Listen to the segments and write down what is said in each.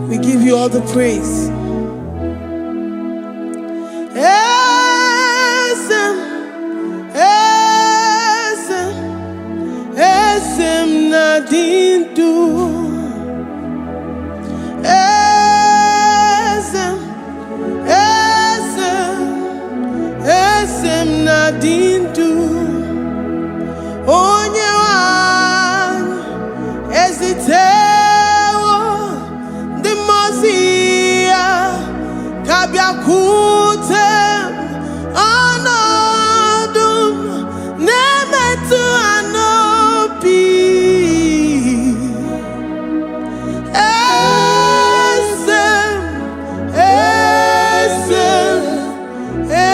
We give you all the praise. Esem nadindu. Esem nadindu. Onye wan ezitewo the mozia kabia kutem anadum nemetu anopi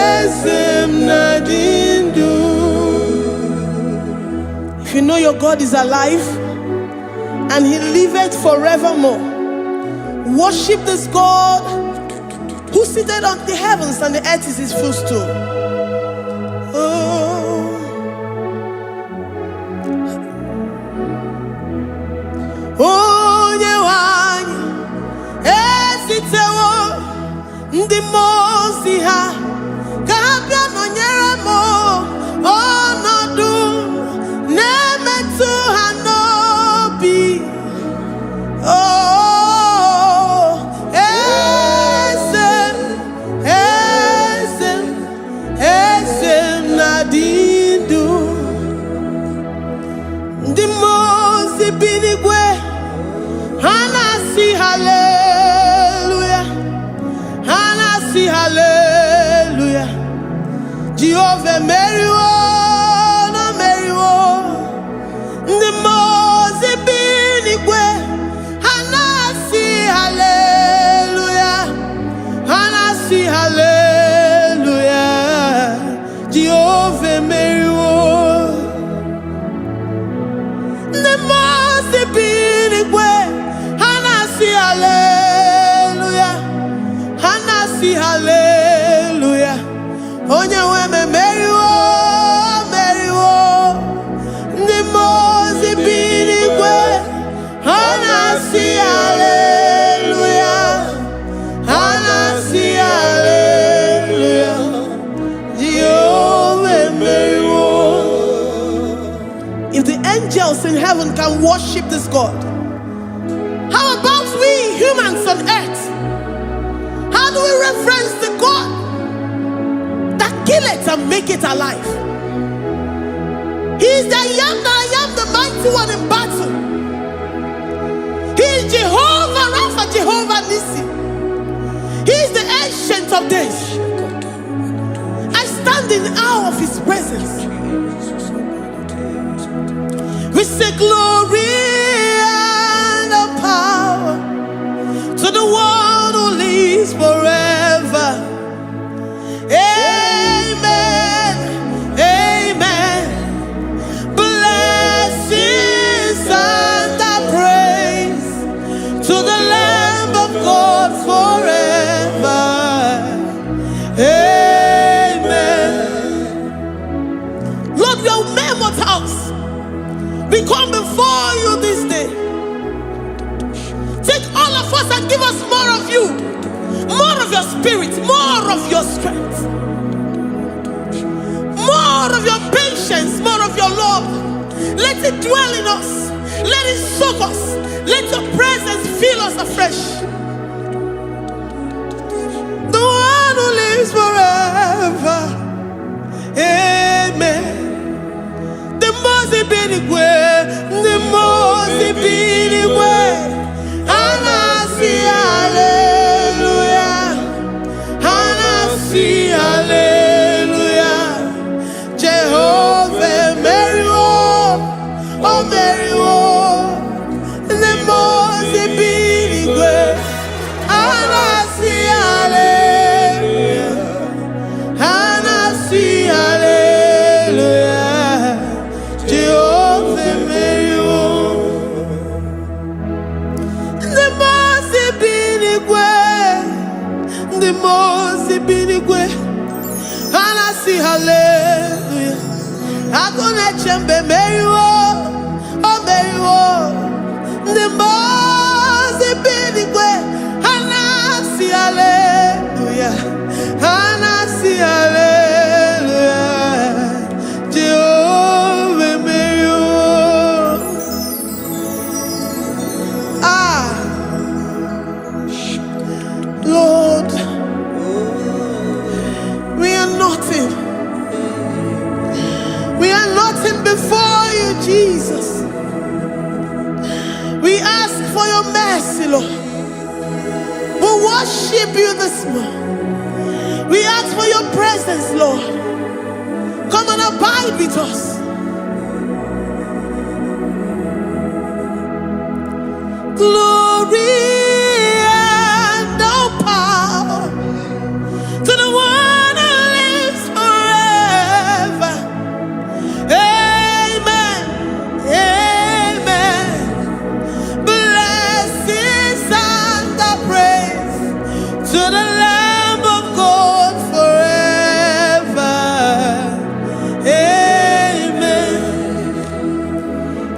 esem nadindu. If you know your God is alive and he liveth forevermore, worship this God who seated on the heavens and the earth is his footstool. Onye wanyi esitewo ndị mozi ha kabia nonyere mo ọnọdụ nemetu ha n'obi. Esem nadindu. Ndị mozi binigwe hanasi hallelujah, hanasi hallelujah. Jehovah meriwo na meriwo. Ndị mozi binigwe hanasi hallelujah, hanasi hallelujah. Jehovah meriwo. Ndị mozi binigwe hanasi hallelujah, hanasi hallelujah. Onye weme meriwo, meriwo. Ndị mozi binigwe hanasi hallelujah, hanasi hallelujah. Jehovah meriwo. If the angels in heaven can worship this God, how about we humans on earth? How do we reference the God that kill it and make it alive? He is the I am that I am, the mighty one in battle. He is Jehovah Rapha, Jehovah Nissi. He is the ancient of days. I stand in awe of his presence. We say glory and the power to the one who lives forever. Amen, amen. Blessings and the praise to the Lamb of God forever. Amen. Lord, we are mere mortals. We come before you this day. Take all of us and give us more of you, more of your spirit, more of your strength, more of your patience, more of your love. Let it dwell in us. Let it soak us. Let your presence fill us afresh. The one who lives forever. Amen. The mozi binigwe, the mozi binigwe, hanasi hallelujah, hanasi hallelujah. Jehovah meriwo, oh meriwo. The mozi binigwe, hanasi hallelujah, hanasi hallelujah. Jehovah meriwo. The mozi binigwe, the mozi binigwe, hanasi hallelujah. Agone chembe meriwo, oh meriwo. The mozi binigwe, for your mercy, Lord. We worship you this morning. We ask for your presence, Lord. Come and abide with us. Glory and all power to the one who lives forever. Amen. Amen. Blessings and the praise to the Lamb of God forever. Amen.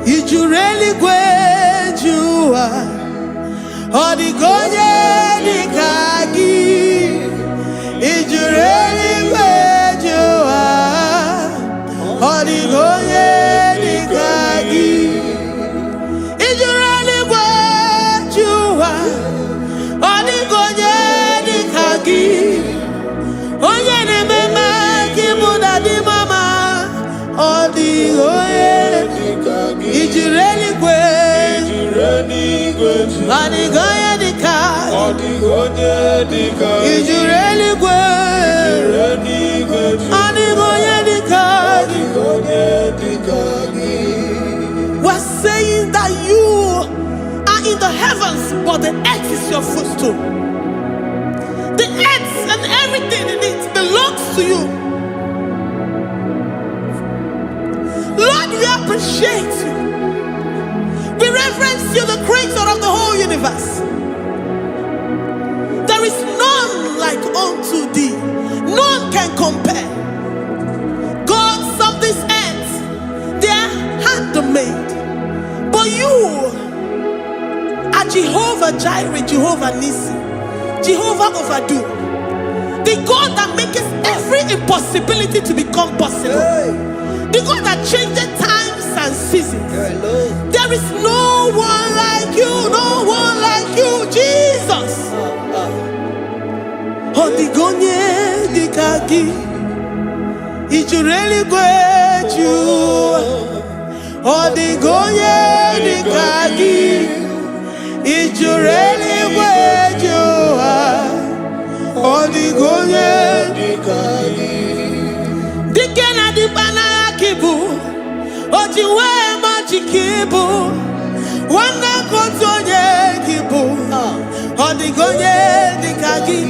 Did you really go? Odigonye dikagi, ijureli kwejuwa. Odigonye dikagi, ijureli kwejuwa. Odigonye dikagi, onye ne mema kimuda di mama. Odigonye dikagi, ijureli kwejuwa. Odigonye dikagi, odigonye dikagi, ijureli kwejuwa. Odigonye dikagi, odigonye dikagi. We're saying that you are in the heavens, but the earth is your footstool. The earth and everything in it belongs to you. Lord, we appreciate you. We reverence you, the creator of the whole universe. There is none like unto thee. None can compare. Gods of this earth, they are handmade. But you are Jehovah Jireh, Jehovah Nissi, Jehovah Overdo. The God that makes every impossibility to become possible. The God that changes times and seasons. There is no one like you, no one like you, Jesus. Odigonye dikagi, ijureli kwejuwa. Odigonye dikagi, ijureli kwejuwa. Odigonye dikagi. Dikena dibana kibu, ojiwe majikibu. Wana kontonye kibu, odigonye dikagi.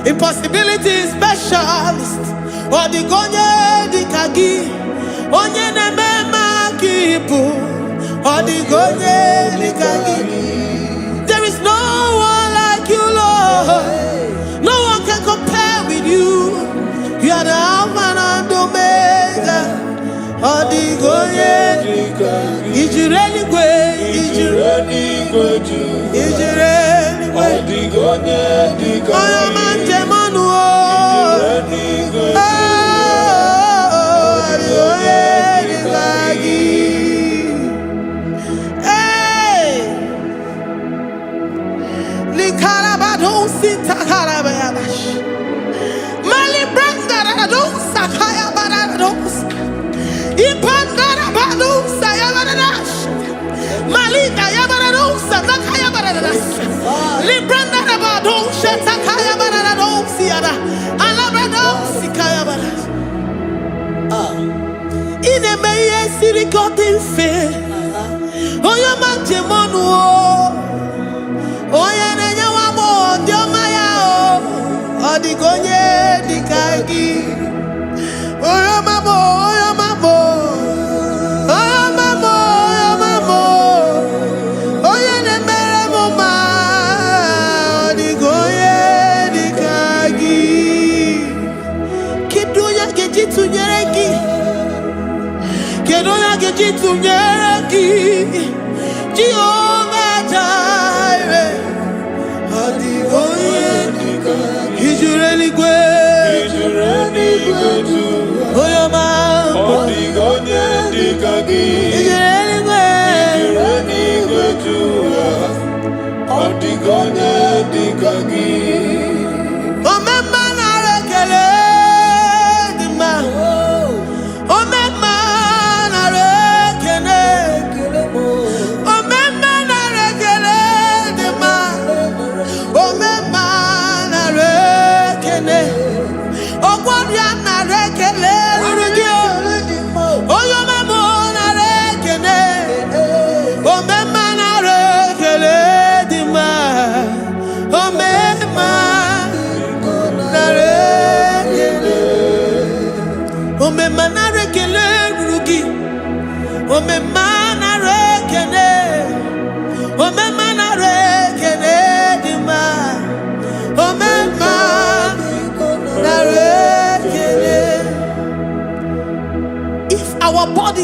Impossibility specialist, odigonye dikagi. Onye nemema kibu, odigonye dikagi. There is no one like you, Lord. No one can compare with you. You are the Alpha and Omega. Odigonye dikagi. Ijureli kwe, ijureli kwe, ijureli kwe. Odigonye dikagi. Oyo manje manu o. Ijureli kwe. Odigonye dikagi. Hey. Likarabado sitakarabayabash. Mali branda radon sakaya barados. Ipandara badusa yabaradas. Malika yabaradosa nakaya baradas. Libranda badusa takaya barados yada. Alabrados kaya baradas. Ine meye sirikotin fe. Oyo manje monu o. Oya nenya wamo diomaya o. Odigonye dikagi. Oyo mamo, oyo mamo. Oyo mamo, oyo mamo. Oya nemere moma. Odigonye dikagi. Kiduya gejitu nyereki. Kiduya gejitu nyereki. Jehovah Jireh. Odigonye dikagi. Ijureli kwe. Ijureli kwe. Oyo mamo. Odigonye dikagi. Ijureli kwe. Ijureli kwe. Odigonye dikagi. Omema na rekele dima. Omema na rekele. Omema na rekele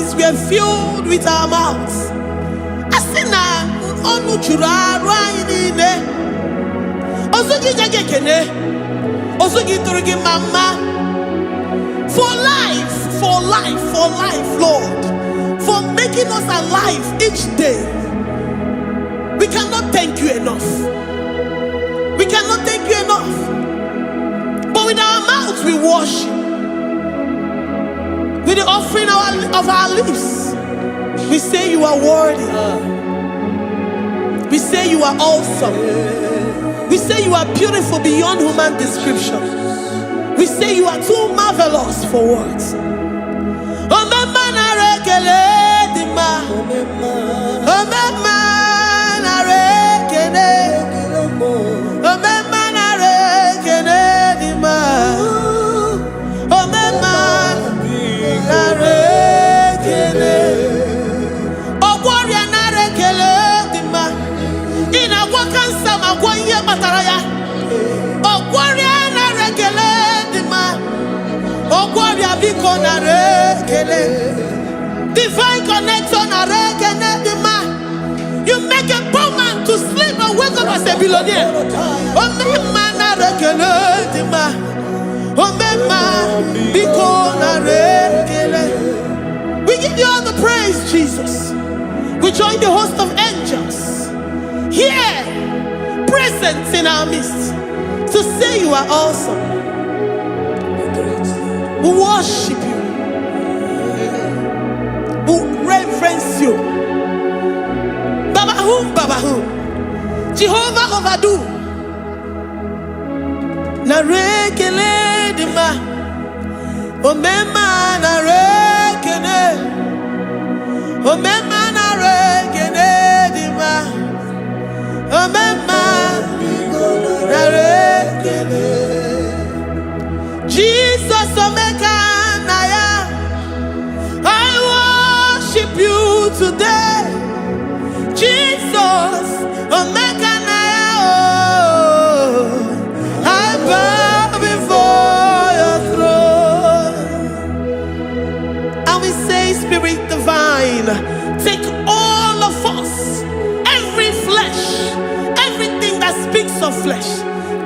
praise we are filled with our mouths. Asina onu chura rainine. Osugi jagekene. Osugi turugi mama. For life, Lord. For making us alive each day. We cannot thank you enough. We cannot thank you enough. But with our mouths we worship. With the offering of our lips, we say you are worthy. We say you are awesome. We say you are beautiful beyond human description. We say you are too marvelous for words. Divine connection. You make a poor man to sleep and wake up as a billionaire. We give you all the praise, Jesus. We join the host of angels here, present in our midst, to say you are awesome. We worship you. We reverence you. Baba Jehovah overdo. Na rekele dima. Omema na rekele. Omema na rekele dima. Omema na rekele. Jesus omeka naya. I worship you today. Jesus, omeka naya. I bow before your throne. And we say, Spirit divine, take all of us, every flesh, everything that speaks of flesh.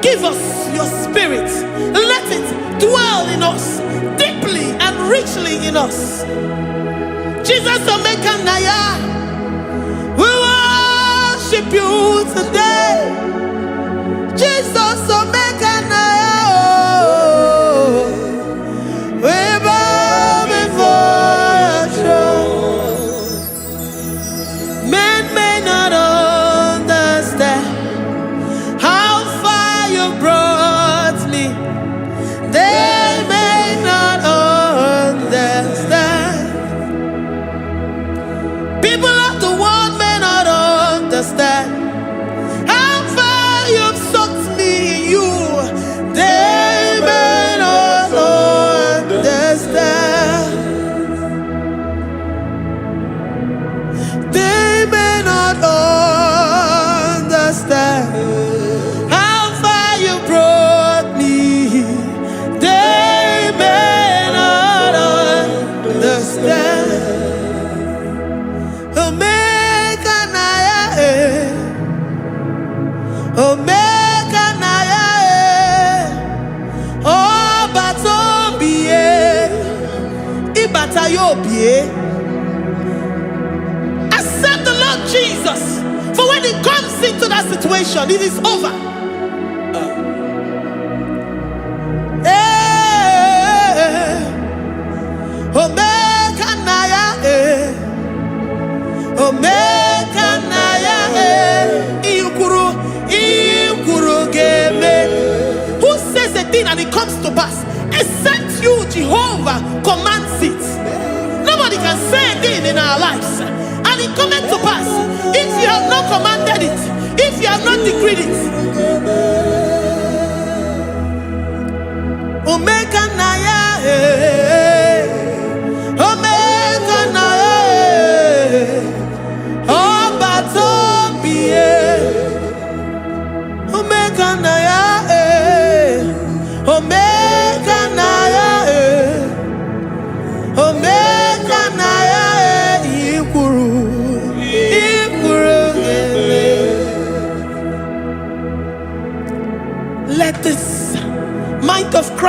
Give us your spirit. Let it dwell in us, deeply and richly in us. Jesus, omeka naya. We worship you today. Jesus, omeka naya. We bow before your throne. Men may not understand how far you brought me. They may not understand. People of the world may not understand how far you've sucked me in you. They may not understand. They may not understand how far you brought me. They may not understand. Omeka naya, omeka naya, obatobie, ibatayobie. Accept the Lord Jesus, for when He comes into that situation, it is over. Omeka naya, omeka naya, ikuru geme. Who says a thing and it comes to pass? Except you, Jehovah, commands it. Nobody can say a thing in our lives and it comes to pass if you have not commanded it, if you have not decreed it. Omeka naya, omeka naya. Omeka naya, omeka naya, omeka naya.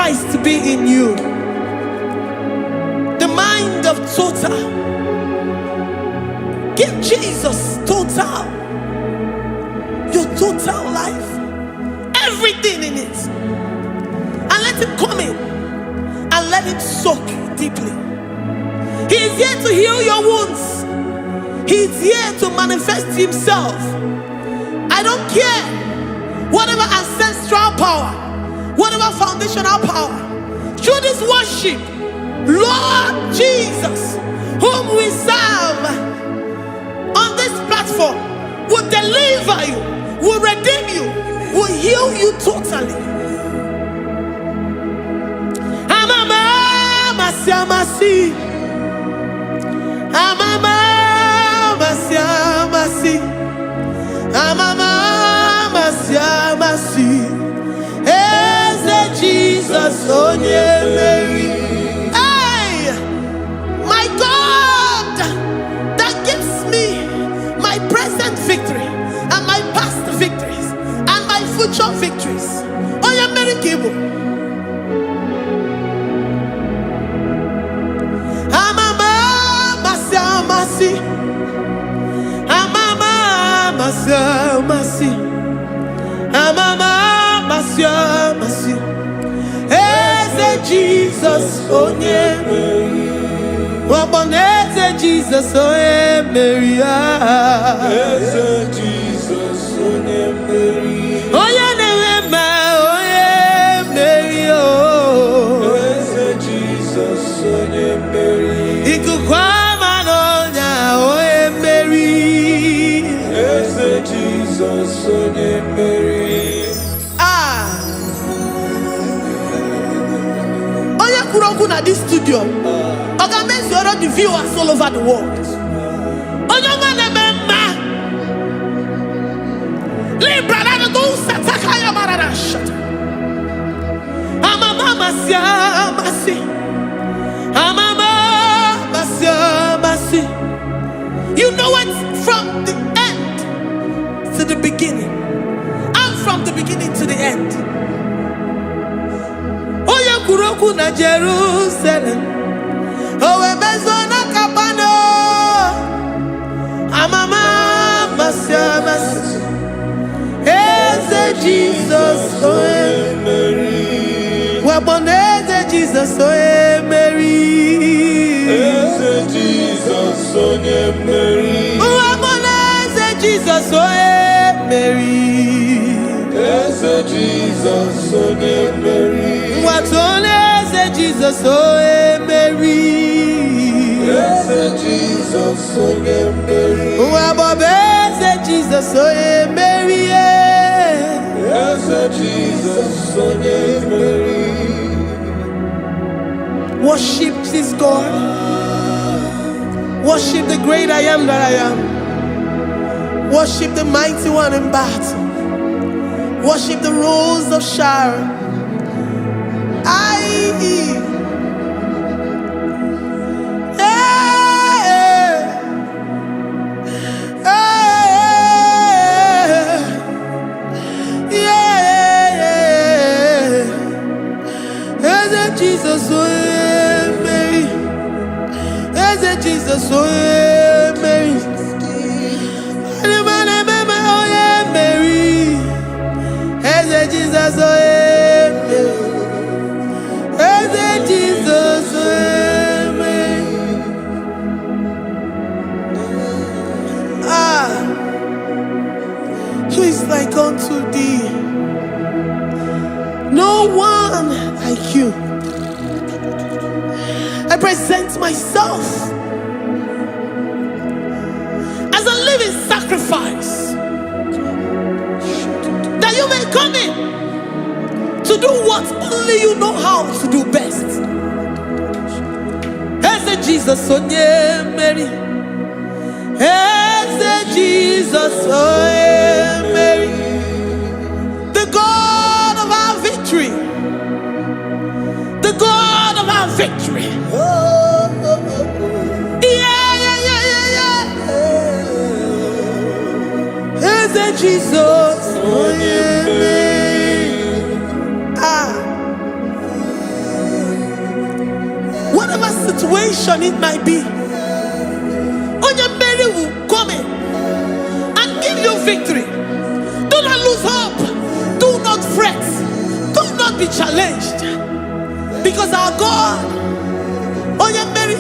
Christ be in you. The mind of total. Give Jesus total. Your total life. Everything in it. And let him come in. And let him soak deeply. He is here to heal your wounds. He is here to manifest himself. I don't care whatever ancestral power, whatever foundational power, through this worship, Lord Jesus, whom we serve on this platform, will deliver you, will redeem you, will heal you totally. Jesus, oh Mary. Hey, my God, that gives me my present victory and my past victories and my future victories. Oh yeah, Mary Kibo. Amama masi, amama masi, amama masi. Eze Jesus, oh Mary. Eze Jesus, oh Mary. Eze Jesus, oh Mary. Oh yeah, Mary, oh. Eze Jesus, oh Mary. Ikukwama nonya, oh Mary. Eze Jesus, oh Mary. At this studio, organize the viewers all over the world. You know it from the end to the beginning, and from the beginning to the end. Kuroku na Jerusalem, oh ebezona kapano, amama masiamas, eze Jesus, oh Mary, waboneze Jesus, oh Mary, eze Jesus, oh Mary, waboneze Jesus, oh Mary, eze Jesus, oh Mary. What's on Jesus, oh Mary. Yes, Jesus, oh Mary. Yes, Jesus, oh Mary. Yes, Jesus, oh Mary. Worship this God. Worship the great I am that I am. Worship the mighty one in battle. Worship the rose of Sharon. Jesus, oh Mary. Jesus, oh Mary. Jesus, oh Jesus, Mary. Who is like unto thee? No one like you. I present myself as a living sacrifice, that you may come in to do what only you know how to do best. Eze Jesus, oh Mary. Eze Jesus, oh Mary. The God of our victory. The God of our victory. Eze Jesus, oh Mary. situation it might be, Onyemeri will come in and give you victory. Do not lose hope. Do not fret. Do not be challenged. Because our God, Onyemeri,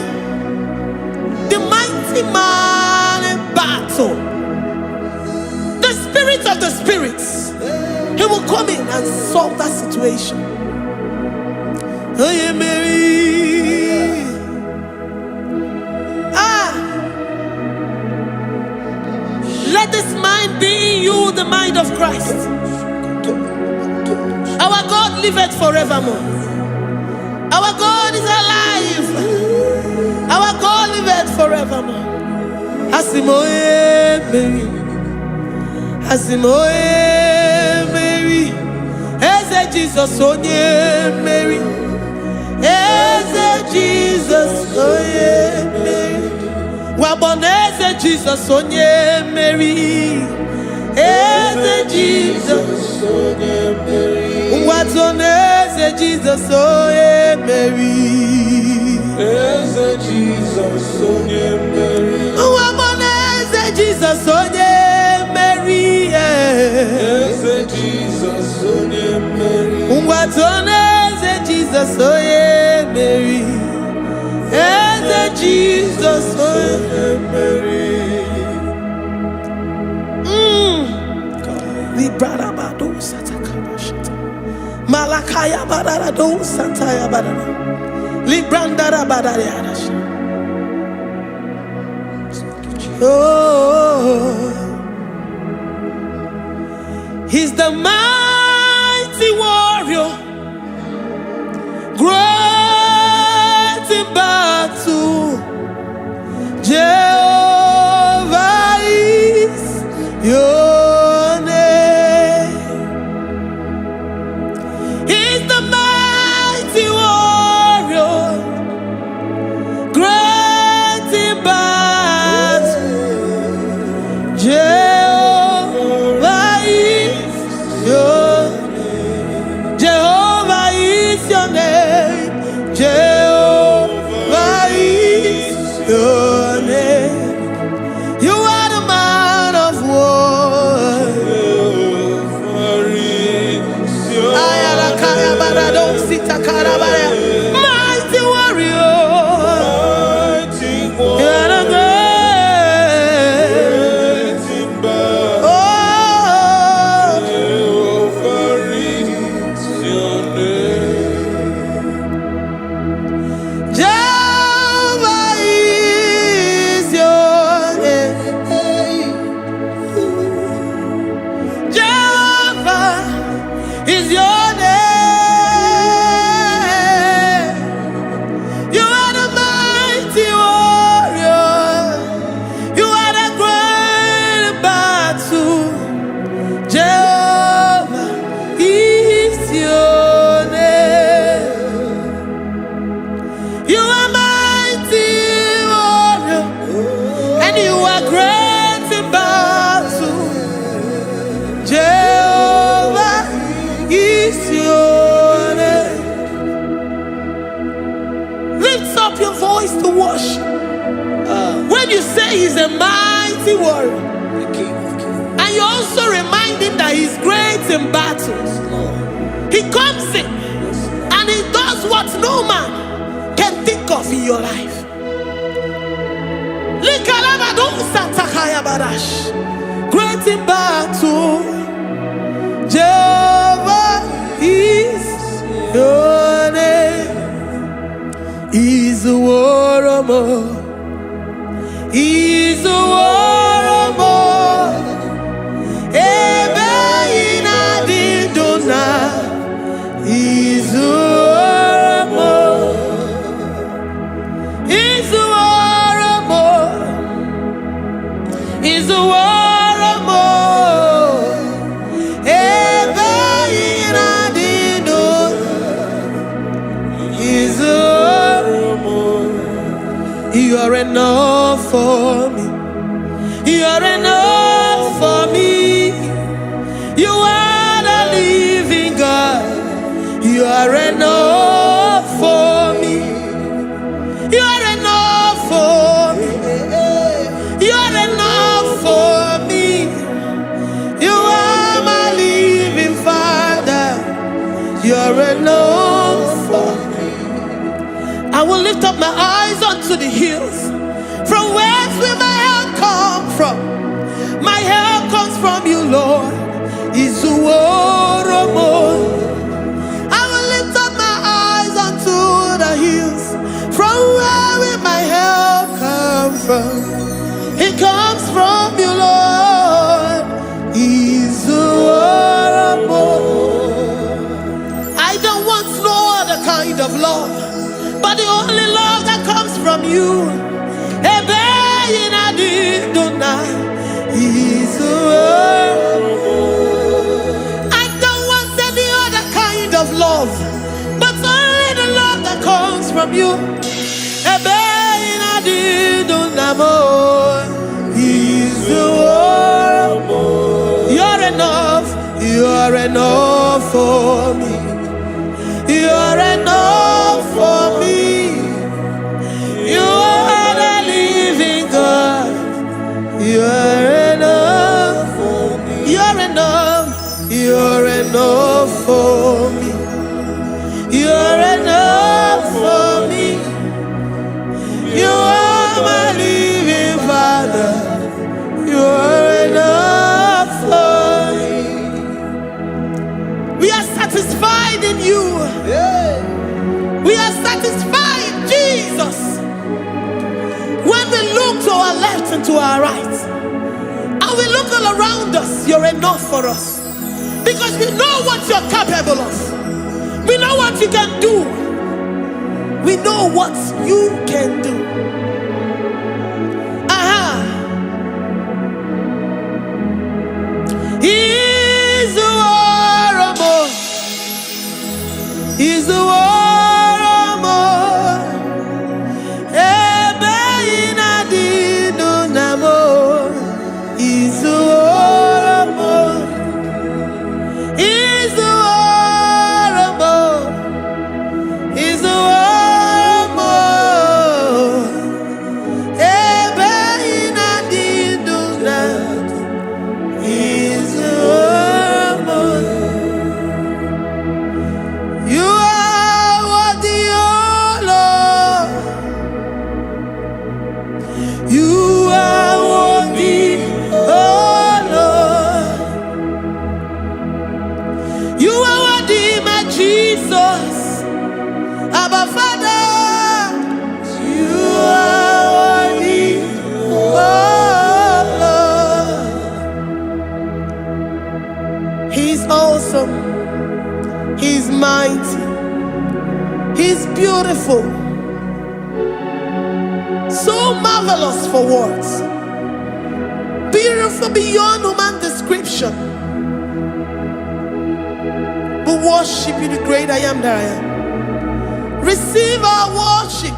the mighty man in battle, the spirit of the spirits, he will come in and solve that situation. Onyemeri. Let this mind be in you, the mind of Christ. Our God liveth forevermore. Our God is alive. Our God liveth forevermore. Asimoye Mary. Asimoye Mary. Eze Jesus onye Mary. Eze Jesus onye Mary. Waboneze Jesus onye Mary. Eze Jesus onye Mary. Watoneze Jesus onye Mary. Eze Jesus onye Mary. Waboneze Jesus onye Mary. Eze Jesus onye Mary. Watoneze Jesus onye Mary. Eze Jesus onye Mary. Librarabado satakabashita. Malakaya bararado santaya barara. Librandara barariadash. Oh, he's the mighty warrior, great in battle. Jehovah is your name. He's the mighty warrior, great in battle. Jehovah is your name. Jehovah is your name. Jehovah is your name. You are the man of war. Ayalakaya barado sita karabaya. Mighty warrior. You are the great. Oh, Jehovah is your name. Jehovah is your name. Jehovah is your name. You are the mighty warrior. You are the great battle. Jehovah is your name. You are mighty warrior, and you are great in battle. Jehovah is your name. Lift up your voice to worship. When you say he's a mighty warrior, and you also remind him that he's great in battles, he comes in and he does what no man can think of in your life. Great in battle, Jehovah is your name. He's a warrior. He's a warrior. Ebe inadidona. He's a warrior. He's a warrior. He's a warrior. Ebe inadidona. He's a warrior. You are enough for up my eyes unto the hills. From whence will my help come from? My help comes from you, Lord. I will lift up my eyes unto the hills. From where will my help come from? It comes from you, Lord. I don't want no other kind of love, but the only love that comes from you. I don't want any other kind of love, but only the love that comes from you. You're enough. You're enough for me. You're enough for me. You are the living God. You're enough for me. You're enough. You're enough for me. You're enough for me. You are my living Father. You're enough for me. We are satisfied in you. We are satisfied, Jesus. When we look to our left and to our right, and we look all around us, you're enough for us. Because we know what you're capable of. We know what you can do. We know what you can do. He's the war more. He's the war more. He's the war more. He's the war more. He's the war more. He's the war more. You are worthy, oh Lord. You are worthy, oh Lord. You are worthy, my Jesus. Abba Father, you are worthy, oh Lord. He's awesome. He's mighty. He's beautiful. So marvelous for words. Beautiful beyond human description. We worship you, the great I am that I am. Receive our worship.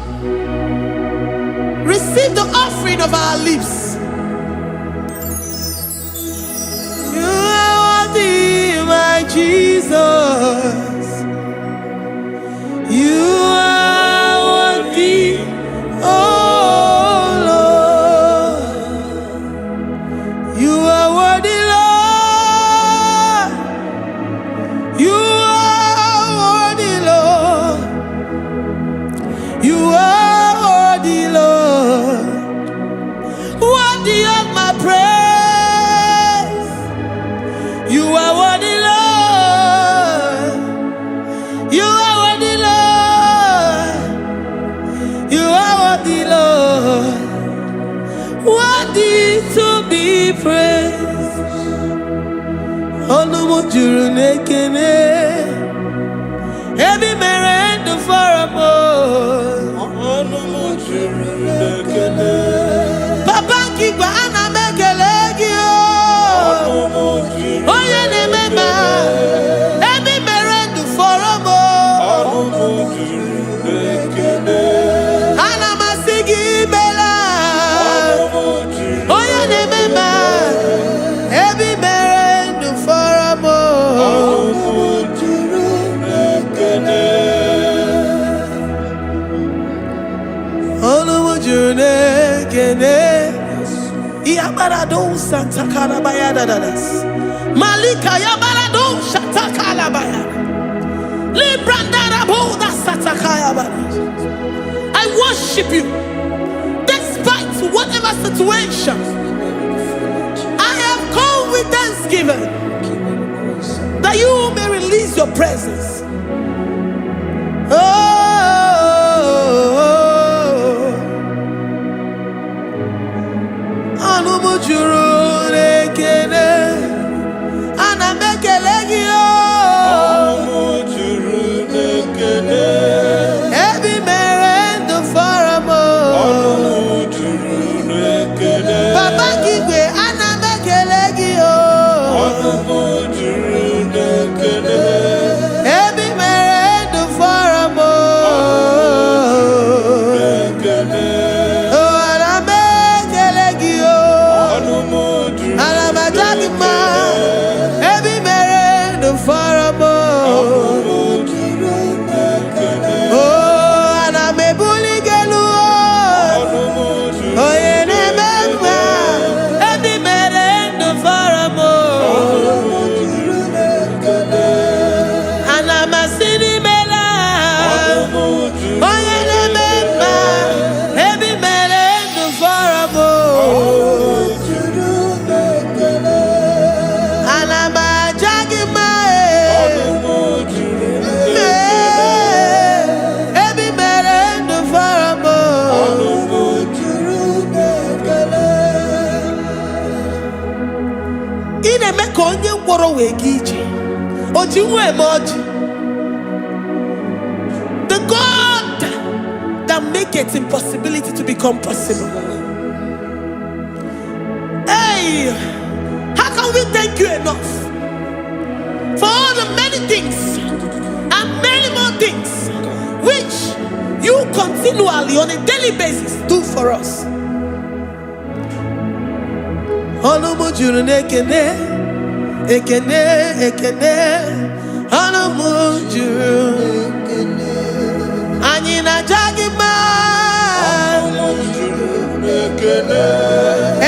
Receive the offering of our lips. You are worthy, my Jesus. You are worthy, oh Lord. You are worthy, Lord. You are worthy, Lord. You are worthy, Lord. Worthy of my praise. You are worthy, Lord. You are worthy, Lord. You are worthy, Lord. Worthy to be praised. Onumujuru nekene. Every merend for a Papa kiba ana mekelegio. Oye ne mema. Every merend for a Ana masigi bela. Oye ne mema. Every merend for a Yabarado Santa Calabayada. Malika Yabarado Shata Calabaya. Librandara Boda Satakaya. I worship worship you despite whatever situation. I have come with thanksgiving that you may release your presence. The God that maketh impossibility to become possible. Hey, how can we thank you enough for all the many things and many more things which you continually on a daily basis do for us? Ekene, ekene, anamujuru. Anyina jagima,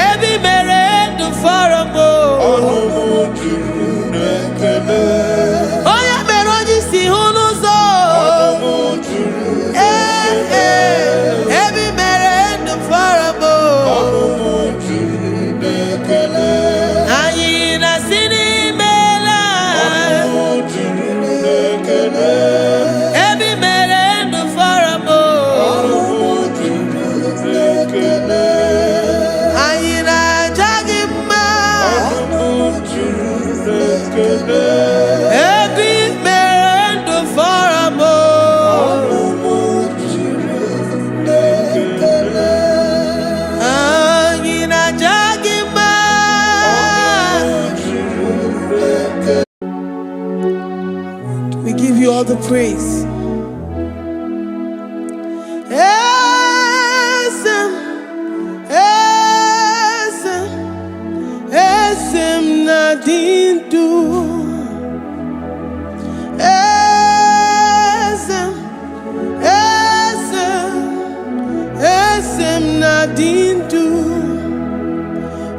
ebi mere du faramo. Oya meroji si hunuzo. Ebi mere du faramo. Anyina sini. We give you all the praise. Esem nadindu. Esem nadindu.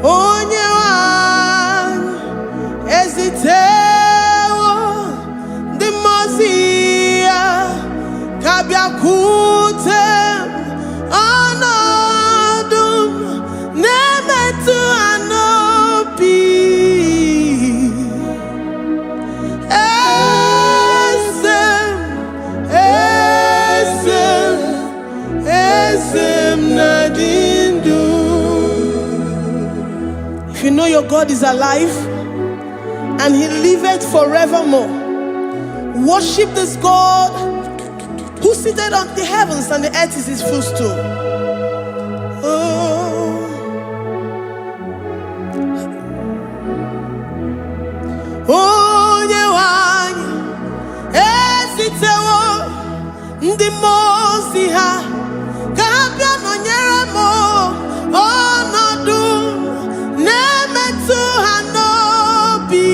Onye wan ezitewo the mozia kabia kute anadum nemetu anopi. Esem nadindu. If you know your God is alive and he liveth forevermore, worship this God who seated on the heavens and the earth is his footstool. Onye wanyi esitewo ndị mozi ha kabia nonyere mo ọnọdụ na-emetụ ha n'obi.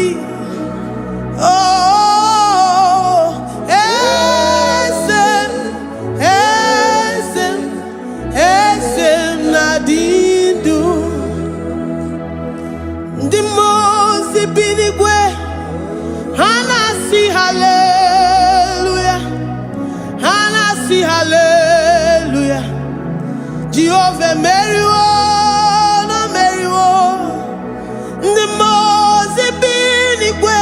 Esem nadindu. Ndị mozi bi n'igwe ha na-asị hallelujah, ha na-asị hallelujah. Jehovah Meriwo, no Meriwo. The Mose binigwe,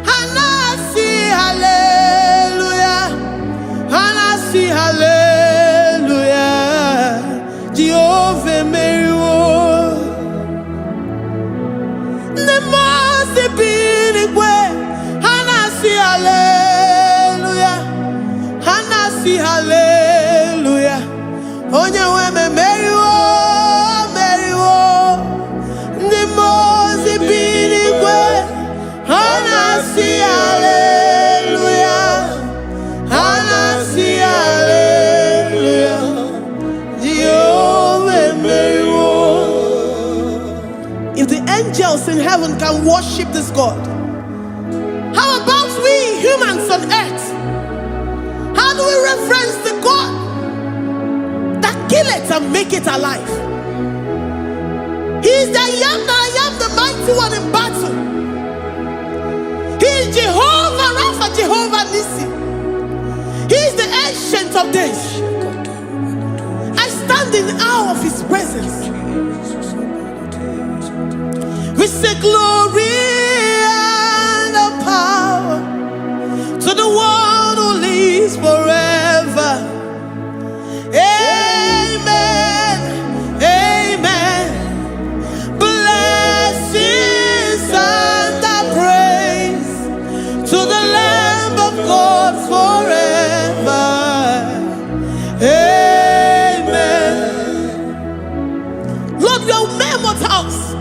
Hanasi hallelujah, Hanasi hallelujah. Jehovah Meriwo, the Mose binigwe, Hanasi hallelujah, Hanasi hallelujah. Onye weme Meriwo, Meriwo. The Mose binigwe, Hanasi hallelujah, Hanasi hallelujah. Jehovah Meriwo. If the angels in heaven can worship this God, how about we humans on earth? How do we reference the God that kill it and make it alive? He is the I am, the mighty one in battle. He is Jehovah Rapha, Jehovah Nissi. He is the ancient of days. I stand in awe of his presence. We say glory and the power to the one who lives forever. Amen, amen. Blessings and the praise to the Lamb of God forever. Amen. Lord, your mammoth house,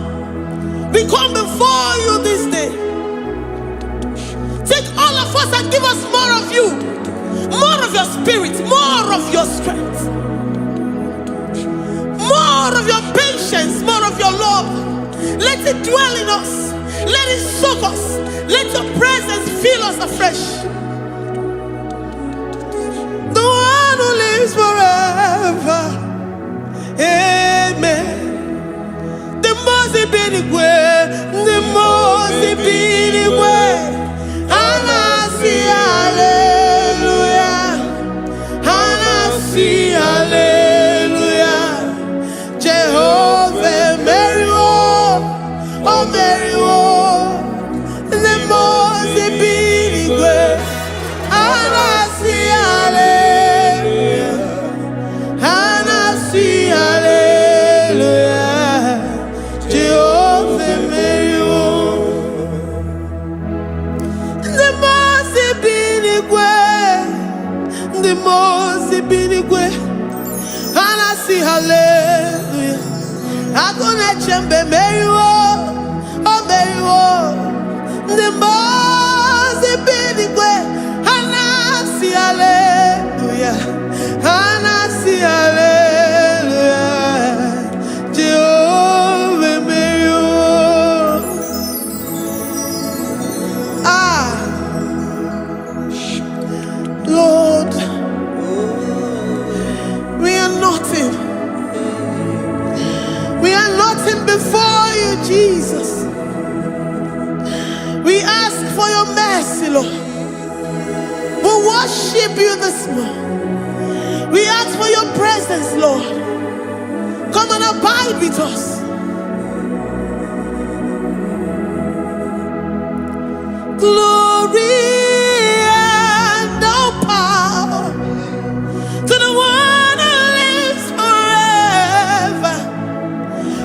we come before you this day. Take all of us and give us more of you, more of your spirit, more of your strength, more of your patience, more of your love. Let it dwell in us. Let it soak us. Let your presence fill us afresh. The one who lives forever. Amen. The Mose binigwe, the Mose binigwe. Hanasi hallelujah, Hanasi hallelujah. Jehovah Meriwo, oh Meriwo. The Mose binigwe, Hanasi hallelujah, Hanasi hallelujah. Jehovah Meriwo. The Mose binigwe, the Mose binigwe. Hanasi hallelujah. Agone chembe Meriwo, oh Meriwo. The Mose binigwe, Hanasi hallelujah, Hanasi hallelujah. Jehovah Meriwo. Lord, we are nothing. We are nothing before you, Jesus. We ask for your mercy, Lord. We worship you this morning. We ask for your presence, Lord. Come and abide with us. Glory and no power to the one who lives forever.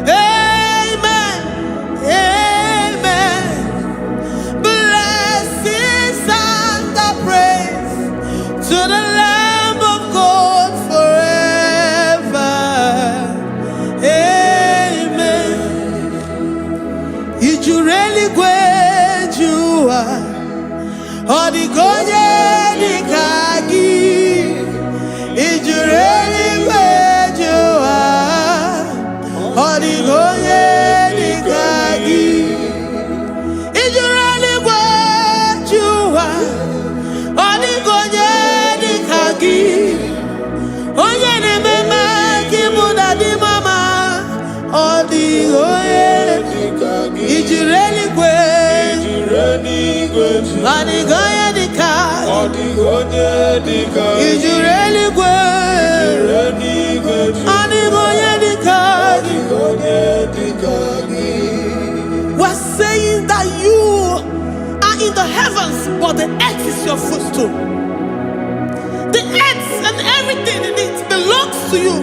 Amen, amen. Blessings and the praise to the Lamb of God forever. Amen. If you really great you are, Odigonye nikagi. If you really great you are, Odigonye nikagi. If you really great you are, Odigonye nikagi. Onye ne mema kimuda di mama, Odigonye nikagi. If you really great, Odigonye nikagi. If you really great, for the earth is your footstool. The earth and everything in it belongs to you.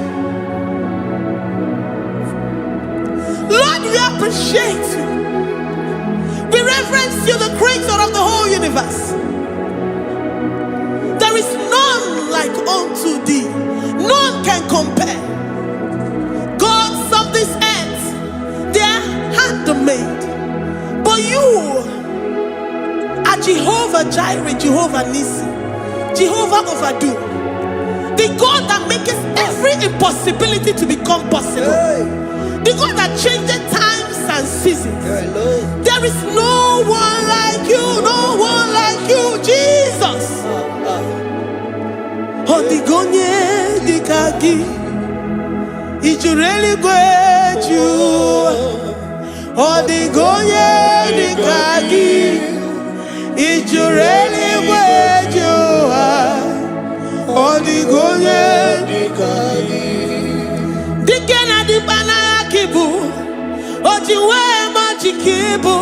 Lord, we appreciate you. We reverence you, the creator of the whole universe. There is none like unto thee. None can compare. Gods of this earth, they are handmade. But you are Jehovah Jireh, Jehovah Nissi, Jehovah Overdo. The God that makes every impossibility to become possible. The God that changes times and seasons. There is no one like you, no one like you, Jesus. Odigonye dikagi, ijureli gweju. Odigonye dikagi, ijureli gweju. Odigonye dikagi. Dikena dibana kibu, ojiwe majikibu.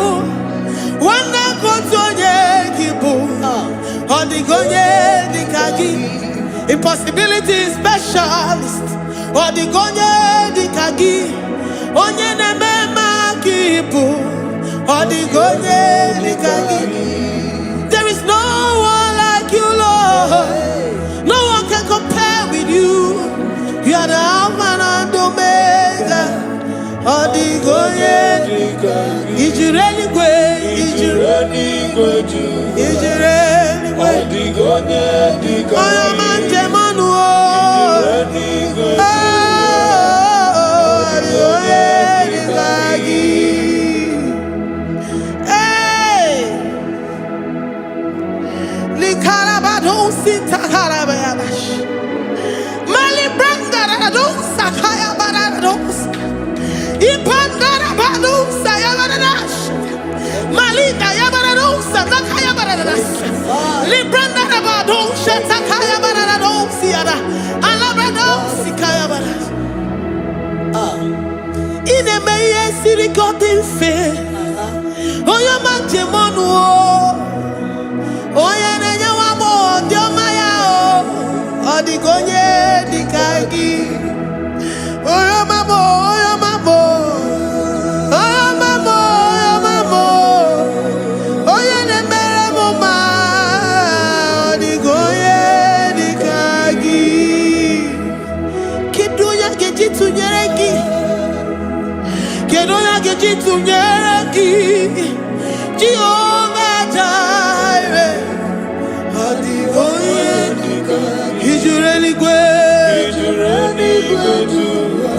Wana kotonye kibu, odigonye dikagi. Impossibility specialist. Odigonye dikagi. Onye nemema kibu. Odigonye dikagi. There is no one like you, Lord. No one can compare with you. You are the Alpha and Omega. Odigonye dikagi. Ijureli gwe. Ijureli gwe. Ijureli gwe. Odigonye dikagi. Sirikotin fe, oya manjemonu o, oya nenya wamo diomaya o, odigonye dikagi, oya mamo, oya mamo, oya mamo, oya mamo, oya nemere moma, odigonye dikagi, kidunya gejitu nyereki. Kedoya gejitu nyereki, Jehovah Jireh, Odigonye dikagi, Ijureli gwe,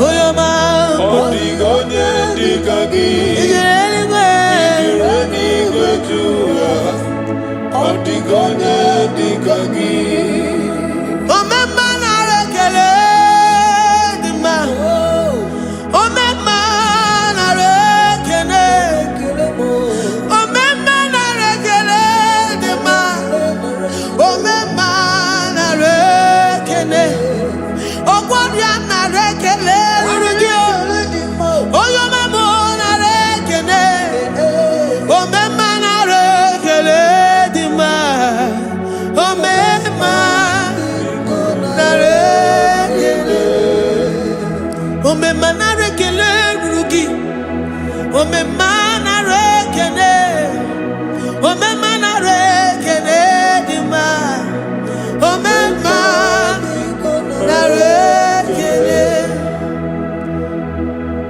oyo mamo, Odigonye dikagi, Ijureli gwe, Odigonye dikagi. Omema na rekele dima, omema.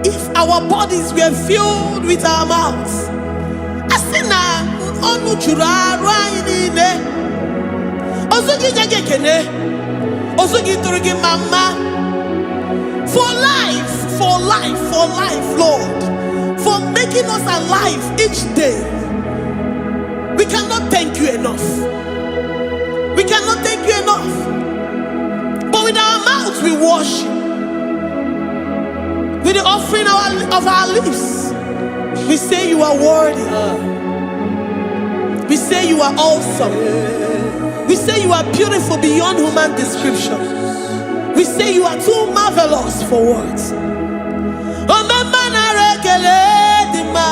If our bodies were filled with our mouths, asina onu chura rainine, osugi jagekene, osugi turugi mama, for life, Lord, for making us alive each day. We cannot thank you enough. We cannot thank you enough. But with our mouths we worship. With the offering of our lips, we say you are worthy. We say you are awesome. We say you are beautiful beyond human description. We say you are too marvelous for words. Omema na rekele dima.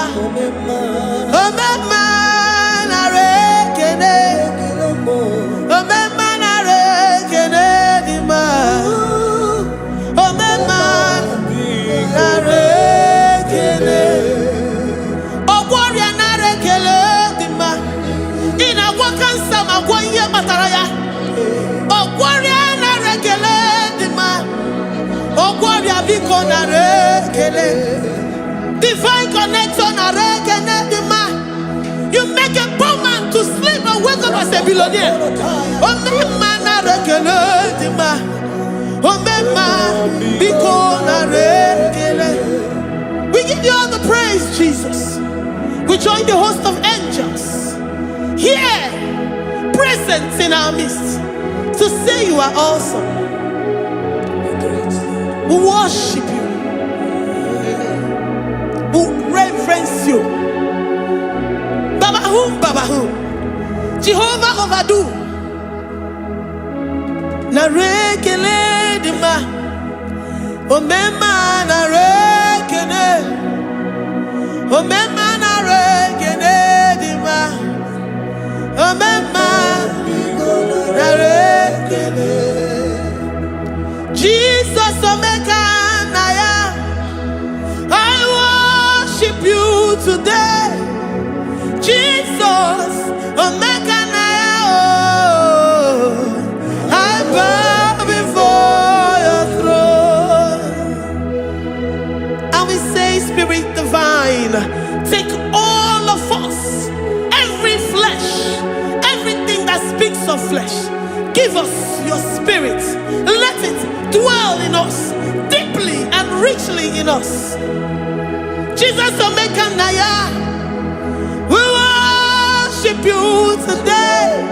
Awo kansa magwanye mataraya. Ogwaria na regele dima. Ogwaria biko na regele. Divine connection na regele dima. You make a poor man to sleep and wake up as a billionaire. Omema na regele dima. Omema biko na regele. We give you all the praise, Jesus. We join the host of angels here, present in our midst, to say you are awesome. We worship you. We reverence you. Babahum, Jehovah overdo. Na rekele dima, omema na rekele, omema na rekele dima, omema na rekele. Jesus omeka na ya, I worship you today. Jesus omeka na ya, oh, I bow before your throne. And we say, Spirit divine, take all of us, every flesh, everything that speaks of flesh. Give us your spirit. Let it dwell in us, deeply and richly in us. Jesus omeka na ya, we worship you today.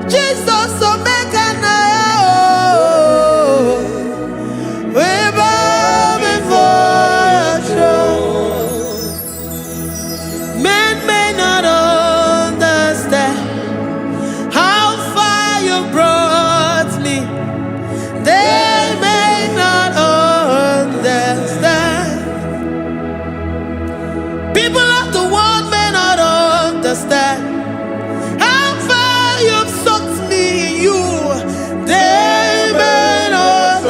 Jesus omeka na ya, oh, we bow before your throne. Men may not understand how far you brought me. They may not understand. People of the world may not understand how far you've sucked me in you. They may not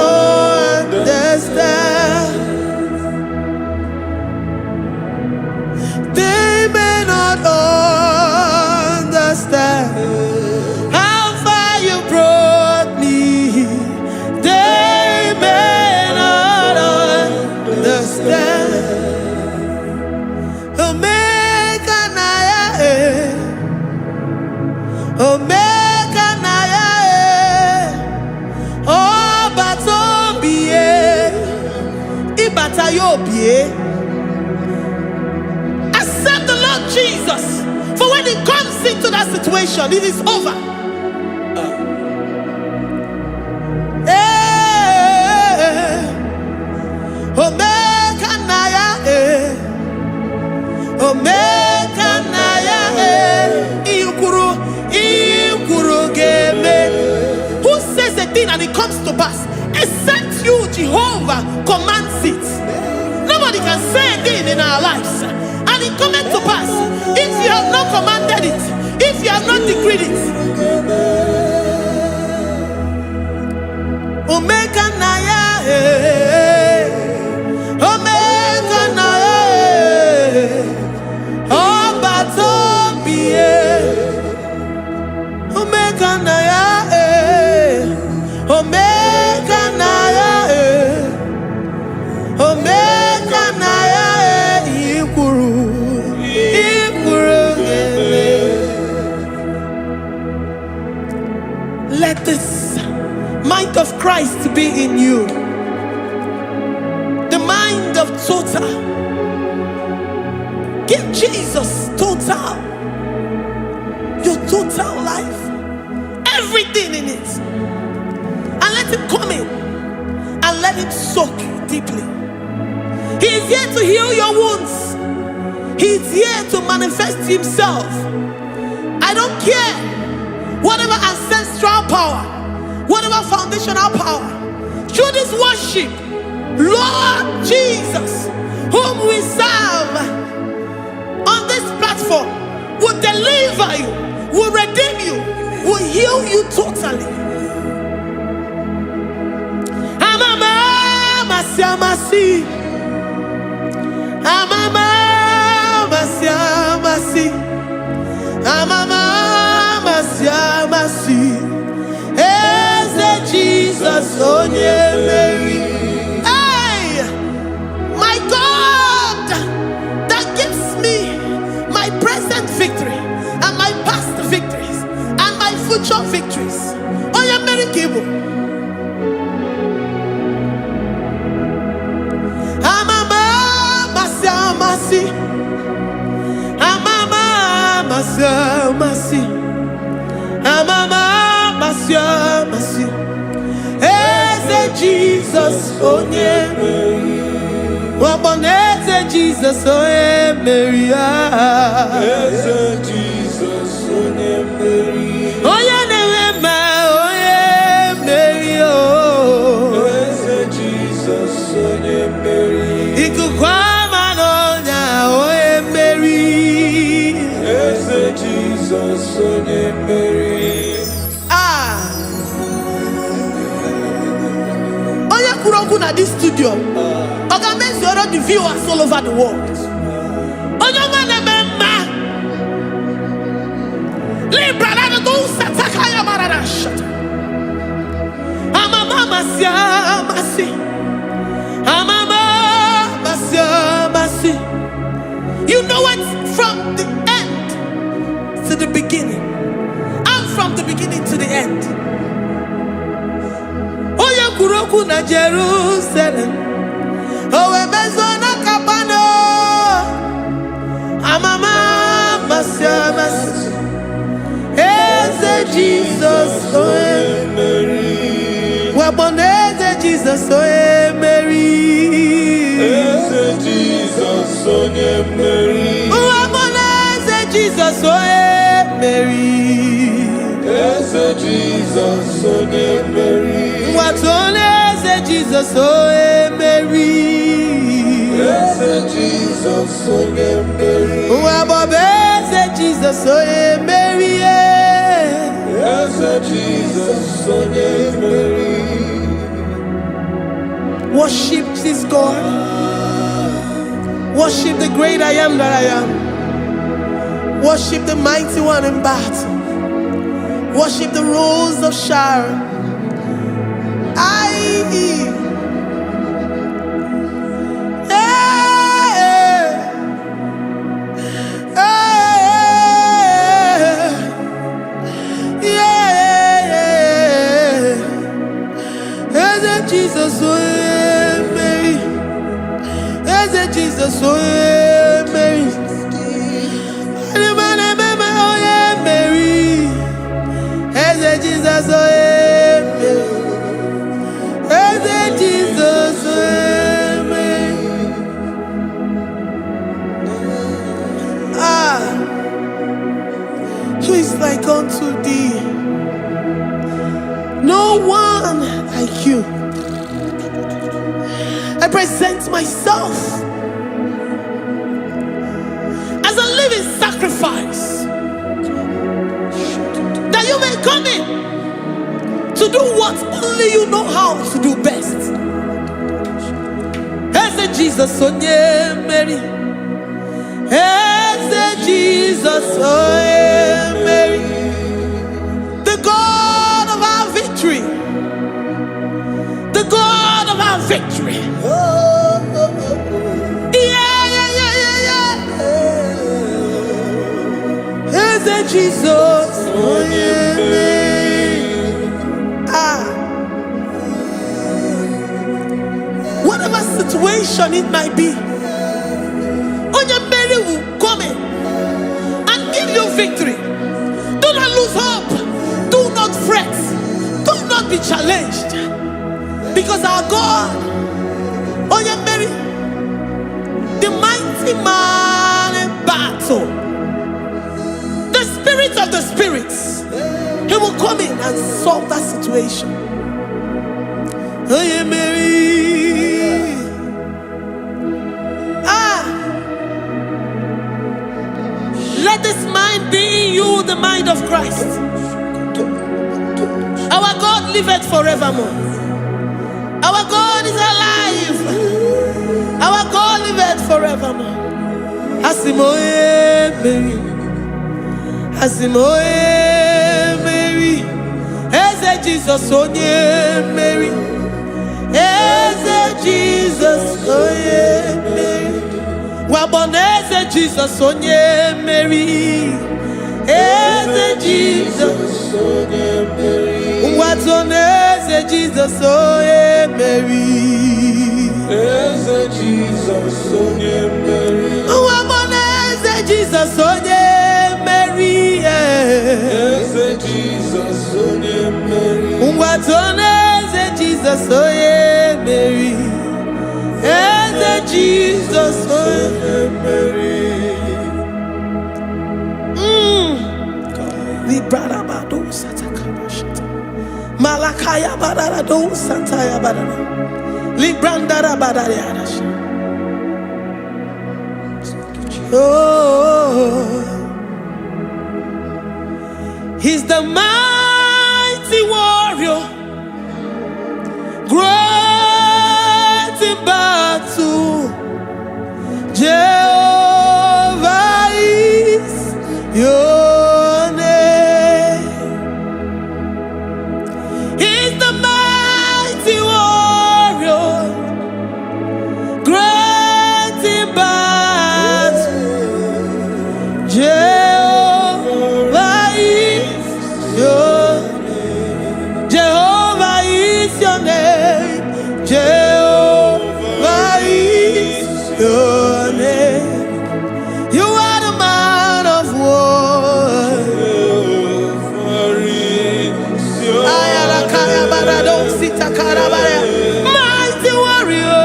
understand. They may not understand how far you brought me. They may not understand. Omega Naya, Omega Naya, oh Batobie, Ibatayobie. Accept the Lord Jesus, for when He comes into that situation, it is over. Omega Naya, Omega Naya, Ikuru Game. Who says a thing and it comes to pass? Except you, Jehovah, commands it. Nobody can say a thing in our lives and it cometh to pass if you have not commanded it, if you have not decreed it. Omega Naya, Omega Naya, oh Batobie, Omega Naya, Omega Naya, Omega Naya, Ikuru. Let this mind of Christ be in you. The mind of total. Give Jesus total. Your total life. Everything in it. And let Him come in. And let Him soak deeply. He is here to heal your wounds. He is here to manifest Himself. I don't care whatever ancestral power, whatever foundational power, through this worship, Lord Jesus, whom we serve on this platform, will deliver you, will redeem you, will heal you totally. Amama siamasi, amama siamasi, amama. masi. Amama masya masi. Eze Jesus onye Waboneze Jesus onye Maria. Eze Jesus onye Mary. Onye newema onye Maria. Eze Jesus onye Mary. Ikukwama n'onya onye Mary. Eze Jesus onye Mary. Na this studio, organize the viewers all over the world. Onyoma memma, libra na do sataka ya mararasha. Amama masya masi, amama masya masi. You know it from the end to the beginning, and from the beginning to the end. Kuroku na Jerusalem, owe bezona kapano, amama masya masi. Eze Jesus oe Mary, waboneze Jesus oe Mary. Eze Jesus oe Mary, waboneze Jesus oe Mary. Eze Jesus oe Mary. Watoleze Jesus oe Mary. Eze Jesus oe Mary. Wabobeze Jesus oe Mary. Eze Jesus oe Mary. Worship this God. Worship the great I am that I am. Worship the mighty one in battle. Worship the rose of Sharon. Jesus, oh Mary. Eze Jesus, oh Mary. Mary. Eze Jesus, oh Mary. Eze Jesus, oh Mary. Who is like unto thee? No one like you. I present myself as a living sacrifice, that you may come in to do what only you know how to do best. Eze Jesus onye Mary. Eze Jesus onye Mary. The God of our victory. The God of our victory. Eze Jesus, oh yeah, whatever situation it might be, Onya Mary will come in and give you victory. Do not lose hope. Do not fret. Do not be challenged. Because our God, Onya Mary, the mighty man in battle, the spirit of the spirits, he will come in and solve that situation. Onya Mary. Let this mind be in you, the mind of Christ. Our God liveth forevermore. Our God is alive. Our God liveth forevermore. Asimoe Mary. Asimoe Mary. Eze Jesus onye Mary. Eze Jesus onye Mary. Waboneze Jesus onye Mary. Eze Jesus onye Mary. Watoneze Jesus onye Mary. Eze Jesus onye Mary. Waboneze Jesus onye Mary. Malakaya badara do sataya badara. Librandara badara. Oh, he's the mighty warrior, great in battle. Jehovah is your name. He's the mighty warrior, great in battle. Jehovah is your name. Jehovah is your name. Jehovah is your name. You are the man of war. Jehovah is your name. Mighty warrior.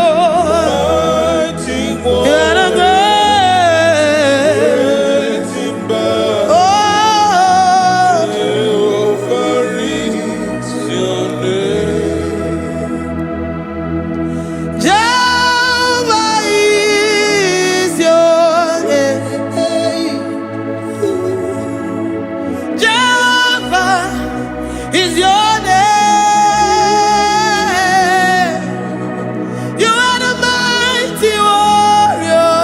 Mighty You are the warrior. great. Great in battle. Oh, Jehovah is your name. Jehovah is your name. Jehovah is your name. You are the mighty warrior.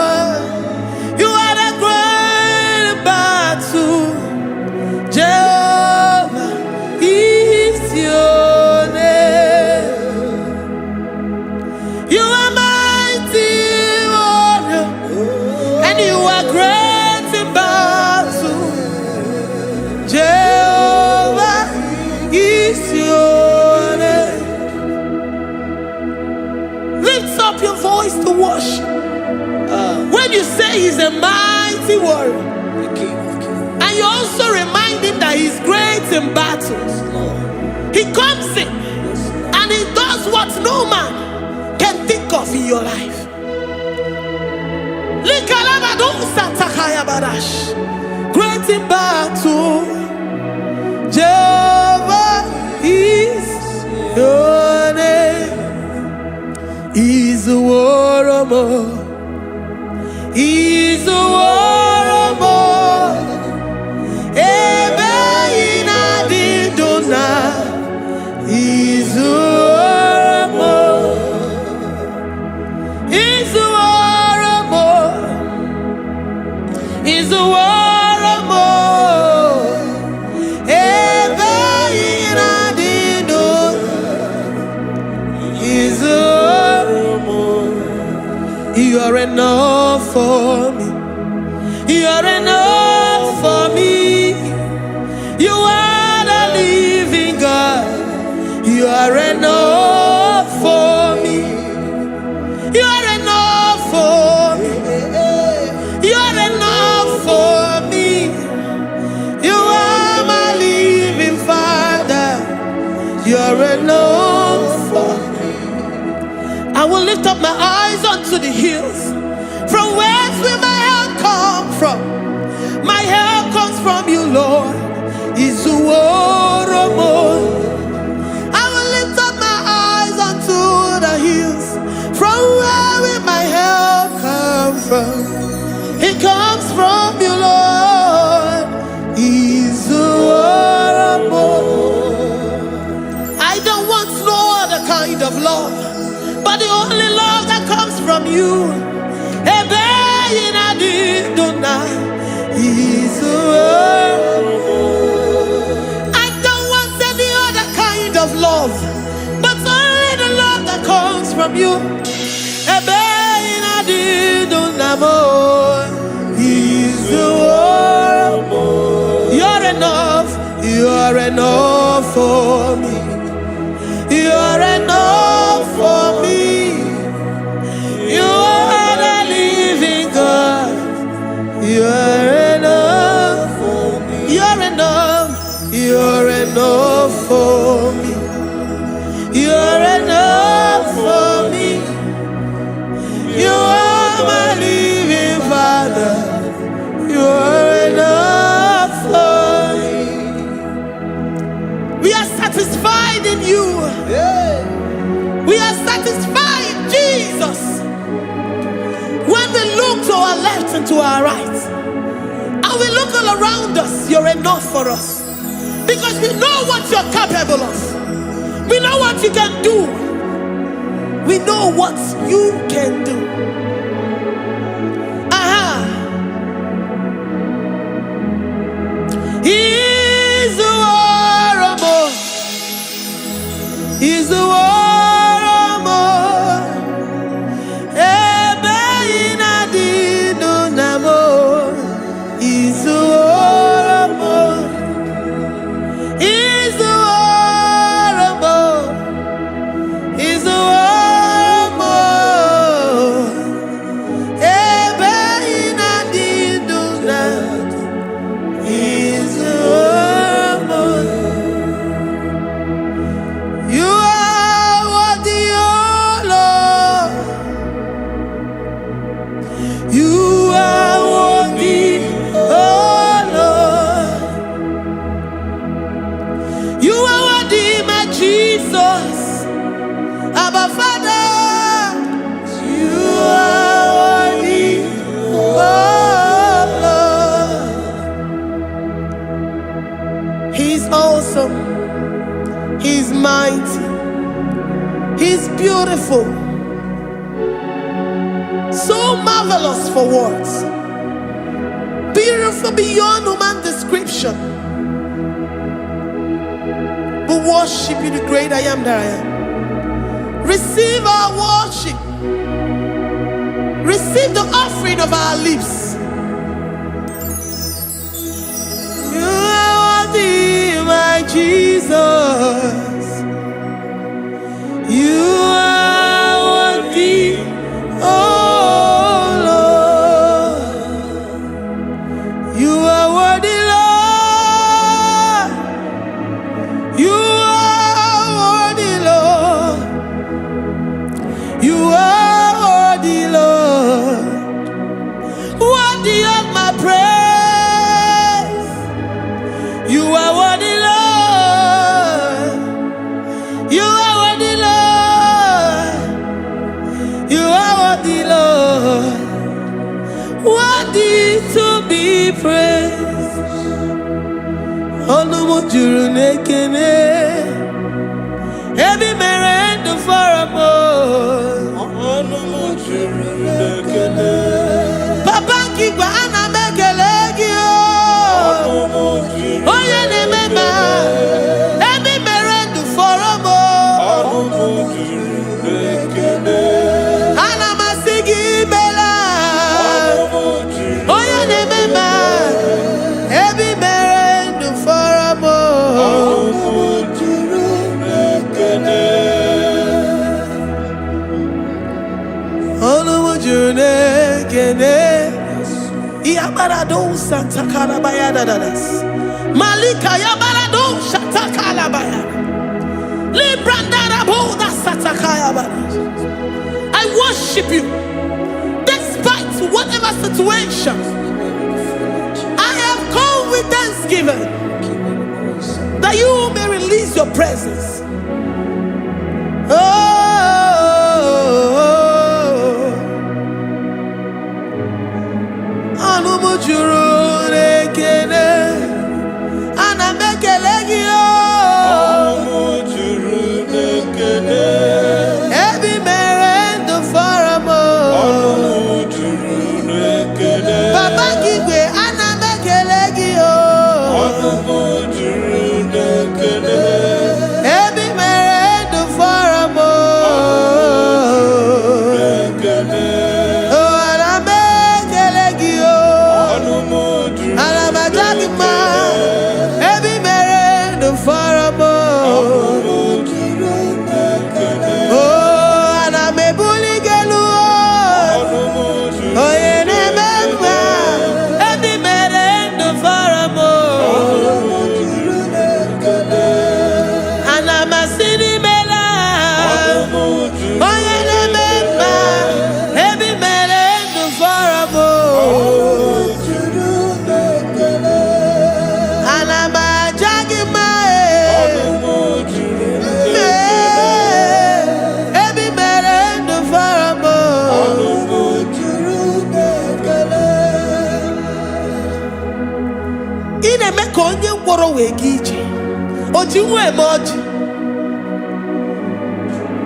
You are the great battle. Jehovah is your name. You are mighty warrior, and you are great in battle. Jehovah is your name. Lift up your voice to worship. When you say he's a mighty warrior, The King of Kings. and you also remind him that he's great in battles, he comes in and he does what no man can think of in your life. Great in battle, Jehovah is your name. He's a warrior. He's a warrior. Ebe ina di dona. He's a warrior. He's a warrior. He's a warrior. Ebe ina di dona. He's a warrior. You are enough for me. You are enough for me. You are the living God. You are enough for me. You are enough for me. You are enough for me. You are my living Father. You are enough for me. I will lift up my eyes unto the hills. From whence will my help come from? My help comes from you, Lord. Is the word of God. I will lift up my eyes unto the hills. From where will my help come from? It comes from you, Lord. Is the word of God. I don't want no other kind of love, but the only love that comes from you. I don't want any other kind of love, but only the love that comes from you. You're enough. You're enough for me. You're enough for me. You are the living God. You're enough for me. You're enough. You're enough for me. You're enough for me. You are my living Father. You're enough for me. to our right. And we look all around us, you're enough for us. Because we know what you're capable of. We know what you can do. We know what you can do. He's the war of more. He's the war of more. He's the war of more. He's the war of more. He's the war of more. He's the war of more. You are worthy, oh Lord. You are worthy, oh Lord. You are worthy, my Jesus. Abba Father, you are worthy, oh Lord. He's awesome. He's mighty. He's beautiful. So marvelous for words. Beautiful beyond human description. We worship you, the great I am that I am. Receive our worship. Receive the offering of our lips. You are worthy, my Jesus. You are worthy, oh Lord. You are worthy, Lord. You are worthy, Lord. You are worthy, Lord. Worthy of my praise. You are worthy, Lord. You are worthy, Lord. You are worthy, Lord. Worthy to be praised. Olumujuru nekene. Every merendo for a Papa Kigwa ana mekelegi o. Oye ne mema. Every merendo for a ana masigi bela. Oye ne mema. Every merendo for a Yabarado Santa Calabayada. Malika Yabarado Santa Calabayada. Librandara Boda Satakayabada. I worship you despite whatever situation. I have come with thanksgiving that you may release your presence.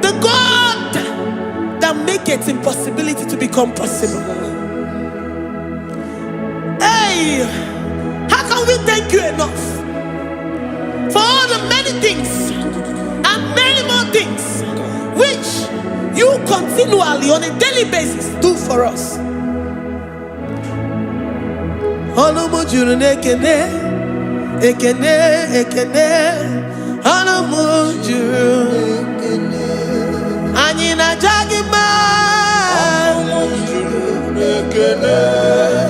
The God that maketh impossibility to become possible. Hey, how can we thank you enough for all the many things and many more things which you continually on a daily basis do for us?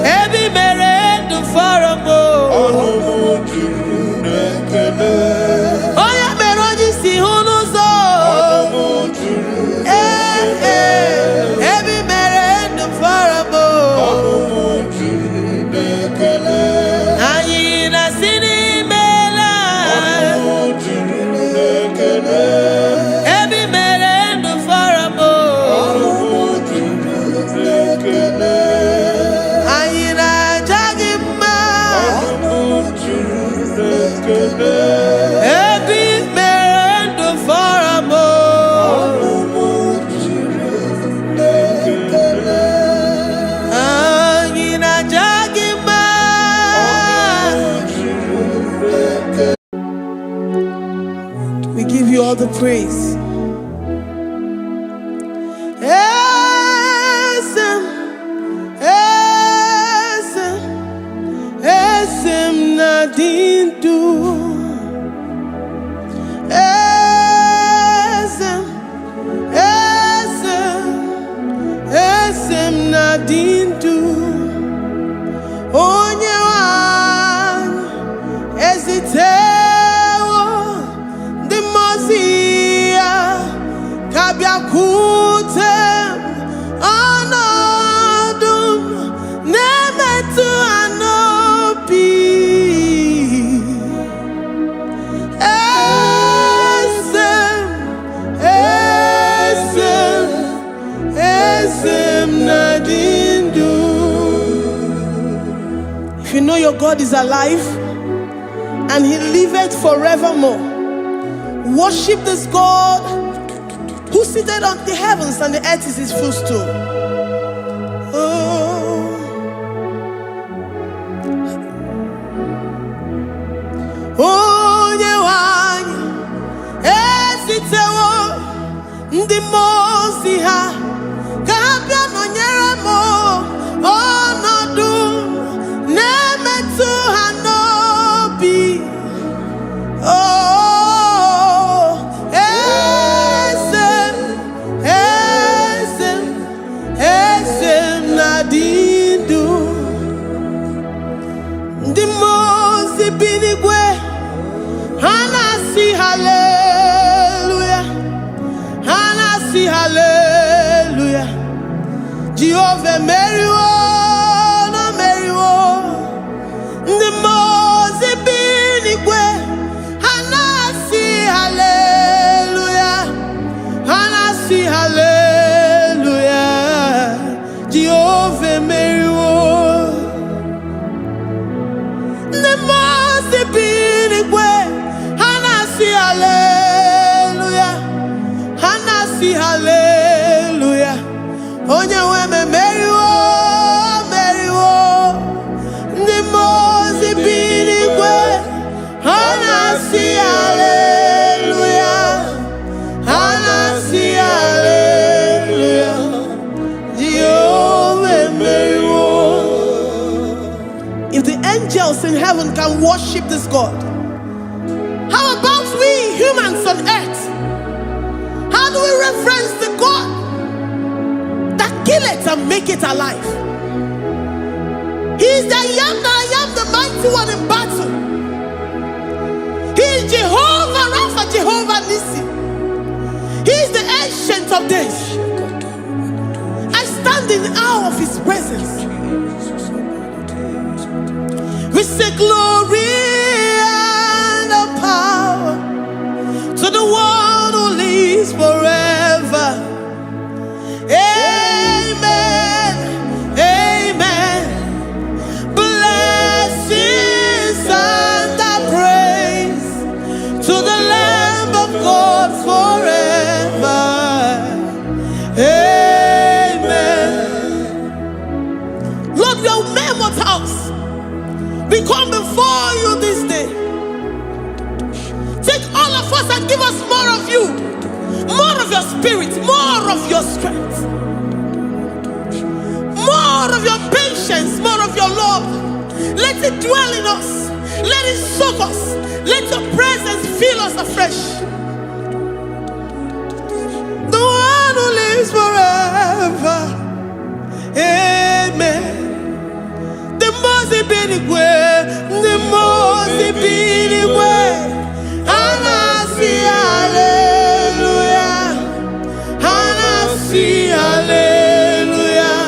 Every merendo for a mo. Oh yeah, meroji si hunuzo. Every merendo for a mo. Ayina sini mela. Every merendo for a mo. Every merendo for amor. Angina jagima. We give you all the praise. Esem nadindu. Esem nadindu. Onyewan ezitewo dimozia kabiakute anodum nemetu anopi. If you know your God is alive and he liveth forevermore, worship this God who seated on the heavens and the earth is his footstool. Oh, Yewani, esitewo ndi mosi ha. Hallelujah. Jehovah Mary, no Mary, the Mose binigwe. Hanasi hallelujah. Hanasi hallelujah. Jehovah Mary, the Mose binigwe. Hanasi hallelujah. Hanasi hallelujah. Onye weme Mary wo, Mary wo. Ndi mozi binigwe. Hanasi hallelujah. Hanasi hallelujah. Jehovah Mary wo. If the angels in heaven can worship this God, how about we humans on earth? How do we reference the God that killeth and make it alive? He is the I am the mighty one in battle. He is Jehovah Rapha, Jehovah Nissi. He is the ancient of days. I stand in awe of his presence. We say glory and power to the one who lives forever. Amen. Amen. Blessings and the praise. We come before you this day. Take all of us and give us more of you, more of your spirit, more of your strength, more of your patience, more of your love. Let it dwell in us. Let it soak us. Let your presence fill us afresh. The one who lives forever. Amen. The most big way, the most big way. And I see hallelujah. And I see hallelujah.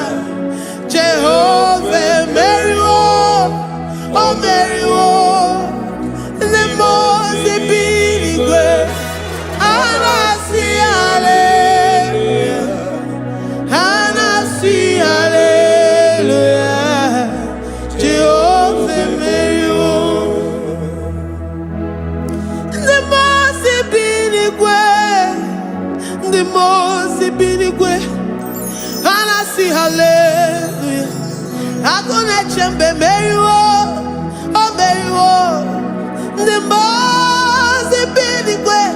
Jehovah, Mary, oh Mary, the most big way. And I see hallelujah. And I see hallelujah. Jehovah, Mary, the most big way. The most big way. And I see hallelujah. I'm gonna chamber Mary, oh Mary, the most big way.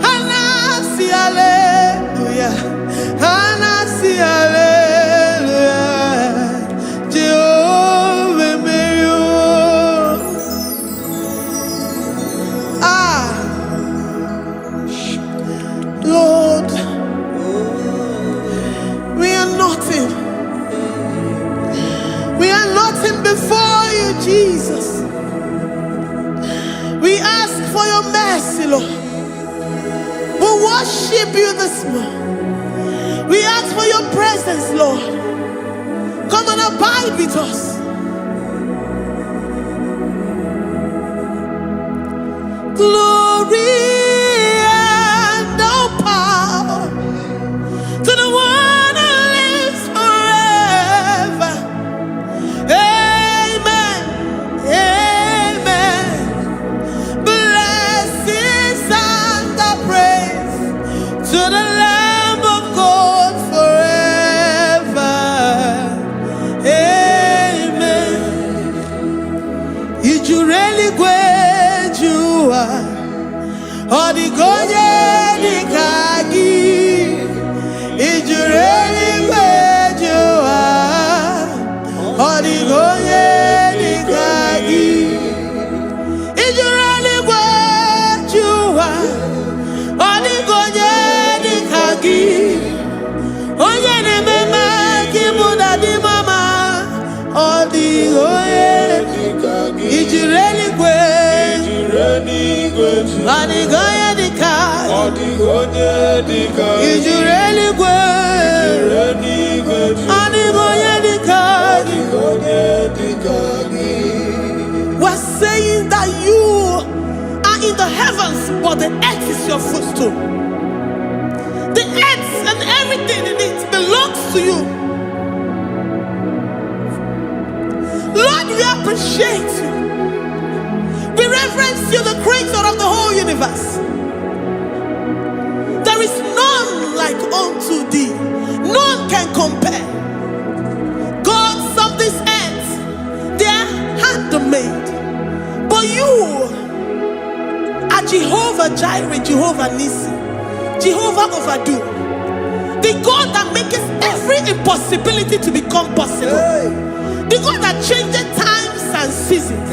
And I see hallelujah. And I see hallelujah. Jehovah Mary, Lord, we are nothing. We are nothing before you, Jesus. We ask for your mercy, Lord. We worship you this morning. We ask for your presence, Lord. Come and abide with us. Glory and all power to the one who lives forever. Amen. Amen. Blessings and the praise to the Lamb of God forever. Amen. You really great you are. Odigonye dikagi. You really great you are. Odigonye dikagi. You really great you are. Odigonye dikagi. Onye ne mema kimuda di mama. Odigonye dikagi. You really great. Odigonye dikagi. Odigonye dikagi. You really great. Odigonye dikagi. We're saying that you are in the heavens, but the earth is your footstool. The earth and everything in it belongs to you. Lord, we appreciate you. We reverence you, the creator of the whole universe. There is none like unto thee. None can compare. Gods of this earth, they are handmade. But you are Jehovah Jireh, Jehovah Nissi, Jehovah Overdo, the God that makes every impossibility to become possible. The God that changes times and seasons.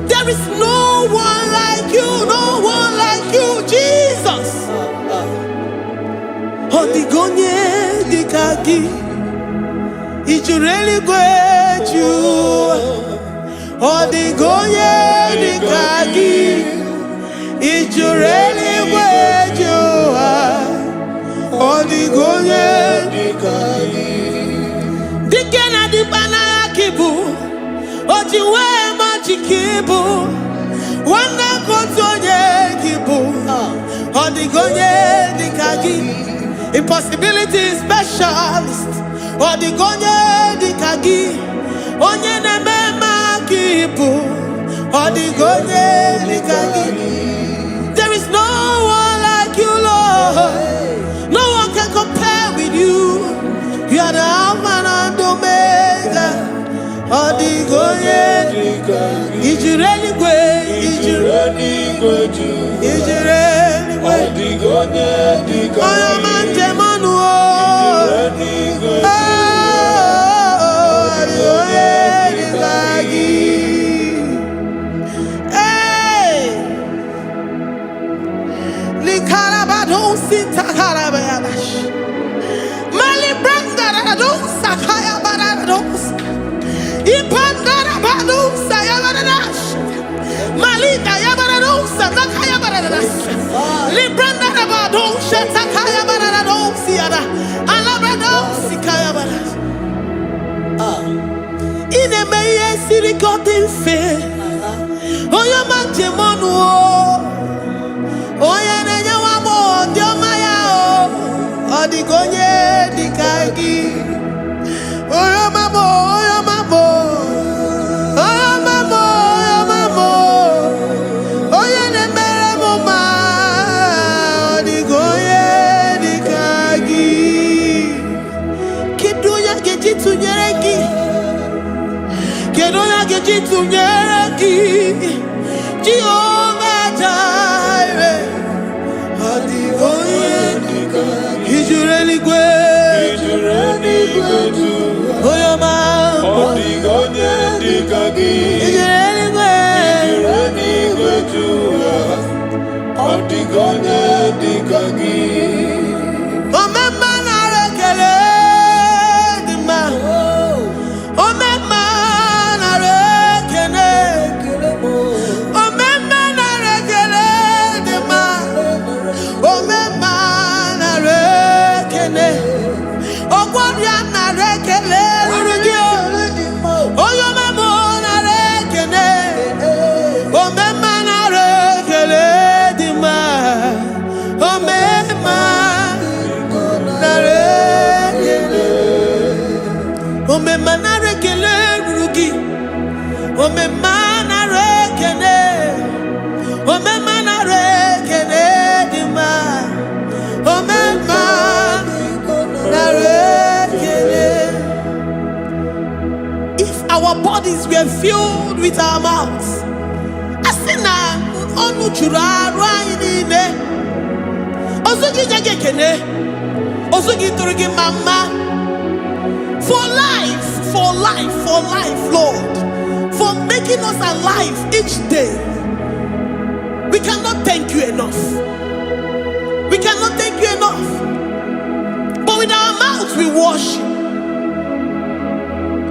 There is no one like you, no one like you, Jesus. Odigonye dikagi. You really great you. Odigonye dikagi. You really great you. Odigonye dikagi. Dikena dibana kibu. Ojiwe majikibu. Wana kotonye kibu. Odigonye dikagi. Impossibility specialist. Odigonye dikagi. Onye nemema kibu. Odigonye dikagi. There is no one like you, Lord. No one can compare with you. You are the Alpha and Omega. Odigonye dikagi. Ijireligwe, Ijireligwe ju. Ijireligwe. Odigonye dikagi. Oyomanje manu o. Ijireligwe ju. Odigonye dikagi. Hey. Likarabado sitakarabayabash. Mali branda rados sakaya barados. Ipandara bados sayabaradas. Malika yabarados sakaya baradas. Libranda rabados sakaya barados siada. Alabrados sikaya baradas. Ine meye sirikotin fe. Oya manje monu o. Oya nenya wamo diomaya o. Odigonye dikagi. Oya mamo, oya mamo. Oya mamo, oya mamo. Oya nemere moma. Odigonye dikagi. Kiduya gejitu nyereki. Kiduya gejitu nyereki. Jehovah Jireh. Odigonye dikagi. Ijireligwe. Ijireligwe ju. Oyoma. Odigonye dikagi. Ijireligwe. Ijireligwe ju. Odigonye dikagi. Omema na rekele dima. Omema na rekele. Omema na rekele dima. Omema na rekele. Ogwaria na rekele rugio. Oyoma mo na rekele. Omema na rekele dima. Omema na rekele. Omema na rekele rugi. Omema na rekele. Omema na rekele dima. Omema na rekele. If our bodies were filled with our mouths, asina onu churaru ayine. Ozugi jagekene. Ozugi turugi mama. For life, for life, for life, Lord. For making us alive each day. We cannot thank you enough. We cannot thank you enough. But with our mouths we worship.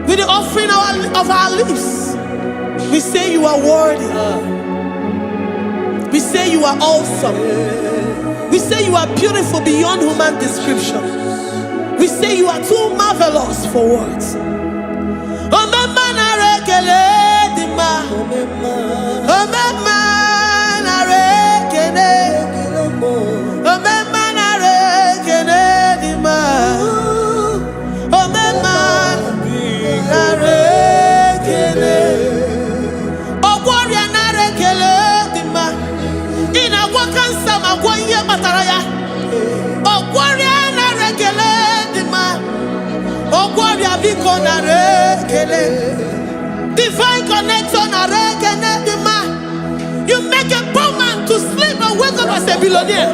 With the offering of our lips, we say you are worthy. We say you are awesome. We say you are beautiful beyond human description. We say you are too marvelous for words. Omema na rekele dima. Omema na rekele. Omema na rekele dima. Omema na rekele. Ogwaria na rekele dima. Ina wakansa magwanye bataraya. Ogwaria na rekele dima. Ogwaria biko na rekele. Divine connection na rekele dima. You make a poor man to sleep and wake up as a billionaire.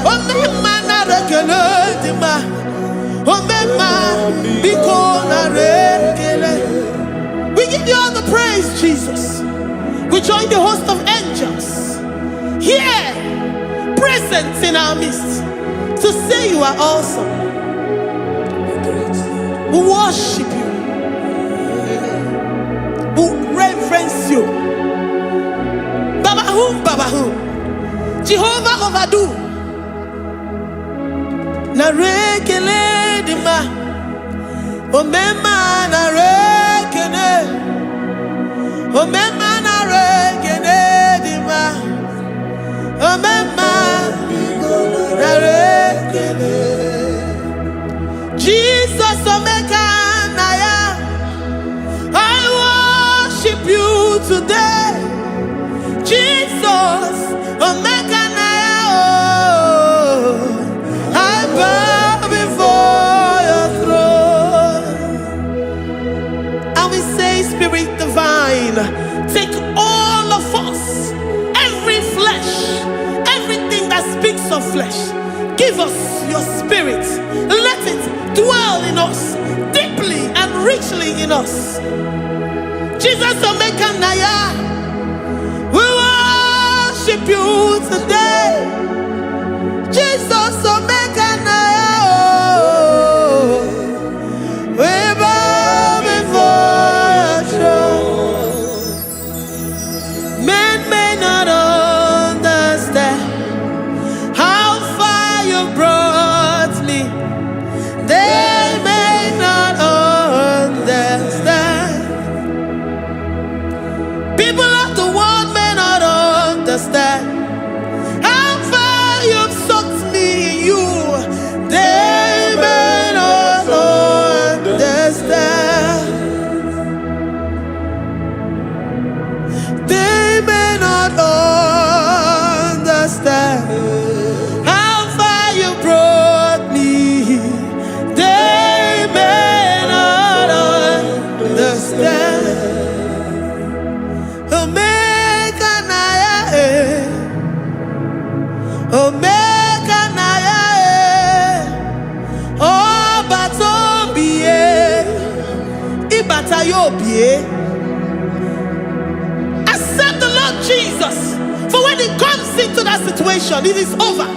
Omema na rekele dima. Omema biko na rekele. We give you all the praise, Jesus. We join the host of angels here, present in our midst, to say you are awesome. We worship you. We reverence you. Babahum. Jehovah overdo. Na rekele dima. Omema na rekele. Omema na rekele dima. Omema na rekele. Jesus omeka na ya. I worship you today. Jesus omeka na ya. Oh, I bow before your throne. And we say, Spirit divine, take of flesh. Give us your spirit. Let it dwell in us, deeply and richly in us. Jesus Omeka Naya, we worship you today. Jesus Omeka Naya, we bow before your throne. Men may not understand how far you brought me. They may not understand. People of the world may not understand how far you've sucked me in you. They may not understand. They may not understand how far you brought me. They may not understand. Omeka Naya, Omeka Naya, oh Batombiye, Ibatayobie. Accept the Lord Jesus, for when He comes into that situation, it is over.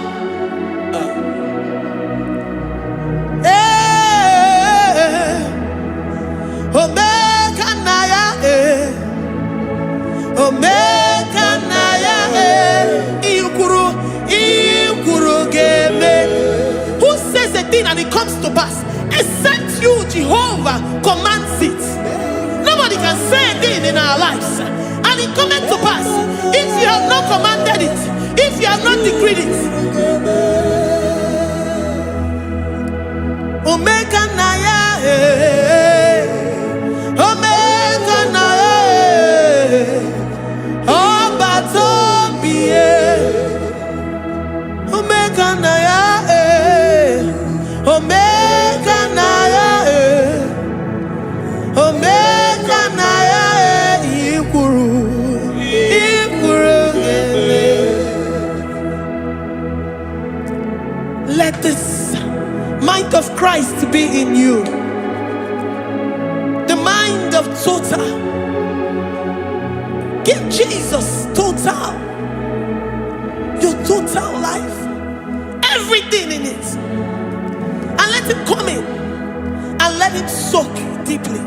Omeka Naya, Omeka Naya, Ikuru Geme. Who says a thing and it comes to pass? Except you, Jehovah, commands it. Nobody can say a thing in our lives and it cometh to pass if you have not commanded it, if you have not decreed it. Omeka Naya, Omeka Naya, oh Batombiye, Omeka Naya, Omeka Naya, Omeka Naya, Ikuru Geme. Let this mind of Christ be in you, the mind of total. Give Jesus total, your total life, everything in it, and let Him come in and let Him soak deeply.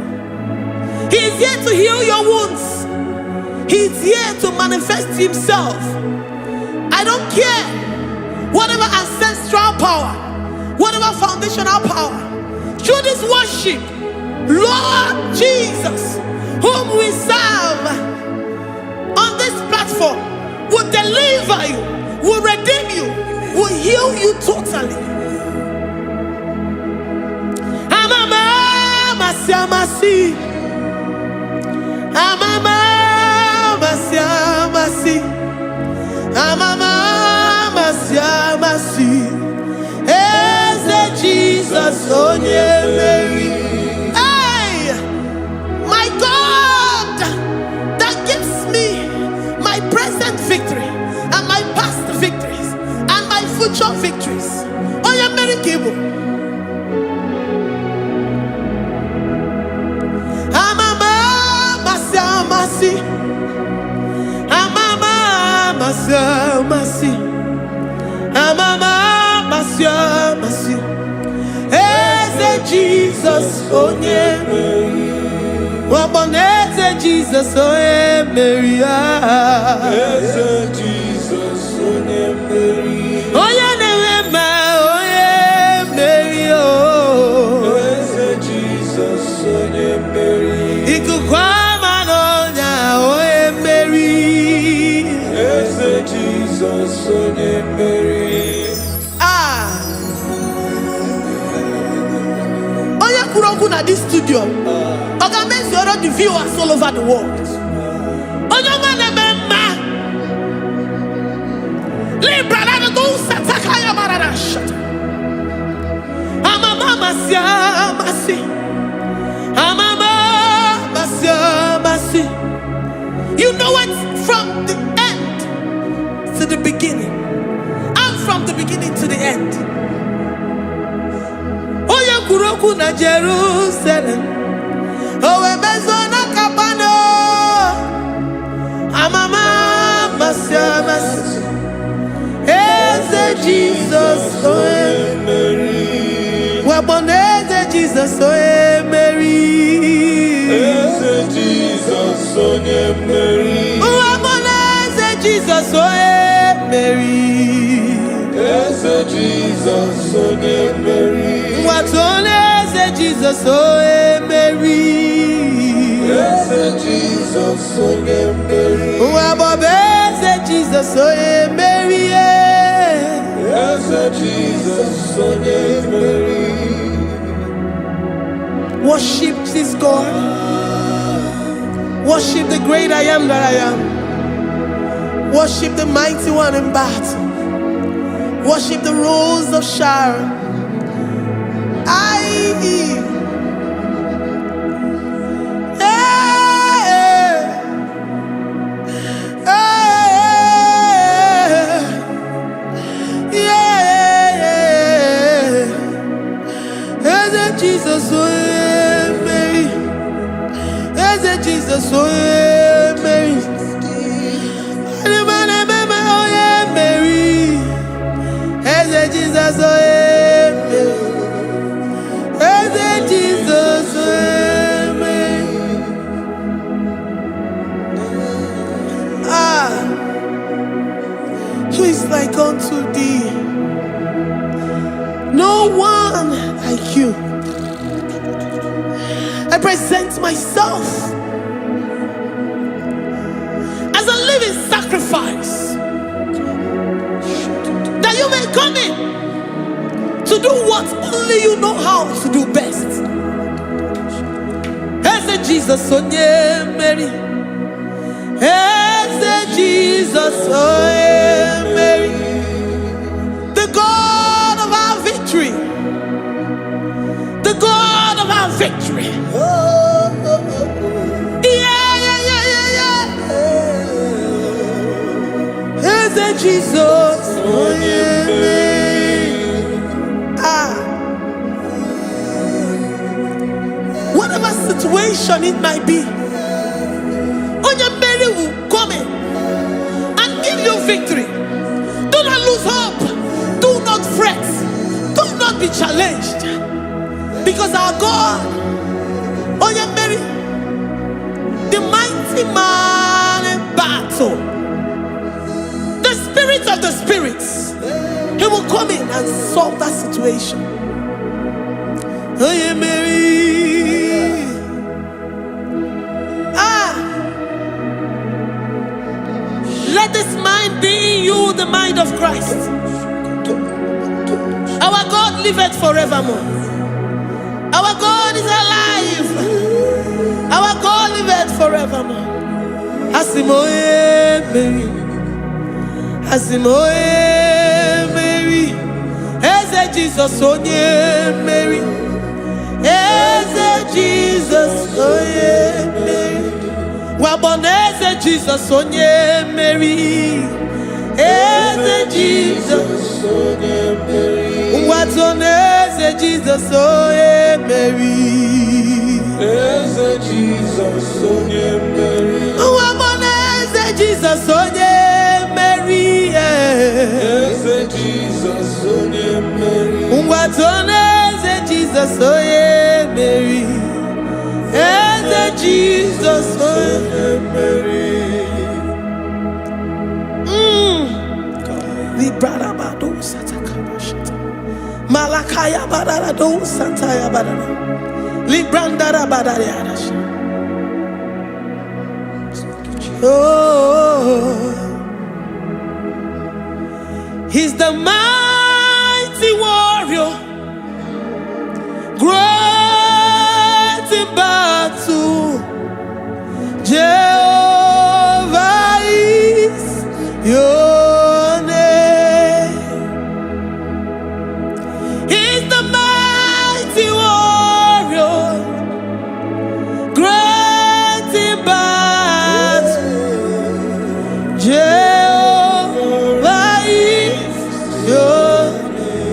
He is here to heal your wounds. He is here to manifest Himself. I don't care whatever ancestral power, whatever foundational power, through this worship, Lord Jesus, whom we serve on this platform, will deliver you, will redeem you, will heal you totally. Amama Masiamasi, Amama Masiamasi, Amama Masiamasi. Jesus, oh yeah, Mary. Hey, my God, that gives me my present victory and my past victories and my future victories. Oh yeah, Mary Kibo. Amama Masiamasi, Amama Masiamasi, Amama Masiamasi. Jesus, oh yeah, Mary. Jesus, oh yeah, Mary. Jesus, oh yeah, Mary. Oh yeah, Mary. Oh Jesus, oh yeah, Mary. Ikukwamano ya, oh yeah, Mary. Jesus, oh yeah, Mary. At this studio, organize the viewers all over the world. You know it from the end to the beginning, and from the beginning end. Oye kuroku na Jerusalem. Owe bezona kapano. Amama masyamas. Eze Jesus oye Mary. Waboneze Jesus oye Mary. Eze Jesus oye Mary. Waboneze Jesus oye Mary. Eze Jesus oye Mary. Watoneze Jesus oye Mary. Eze Jesus oye Mary. Wabobeze Jesus oye Mary. Eze Jesus oye Mary. Worship this God. Worship the great I am that I am. Worship the mighty one in battle. Worship the rose of Sharon. Jesus, oh Mary. As a Jesus, oh Mary. Oh yeah, Mary. As a Jesus, oh Mary. As a Jesus, oh Mary. Who is like unto thee? No one like you. I present myself as a living sacrifice, that you may come in to do what only you know how to do best. As a Jesus, oh yeah, Mary. As a Jesus, oh yeah, Mary. The God of our victory. The God of our victory. Is it Jesus? Oh, yeah. Whatever situation it might be, Onya Mary will come in and give you victory. Do not lose hope. Do not fret. Do not be challenged. Because our God, Onya Mary, the mighty man in battle, the spirit of the spirits, he will come in and solve that situation. Onya Mary. Let this mind be in you, the mind of Christ. Our God liveth forevermore. Our God is alive. Our God liveth forevermore. Asimoye Mary. Asimoye Mary. Eze Jesus onye Mary. Eze Jesus onye Mary. Waboneze Jesus onye Mary. Eze Jesus onye Mary. Watoneze Jesus onye Mary. Eze Jesus onye Mary. Waboneze Jesus onye Mary. Eze Jesus onye Mary. Watoneze Jesus onye Mary. Eze Jesus onye Mary. Librarabado satakabashita. Malakaya bararado santaya barara. Librandara badariadash. Oh, he's the mighty warrior, great in battle. Jehovah is your name. He's the mighty warrior, great in battle. Jehovah is your name.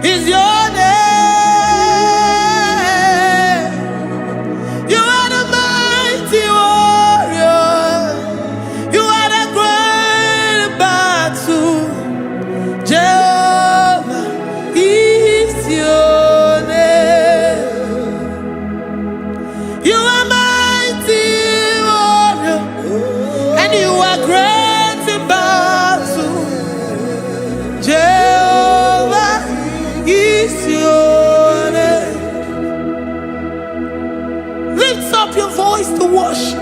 is your name. You are the mighty warrior. You are the great battle. Jehovah is your name. You are mighty warrior, and you are great in battle. Jehovah is your name. Lift up your voice to worship.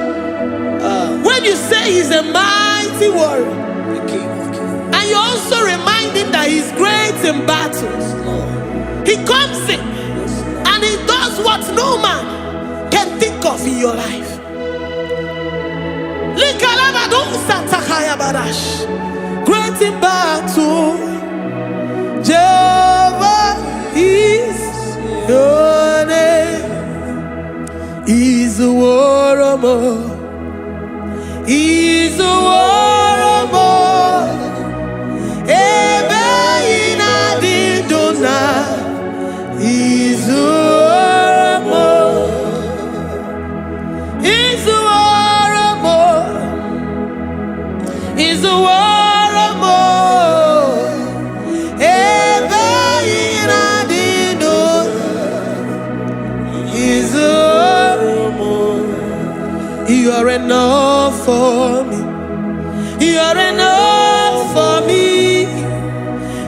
When you say he's a mighty warrior, and you're also reminding that he's great in battles, he comes in and he does what no man can think of in your life. Great in battle, Jehovah is your name. He's a warrior. He's a warrior. Ebe ina di dona. He's a warrior. He's a warrior. He's a warrior. Ebe ina di dona. He's a warrior. You are enough for me. You are enough for me.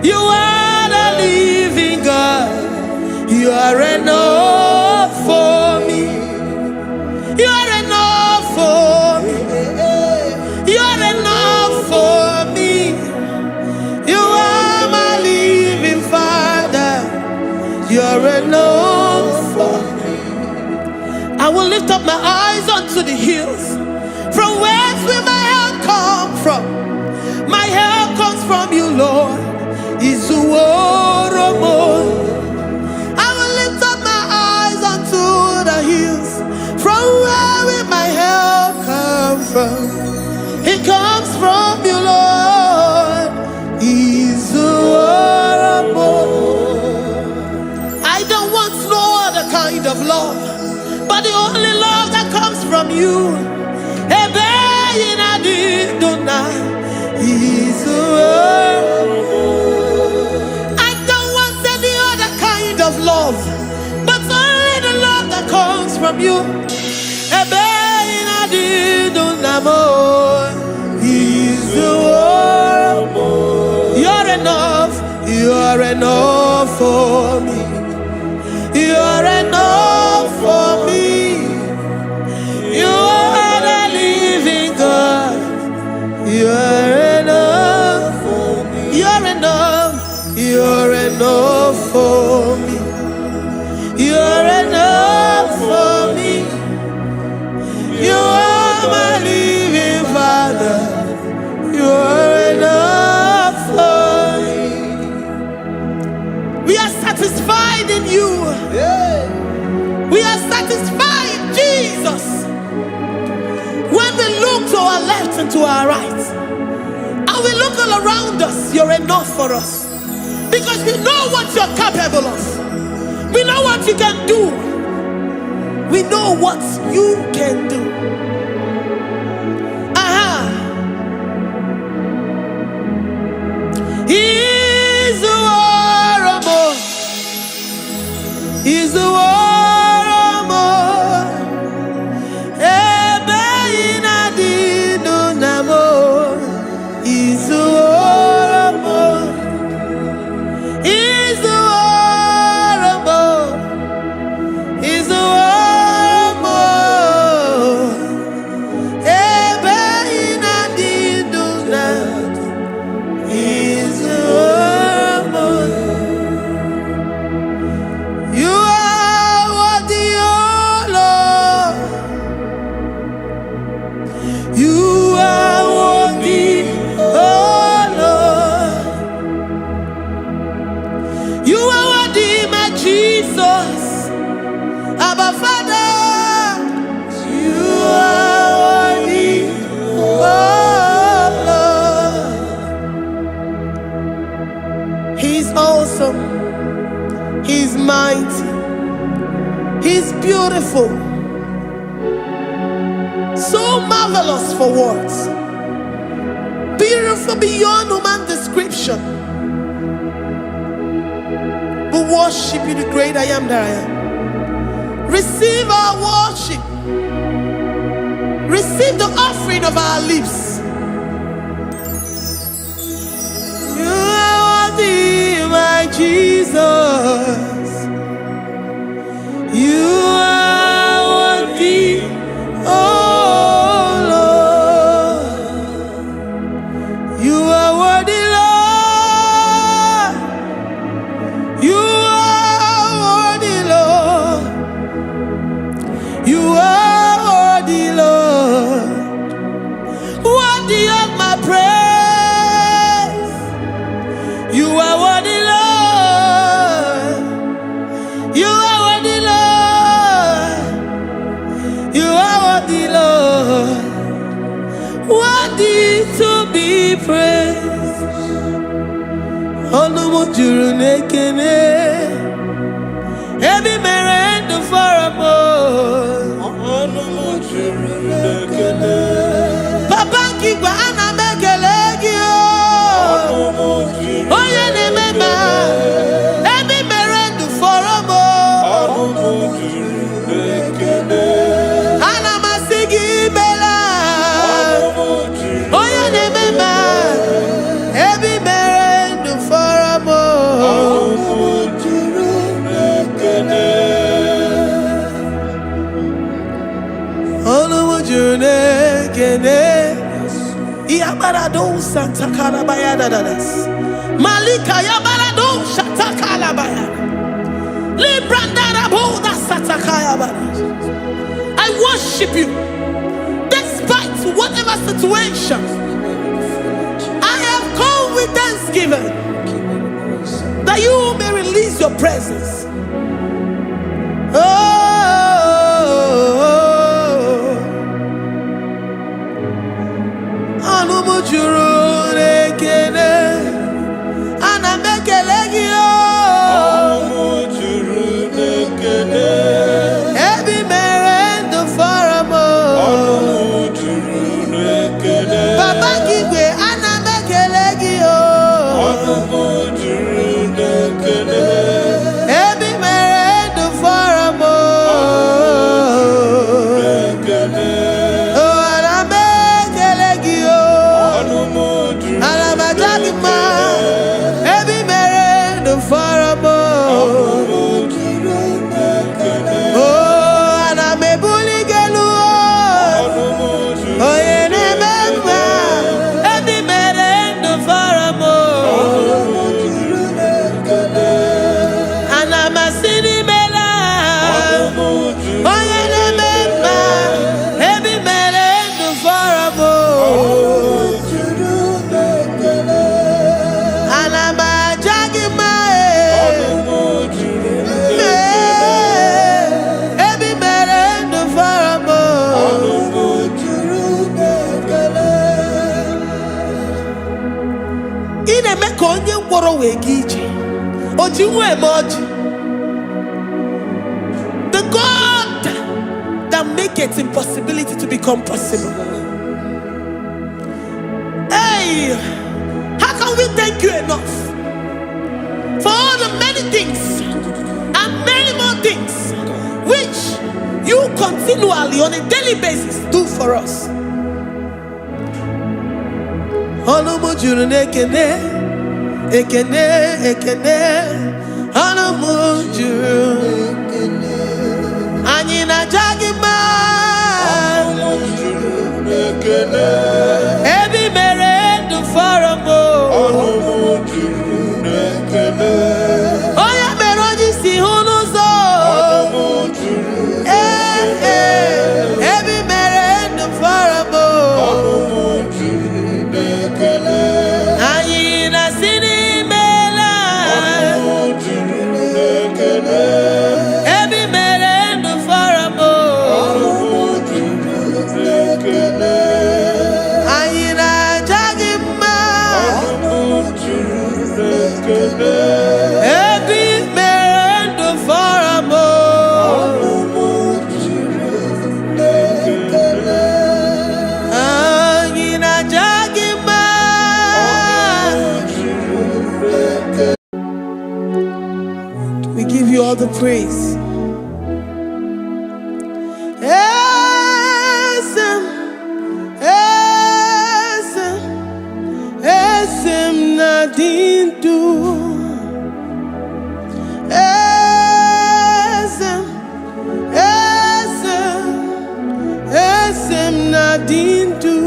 You are the living God. You are enough for me. You are enough for me. You are enough for me. You are my living Father. You are enough for me. I will lift up my eyes unto the hills. From whence will my help come from? My help comes from you, Lord. Is the word of God. I will lift up my eyes unto the hills. From where will my help come from? It comes from you, Lord. Is the word of God. I don't want no other kind of love, but the only love that comes from you. I don't want any other kind of love, but only the love that comes from you. You're enough. You're enough for me. You're enough for me. You are the living God. You're enough for me. You're enough. You're enough for me. You're enough for me. You are my living Father. You're enough for me. We are satisfied in you. We are satisfied in Jesus. When we look to our left and to our right, and we look all around us, you're enough for us. Because we know what you're capable of. We know what you can do. We know what you can do. He's the warrior. He's the warrior. He's awesome. He's mighty. He's beautiful. So marvelous for words. Beautiful beyond human description. We worship you, the great I am that I am. Receive our worship. Receive the offering of our lips. You are worthy, my Jesus. You are worthy, oh Lord. You are worthy, Lord. You are worthy, Lord. You are worthy, Lord. Worthy of my praise. You are worthy, Lord. You are worthy, Lord. You are worthy, Lord. Worthy to be praised. Onu juru nekene. Every merend for a Papa Kigwa ana megelegio. Oye ne mema. Every merend for a ana masigi bela. Oye ne mema. Every merend for a Yabarado Santa Calabaya Dadas Malika Yabarado Shata Calabaya Librandara Boda Satakaya. I worship you despite whatever situation. I have come with thanksgiving that you may release your presence. The God that makes impossibility to become possible. Hey, how can we thank you enough for all the many things and many more things which you continually on a daily basis do for us? Ekene Anamujuru Anina Jagima Every merend for a mo Oya Meroji si hunuzo Every merend for a mo Anina Sini Every merend for a mo Ayina Jagima Every merend all the praise. Esem nadindu. Esem nadindu.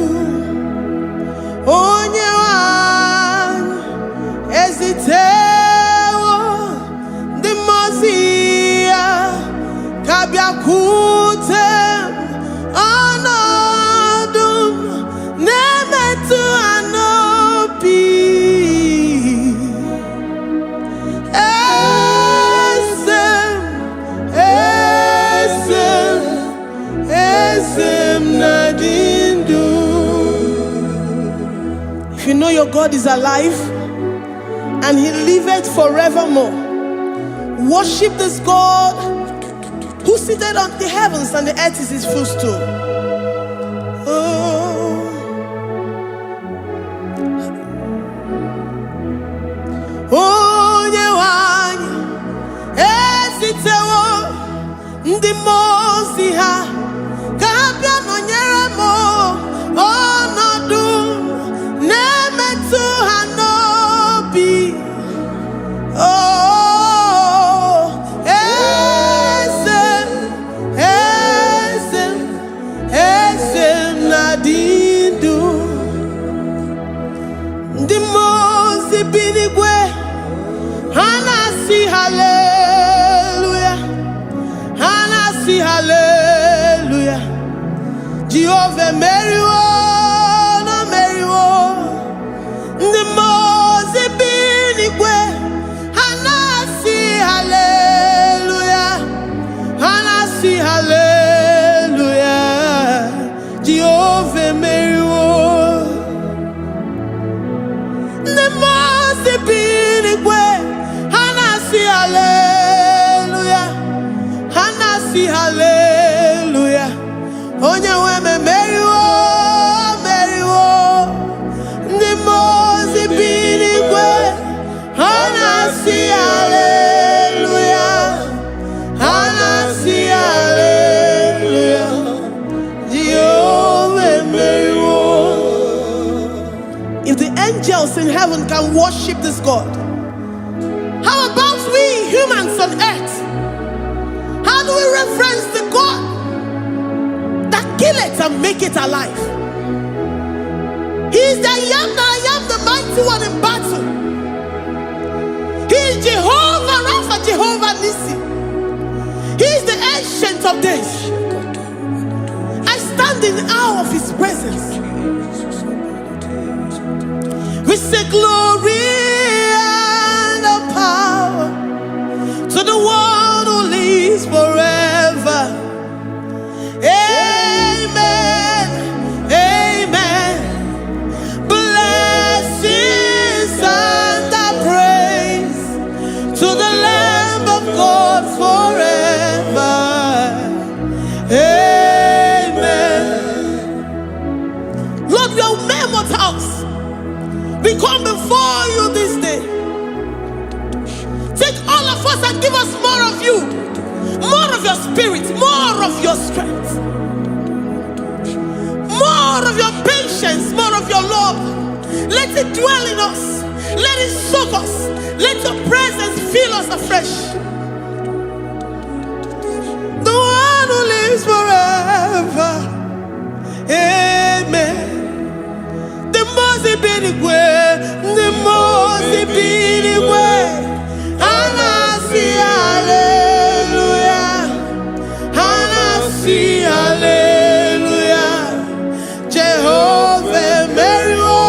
Onye wan ezitewo di mozia kabia kutem anodum nemetu anopi. Esem nadindu. If you know your God is alive and he liveth forevermore, worship this God who seated on the heavens and the earth is his footstool. Oh, Onyewanyi esitewo ndi mozi ha kabia nonyere mo onodu nemetu hanobi. Oh, esem nadindu. Ndi mozi binigwe hanasi hallelujah, hanasi hallelujah. Jehovah meriwo no meriwo. Ndi mozi binigwe hanasi hallelujah, hanasi hallelujah. Jehovah meriwo. Ndi mozi binigwe hanasi hallelujah, hanasi hallelujah. Onye weme meriwo, meriwo. Ndi mozi binigwe hanasi hallelujah, hanasi hallelujah. Jehovah meriwo. If the angels in heaven can worship this God, how about we humans on earth? How do we reverence the God that kill it and make it alive? He is the I am the mighty one in battle. He is Jehovah Rapha, Jehovah Nissi. He is the ancient of days. I stand in awe of his presence. We say glory and power to the one who lives forever. Amen, amen. Blessings and praise to the Lamb of God forever. Amen. Lord, we are mammoth house. We come before you this day. Take all of us and give us more of you, more of your spirit, more of your strength, more of your patience, more of your love. Let it dwell in us. Let it soak us. Let your presence fill us afresh. The one who lives forever. Amen. The most binigwe, the most binigwe. Hanasi hallelujah, hanasi hallelujah. Jehovah meriwo,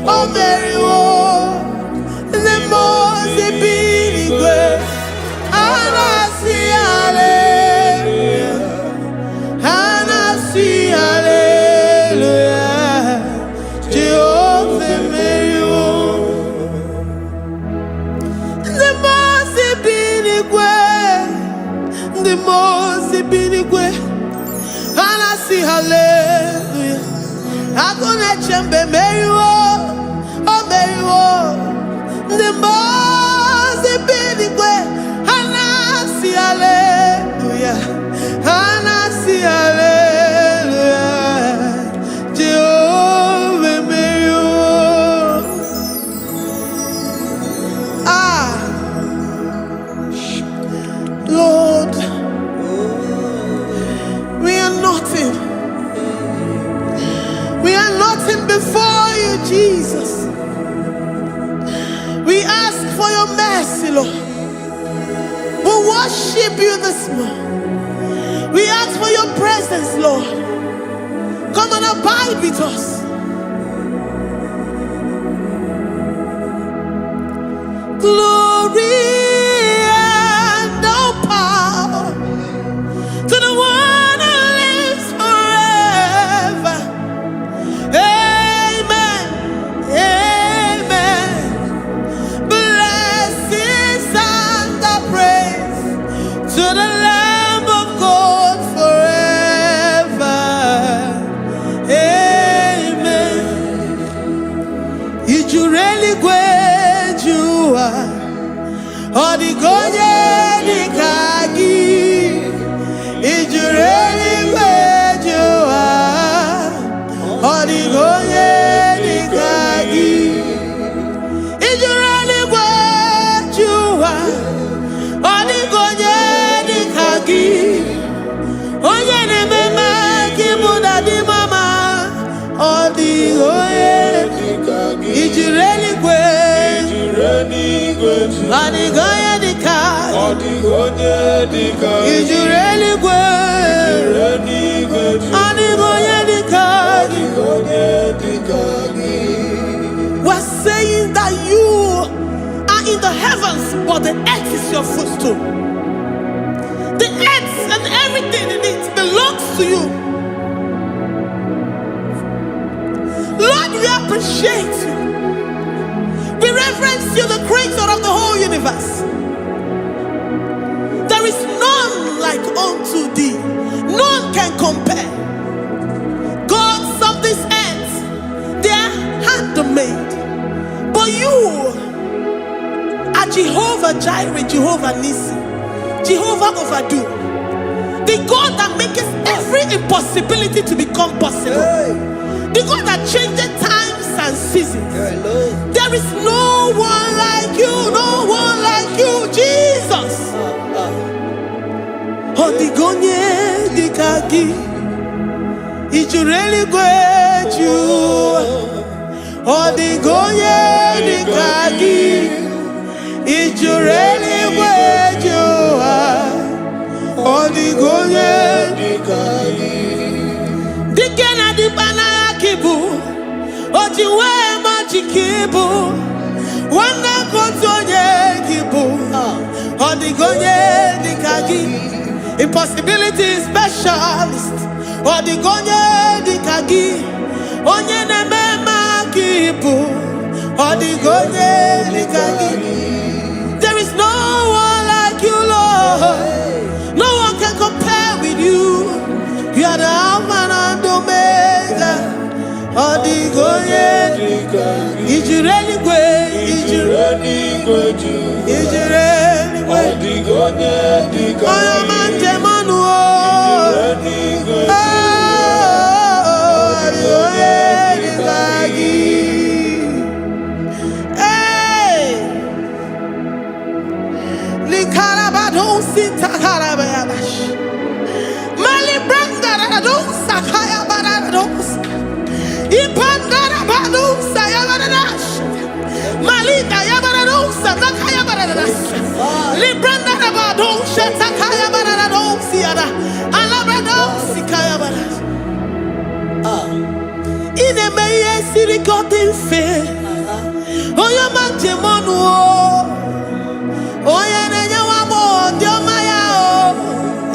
oh meriwo. The most binigwe. Hanasi hallelujah, hanasi hallelujah. Jehovah meriwo. The most binigwe, hanasi hallelujah. Agone chembe meriwo, oh meriwo. The most binigwe, hanasi We ask for your mercy, Lord. We worship you this morning. We ask for your presence, Lord. Come and abide with us. Glory and all power to the one who lives forever. Amen. Amen. Blessings and the praise to the Lamb of God forever. Amen. You really great you are. Odigonye dikagi. You really great you are. Odigonye dikagi. You really great you are. Odigonye dikagi. Onye ne mema kimuda di mama. Odigonye dikagi. You really great. Odigonye dikagi. Odigonye dikagi. You really great. Odigonye dikagi. We're saying that you are in the heavens, but the earth is your footstool. The earth and everything in it belongs to you. Lord, we appreciate you. We reverence you, the creator of the whole universe. There is none like unto thee. None can compare. Gods of this earth, they are handmade. But you are Jehovah Jireh, Jehovah Nissi, Jehovah Overdo. The God that makes every impossibility to become possible. The God that changes times and seasons. There is no one like you, no one like you, Jesus. Odigonye dikagi. You really great you. Odigonye dikagi. You really great you. Odigonye dikagi. Dikena dibana kibu. Ojiwe majikibu. Wana kotonye kibu. Odigonye dikagi. Impossibility specialist. Odigonye dikagi. Onye nemema kibu. Odigonye dikagi. There is no one like you, Lord. No one can compare with you. You are the Alpha and Omega. Odigonye dikagi. Is you really great? Is you really great? Is you really great? Odigonye dikagi. I am a demon.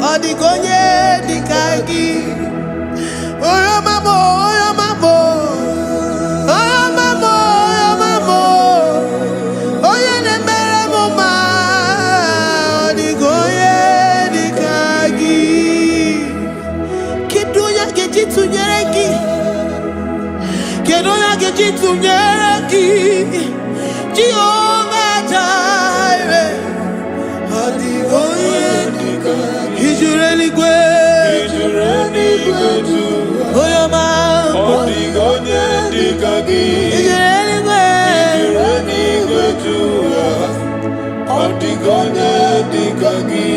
Odigonye dikagi. Oyo mamo, oyo mamo. Oyo mamo, oyo mamo. Oyo nemere moma. Odigonye dikagi. Kedoya gejitu nyereki. Kedoya gejitu nyereki. Jehovah Jireh. Odigonye dikagi. Is you really great? Is you really great? Oh, your man. Odigonye dikagi. Is you really great? Is you really great? Odigonye dikagi.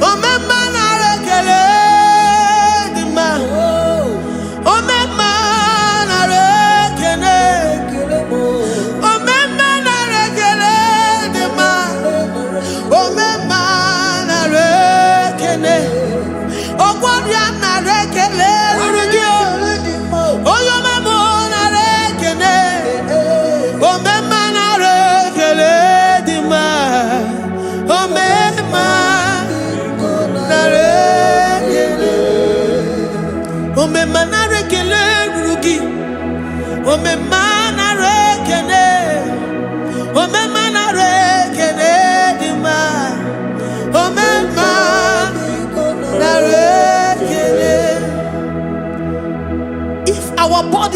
Oh, my man, I rekele di ma. Oh, my man, I rekele. Oh, my man, I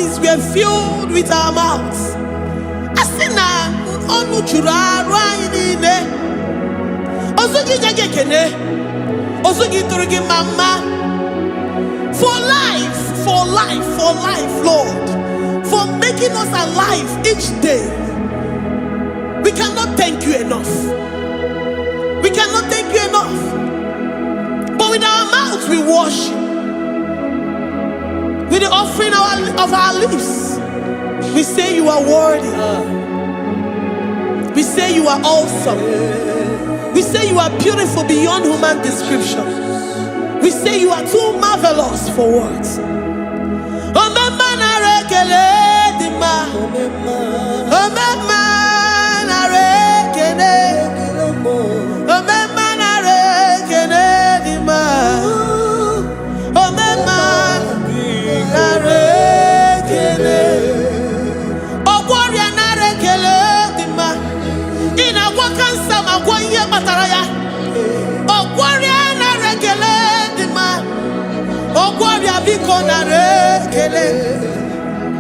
bodies were filled with our mouths. Asina onu chura rainine. Ozugi jagekene. Ozugi turigi mama. For life, Lord. For making us alive each day. We cannot thank you enough. We cannot thank you enough. But with our mouths we worship. With the offering of our lips, we say you are worthy. We say you are awesome. We say you are beautiful beyond human description. We say you are too marvelous for words.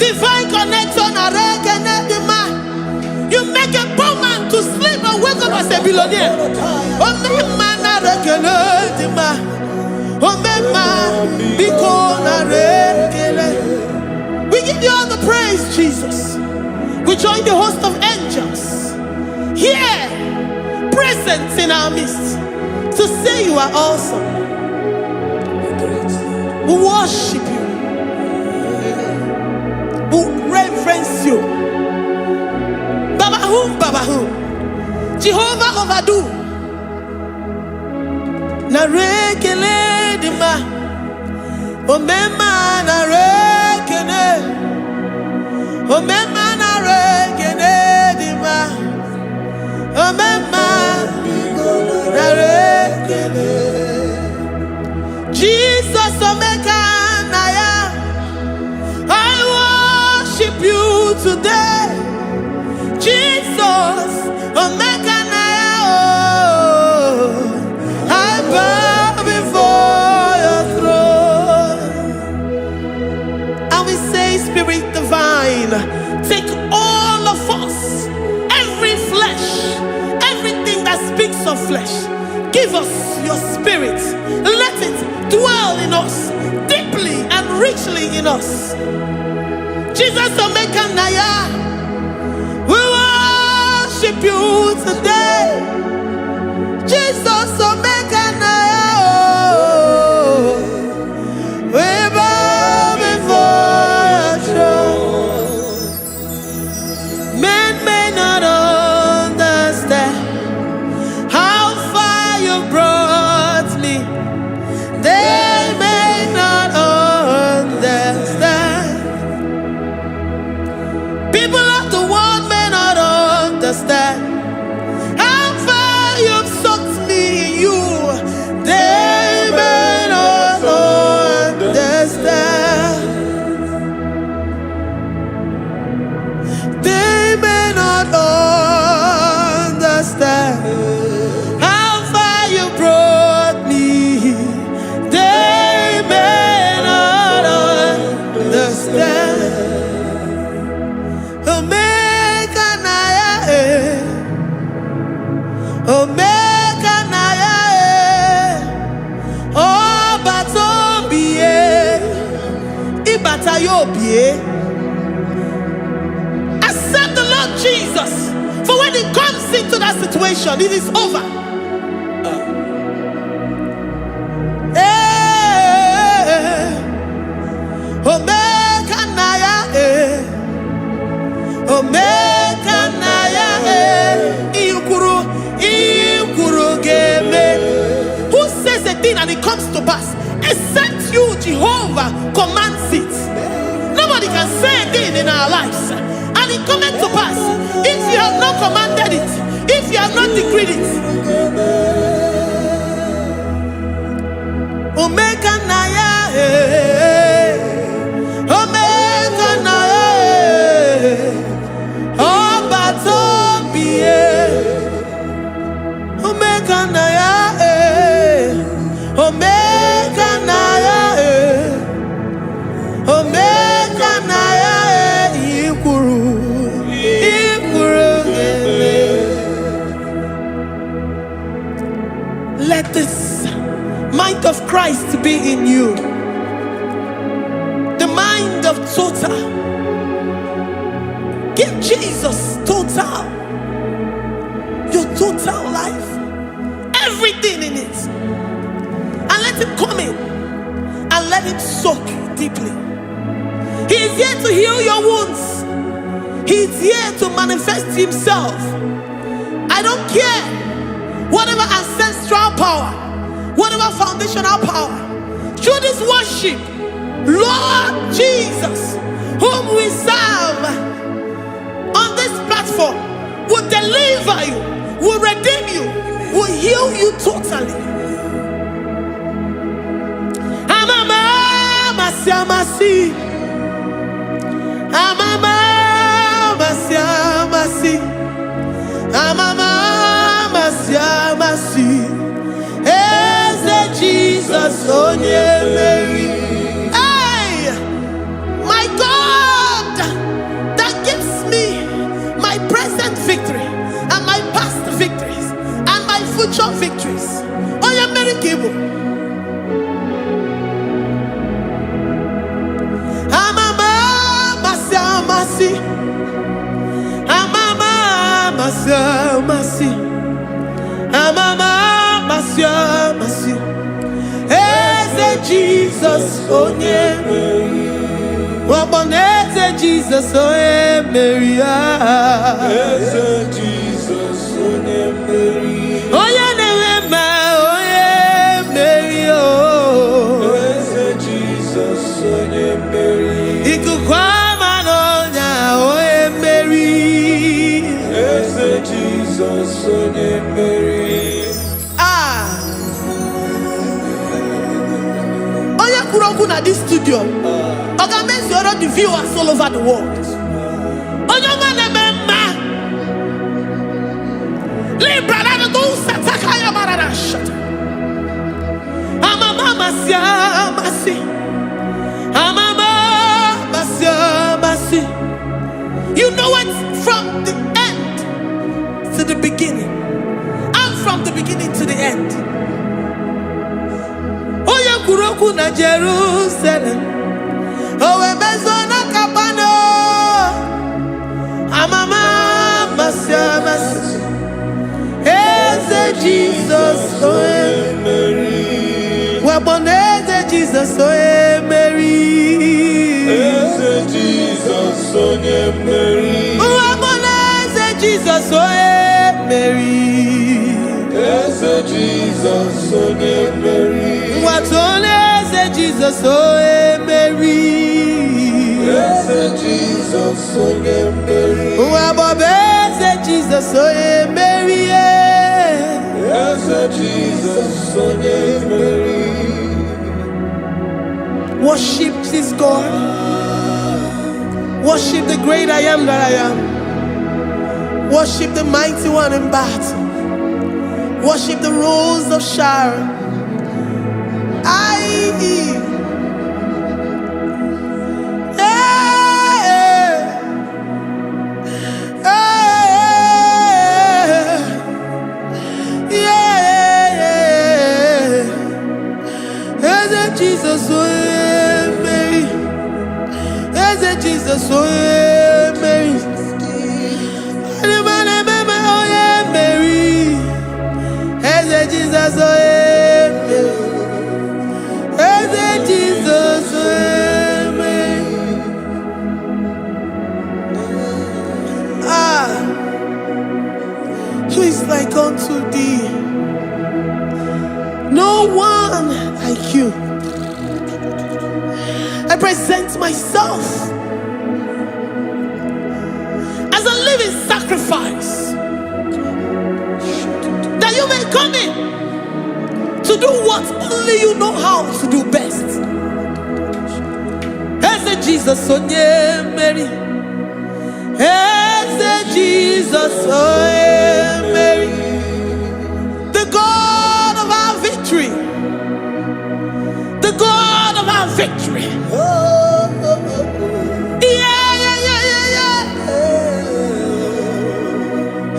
Divine connection. You make a poor man to sleep and wake up as a billionaire. We give you all the praise, Jesus. We join the host of angels here, present in our midst, to say you are awesome. We worship you. We reverence you. Baba who? Jehovah overdo. Na rekele dima. Omema na rekene. Omema na rekene dima. Omema na rekene. Jesus omeka naya. I worship you today. Jesus, omeka naya. I bow before your throne. And we say, Spirit divine, take all of us, every flesh, everything that speaks of flesh. Give us your spirit. Let it dwell in us, deeply and richly in us. Jesus, omeka naya. We worship you today. Jesus, omeka naya. We bow before your throne. Men may not understand how far you brought me. They may not understand. People of the world may not understand how far you've sucked me in you. They may not understand. They may not understand how far you brought me. They may not understand. Omeka naya, oh batobie, ibatayobie. Accept the Lord Jesus, for when He comes into that situation, it is over. Omeka naya, omeka naya, who says a thing and it comes to pass? Except you, Jehovah, commands it. Nobody can say a thing in our lives and it comes to pass. If you have not commanded it, if you have not decreed it. Omeka naya, omeka naya, oh batobie. Omeka naya, omeka naya, omeka naya. to be in you. The mind of total. Give Jesus total. Your total life. Everything in it. And let him come in. And let him soak deeply. He is here to heal your wounds. He is here to manifest himself. I don't care. Whatever ancestral power, whatever foundational power, through this worship, Lord Jesus, whom we serve on this platform, will deliver you, will redeem you, will heal you totally. Amamasi, amamasi, amamasi, eze Jesus, onye Mary. Hey, my God, that gives me my present victory and my past victories and my future victories. Onye Mary Kibu. Amamasi, amamasi, amamasi, eze Jesus, onye Mary. Waboneze Jesus, onye Mary. Eze Jesus, onye Mary. Onye Newema, onye Mary. Eze Jesus, onye Mary. Ikukwama n'ọnya, onye Mary. Eze Jesus, onye Mary. Onye kwuru okwu na this studio, ọ ga-emezi ọrụ the viewers all over the world. Onye ọma na-eme mma. Libra na do sataka ya marara shata. Amama masi. Amama masi. You know it from the end to the beginning. And from the beginning to the end. Oya kuroku na Jerusalem. Owe bezona kapano. Amama masi. Eze Jesus, oye Mary. Waboneze Jesus, oye Mary. Eze Jesus, onye Mary. Waboneze Jesus, oye Mary. Eze Jesus, onye Mary. Watoneze Jesus, oye Mary. Eze Jesus, onye Mary. Wabobeze Jesus, oye Mary. Eze Jesus, onye Mary. Worship this God. Worship the great I am that I am. Worship the mighty one in battle. Worship the rose of Sharon. Jesus, oh Mary. Eze Jesus, oh Mary. Mary. Eze Jesus, oh Mary. Eze Jesus, oh Mary. Who is like unto thee? No one like you. I present myself as a living sacrifice, that you may come in to do what only you know how to do best. Eze Jesus, onye Mary. Eze Jesus, onye Mary. The God of our victory. The God of our victory.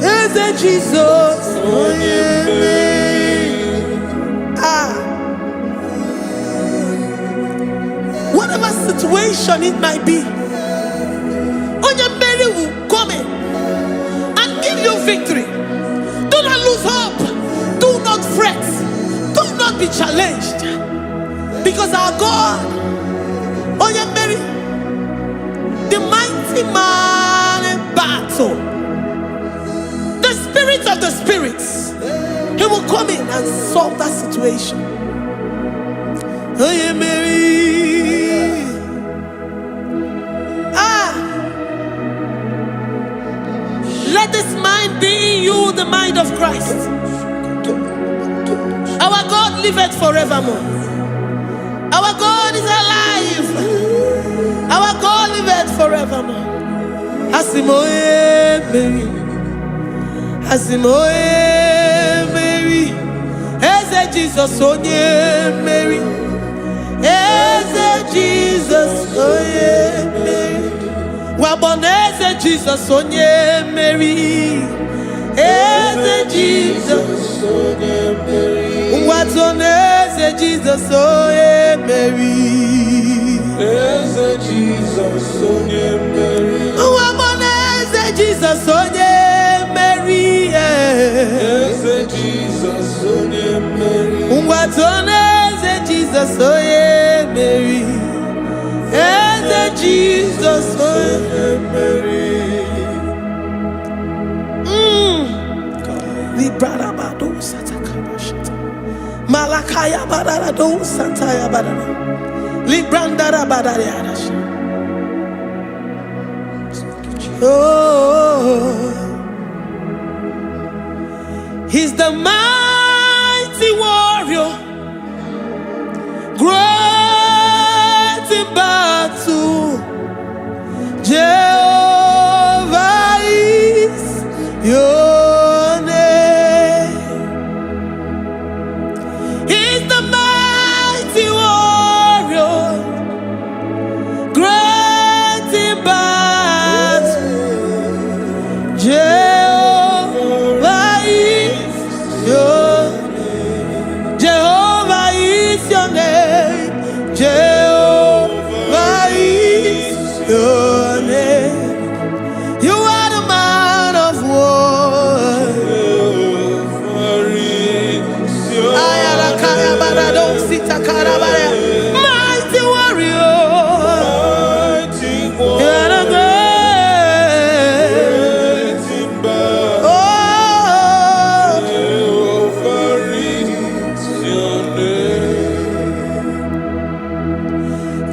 Eze Jesus, onye Mary. situation it might be, Onyemeri will come in and give you victory. Do not lose hope. Do not fret. Do not be challenged. Because our God, Onyemeri, the mighty man in battle, the spirit of the spirits, he will come in and solve that situation. Onyemeri. Let this mind be in you, the mind of Christ. Our God liveth forevermore. Our God is alive. Our God liveth forevermore. Asimoye Mary. Asimoye Mary. Eze Jesus onye Mary. Eze Jesus onye Mary. Waboneze Jesus onye Mary. Eze Jesus onye Mary. Watoneze Jesus onye Mary. Eze Jesus onye Mary. Waboneze Jesus onye Mary. Eze Jesus onye Mary. Watoneze Jesus onye Mary. Eze Jesus onye Mary. Librarabado satakabashita. Malakaya badarado santaya badara. Librandara badariadash. Oh, he's the mighty warrior, great in battle. Jehovah is your name. He's the mighty warrior, great in battle. Jehovah is your name. Jehovah is your name. Jehovah is your name. You are the man of war. Mighty warrior. You are the great. Oh, Jehovah is your name.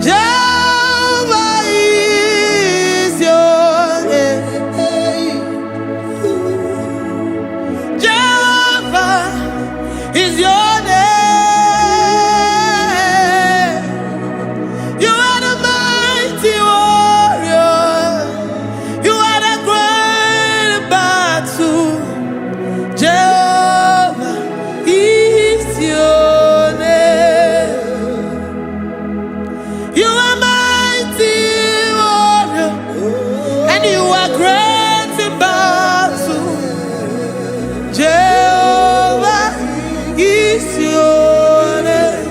Jehovah is your name. Jehovah is your name. You are the mighty warrior. You are the great battle. Jehovah is your name. You are mighty warrior, and you are great in battle. Jehovah is your name.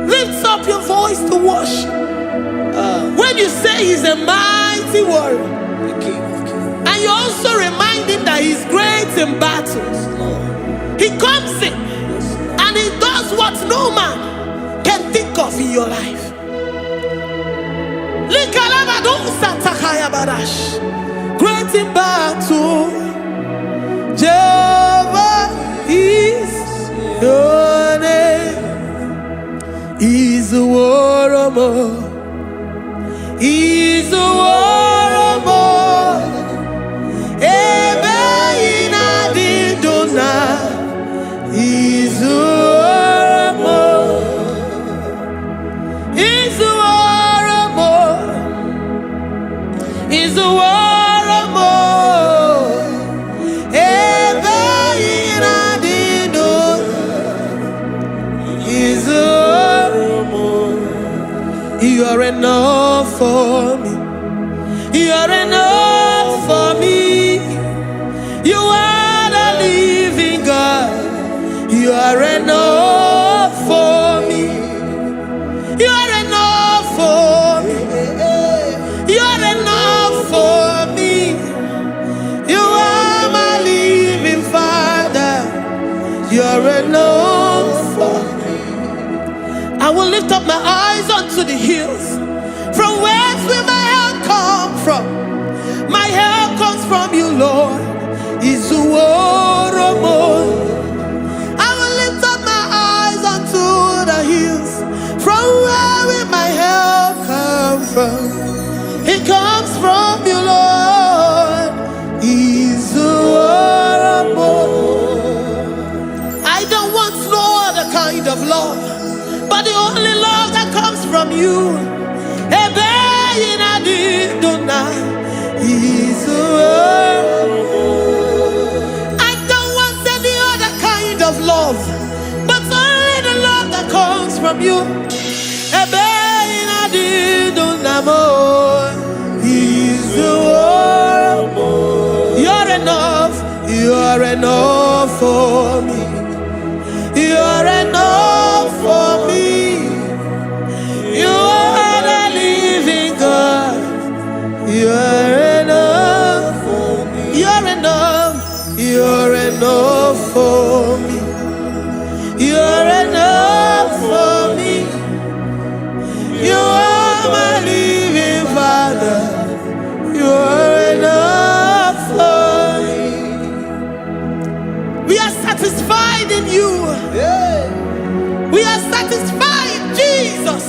Lift up your voice to worship. When you say he's a mighty warrior, The King of Kings. and you also remind him that he's great in battles, he comes in and he does what no man can think of in your life. Great in battle, Jehovah is your name. He's a warrior. He's a warrior. Ebe inadidona. He's a warrior. He's a warrior. He's a warrior. Ebe inadidona. He's a warrior. You are enough for me. You are enough for me. You are the living God. You are enough for me. You are lift up my eyes unto the hills. From whence will my help come from? My help comes from you, Lord. I will lift up my eyes unto the hills. From where will my help come from? It comes from you, Lord. I don't want no other kind of love, but the only love that comes from you. I don't want any other kind of love, but only the love that comes from you. You're enough. You're enough for me. You're enough for me. You are the living God. You're enough for me. You're enough. You're enough for me. You're enough for me. You are my living Father. You're enough for me. We are satisfied in you. We are satisfied, Jesus.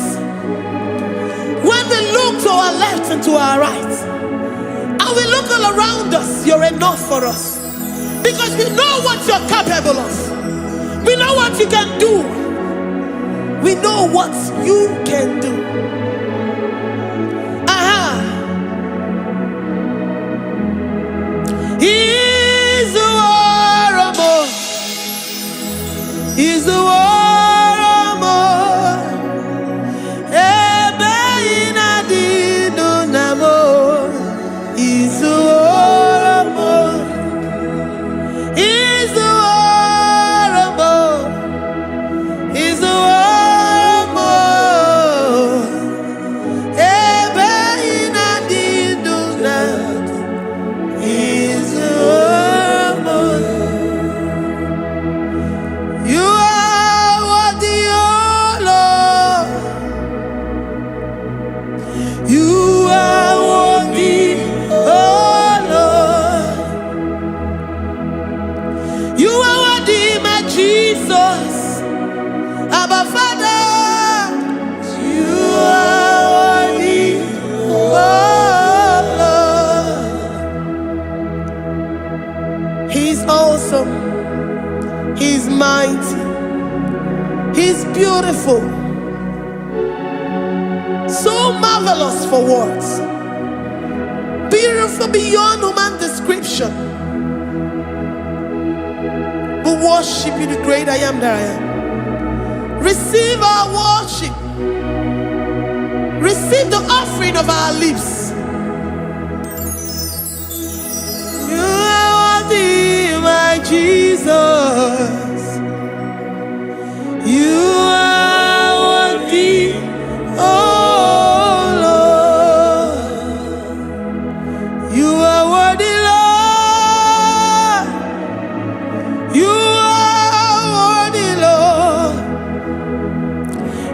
When we look to our left and to our right, and we look all around us, you're enough for us. Because we know what you're capable of. We know what you can do. We know what you can do. He's the war. He's the war. He's mighty. He's beautiful. So marvelous for words. Beautiful beyond human description. We worship you, the great I am that I am. Receive our worship. Receive the offering of our lips. You are worthy, my Jesus. You are worthy, oh Lord. You are worthy, Lord. You are worthy, Lord.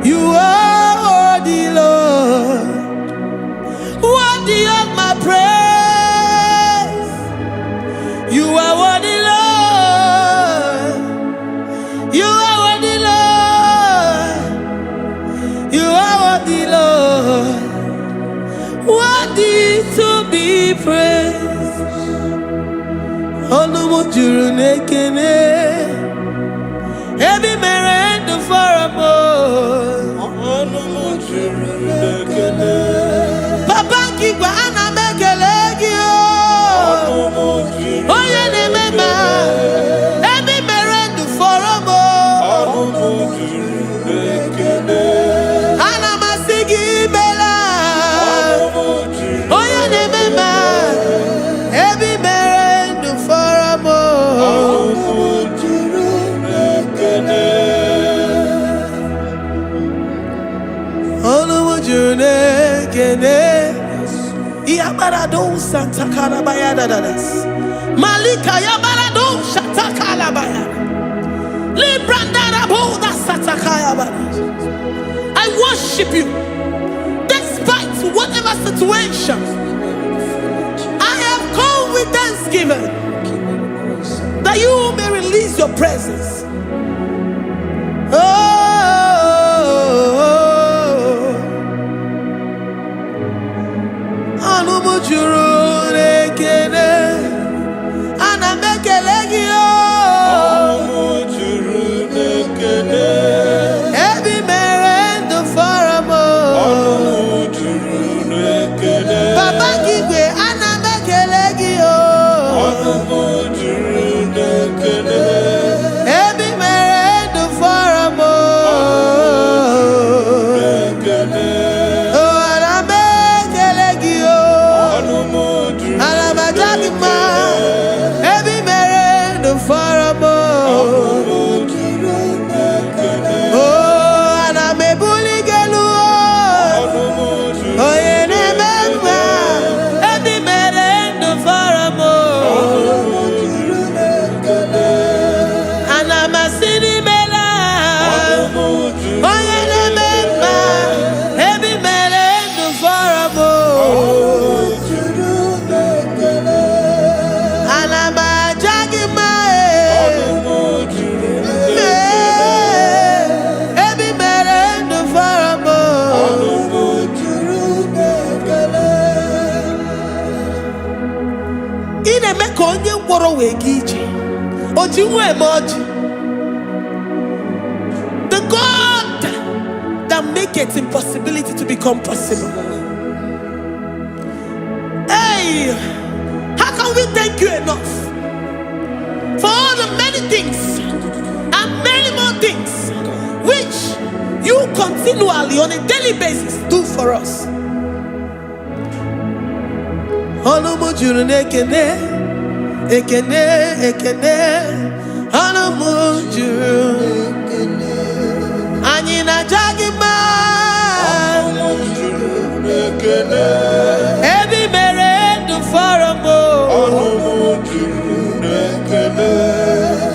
You are worthy, Lord. Worthy of my praise. You are worthy, Lord. You are worthy, Lord. You are worthy, Lord. Worthy to be praised. Onumujuru nekene. Every merend for a more. Onumujuru nekene. Papa kigwa ana mekelegio. Oh yeah, nemema. Every merend for a more. Ana masigi bela. Oh yeah, nemema. Every merend for a more. Yabarado Santa Calabaya Dadas Malika Yabarado Shata Calabaya Librandara Boda Satakaya. I worship you despite whatever situation. I have come with thanksgiving that you may release your presence. The God that maketh impossibility to become possible. Hey, how can we thank you enough for all the many things and many more things which you continually on a daily basis do for us? Ekene, ekene, anamujuru, anyina jagima, ebi mere du faramo,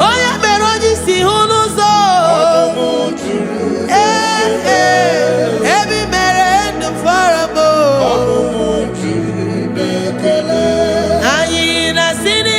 oya meroji si hunuzo, ebi mere du faramo, anyina sini.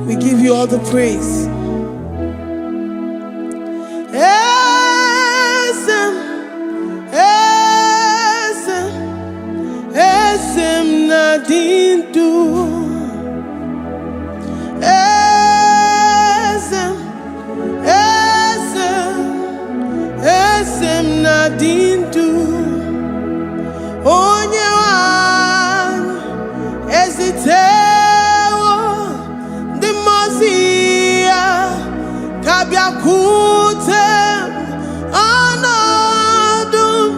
We give you all the praise. Esem nadindu. Esem nadindu. Onye wan ezitewo the mozia kabia kutem anodum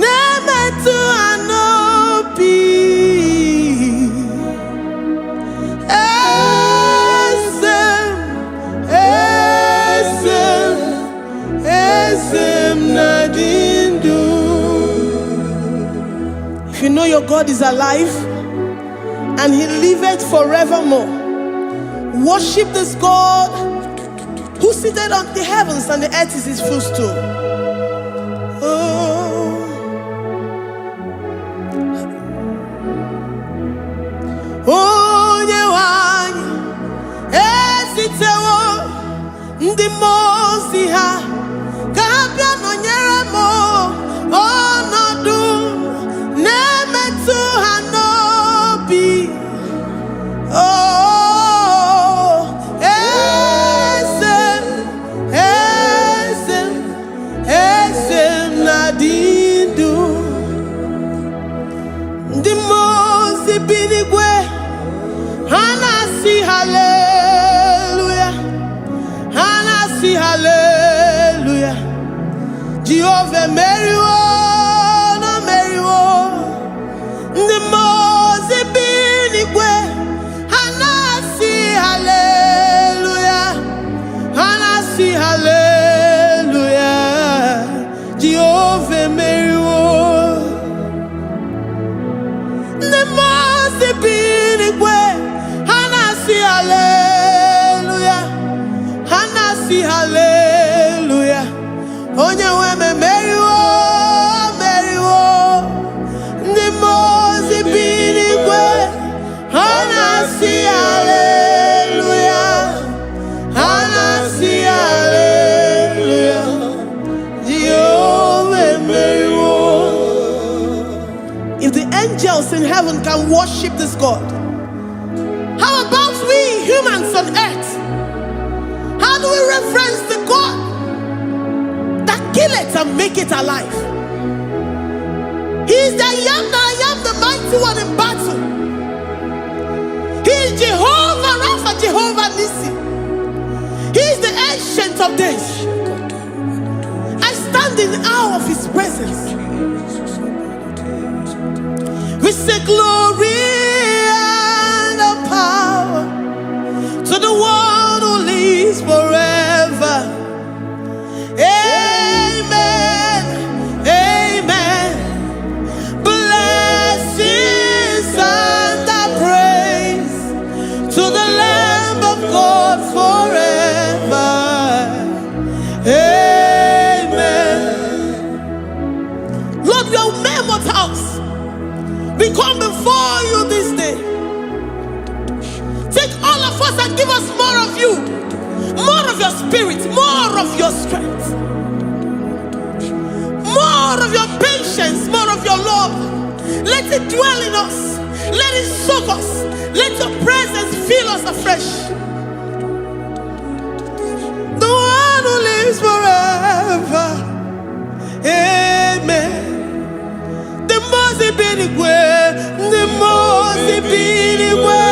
nemetu anopi esem nadindu. If you know your God is alive and he liveth forevermore, worship this God who seated on the heavens and the earth is his footstool. Onye wanyi esitewo ndị mozi ha kabia nonyere mo ọnọdụ na-emetụ ha n'obi. Esem Jehovah Meriwo, no Meriwo. The Mose binigwe. Hanasi hallelujah. Hanasi hallelujah. Jehovah Meriwo. The Mose binigwe. Hanasi hallelujah. Hanasi hallelujah. Onye weme Meriwo, Meriwo. The Mose binigwe. Hanasi hallelujah. Hanasi hallelujah. Jehovah Meriwo. If the angels in heaven can worship this God, how about we humans on earth? How do we reverence the God that kill it and make it alive? He is the I am, the mighty one in battle. He is Jehovah Rapha, Jehovah Nissi. He is the ancient of days. I stand in awe of his presence. We say glory and power to the one who lives forever. Amen. Amen. Blessings and praise to the Lamb of God forever. Amen. Lord, we are mere mortals. We come before you this day. Take all of us and give us more of you, more of your spirit, more of your strength, more of your patience, more of your love. Let it dwell in us. Let it soak us. Let your presence fill us afresh. The one who lives forever. Amen. The Mose binigwe, the Mose binigwe.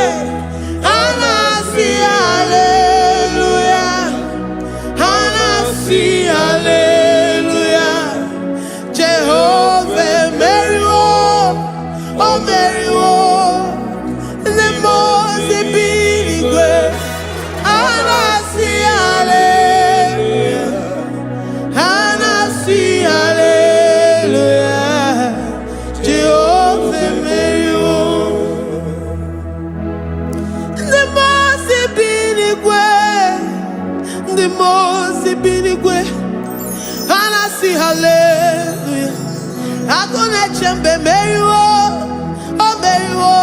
Hanasi hallelujah. Hanasi hallelujah. Jehovah Meriwo, oh Meriwo. The Mose binigwe. Hanasi hallelujah. Hanasi hallelujah. Jehovah Meriwo. The Mose binigwe. The Mose binigwe. Hanasi hallelujah. Akone chembe Meriwo, oh Meriwo.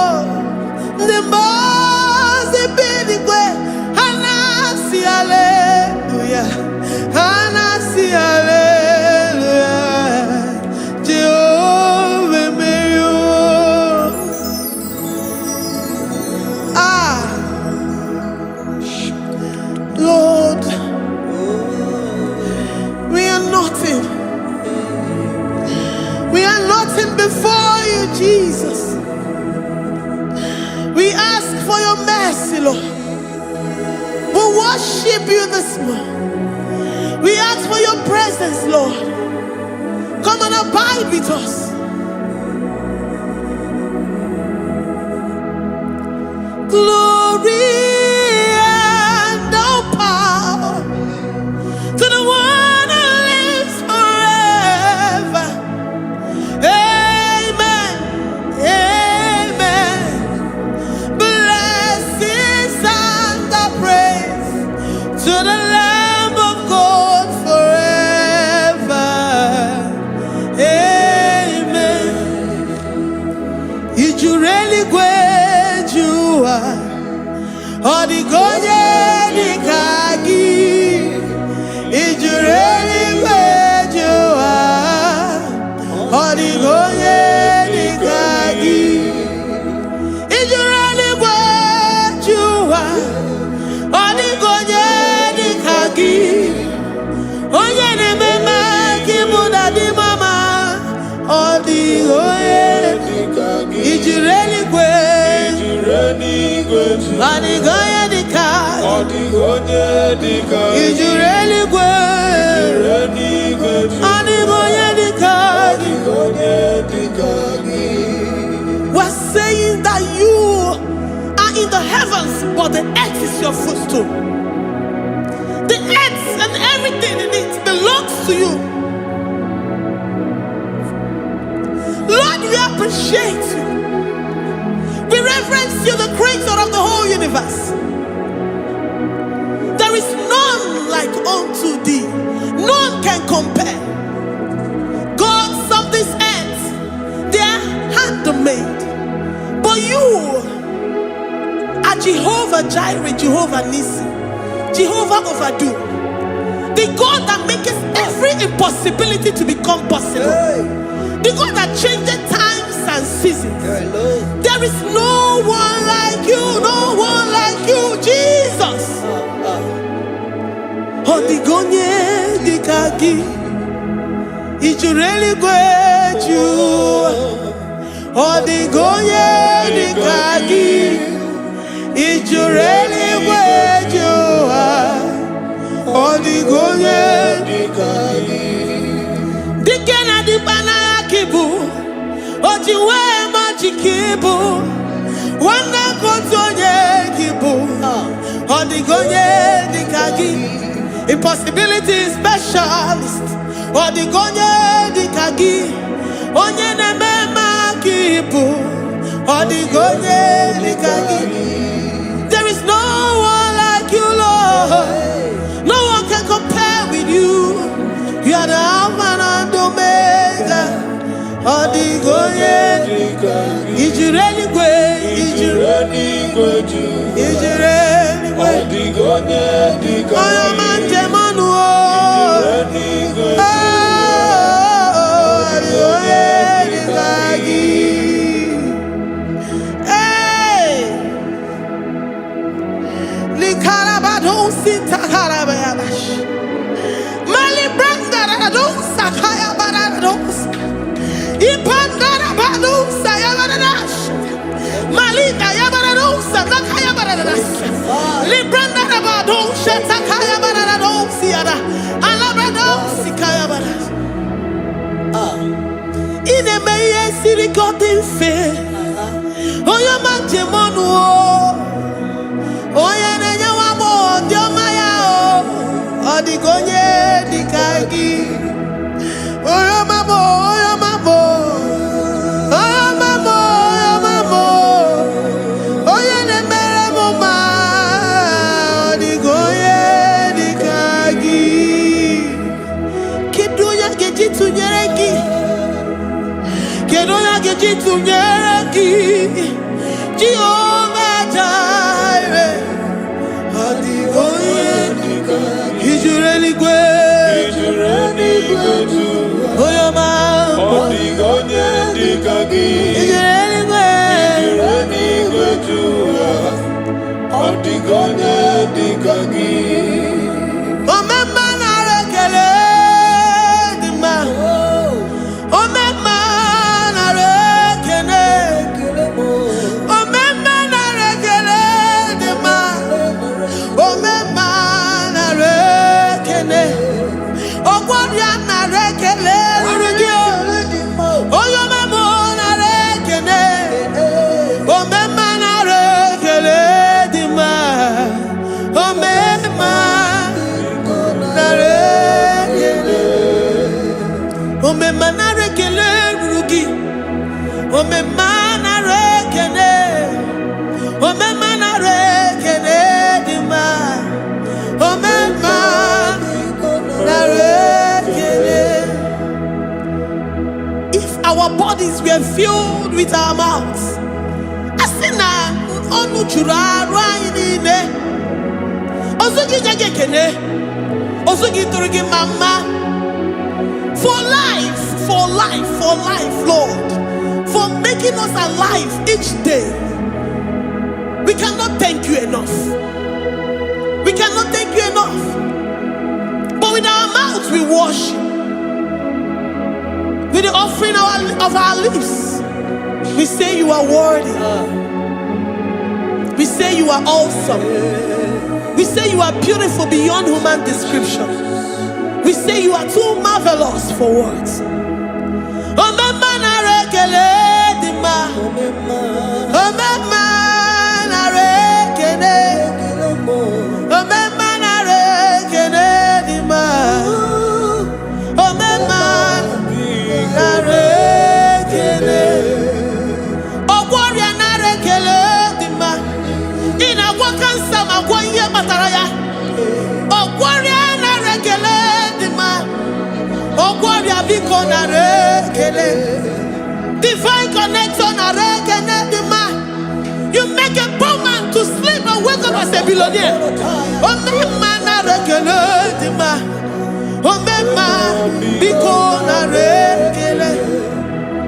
The Mose binigwe. Hanasi hallelujah. Hanasi hallelujah. Jehovah Meriwo. Ah, Lord, we are nothing. We are nothing before you, Jesus. We ask for your mercy, Lord. We worship you this morning. We ask for your presence, Lord. Come and abide with us. Glory and power to the one who lives forever. Amen. Amen. Blessings and praise to the Lamb of God forever. Amen. Ijureli gwejua, odigonye nikagi. Ijureli gwejua, odigonye nikagi. Ijureli gwejua, odigonye nikagi. Onye ne mema kimuda di mama, odigonye nikagi. Ijureli gwejua, odigonye nikagi. Odigonye dika gị. Ijureli gwe. Odigonye dika gị. We're saying that you are in the heavens, but the earth is your footstool. The earth and everything in it belongs to you. Lord, we appreciate you. We reverence you, the creator of the whole universe. There is none like unto thee. None can compare. Gods of this earth, they are handmade. But you are Jehovah Jireh, Jehovah Nissi, Jehovah Overdo. The God that makes every impossibility to become possible. The God that changes times and seasons. There is no one like you, no one like you, Jesus. Odigonye dikagi, ijureli gweju. Odigonye dikagi, ijureli gweju. Odigonye dikagi. Dikena dibana kibu, ojiwe majikibu, wana kotonye kibu. Odigonye dikagi. Impossibility specialist. Odigonye dikagi. Onye nemema kibu. Odigonye dikagi. There is no one like you, Lord. No one can compare with you. You are the Alpha and Omega. Odigonye dikagi. Ijureli gwe. Ijureli gwe. Ijureli gwe. Odigonye dikagi. Oyomanje manu o. Ijureli gwe. Odigonye dikagi. Hey. Likarabado sitarabayabash. Mali brandara dos sakaya barados. Ipandara bado sayabaradas. Malika yabarados sakaya baradas. Librandara bado shatakaya barados yada. Alabrados sikaya baradas. Ine meye sirikotin fe. Oyo manje monu o. Oya nenya wamo ndiomaya o. Odigonye dikagi. Oyo mamo, oyo mamo. Oyo mamo, oyo mamo. Oya nemere moma. Odigonye dikagi. Kedoya gejitu nyereki. Kedoya gejitu nyereki. Jehovah Jireh. Odigonye dikagi. Ijureli gwe. Ijureli gwe. Oyo mamo. Odigonye dikagi. Ijureli gwe. Ijureli gwe. Odigonye dikagi. Omemma na rekele dima. Omemma na rekele. Omemma na rekele dima. Omemma na rekele. Ogwaria na rekele rugio. Oyomemo na rekele. Omemma na rekele dima. Omemma na rekele. Omemma na rekele rugi. Omemma na rekele. Omemma na rekele dima. Omemma na rekele. If our bodies were filled with our mouths, asina onu chura rainine. Osugi jagekene. Osugi turugi mama. For life, for life, for life, Lord. For making us alive each day. We cannot thank you enough. We cannot thank you enough. But with our mouths we worship. With the offering of our lips, we say you are worthy. We say you are awesome. We say you are beautiful beyond human description. We say you are too marvelous for words. Divine connection. You make a poor man to sleep and wake up as a billionaire.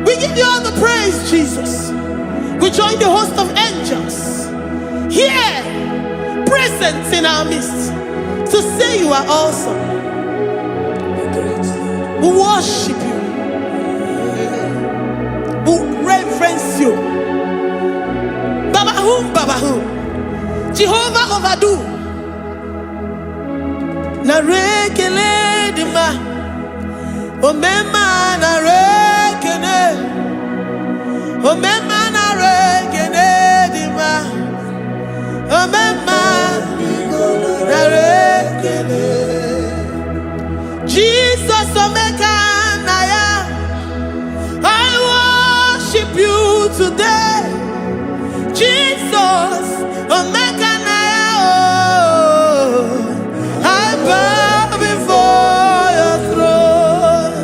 We give you all the praise, Jesus. We join the host of angels here, present in our midst, to say you are awesome. We worship you. We reverence you. Baba whom? Jehovah overdo. Na rekele dima. Omema na rekele. Omema na rekele dima. Omema na rekele. Jesus omeka naya. I worship you today. Jesus omeka naya. I bow before your throne.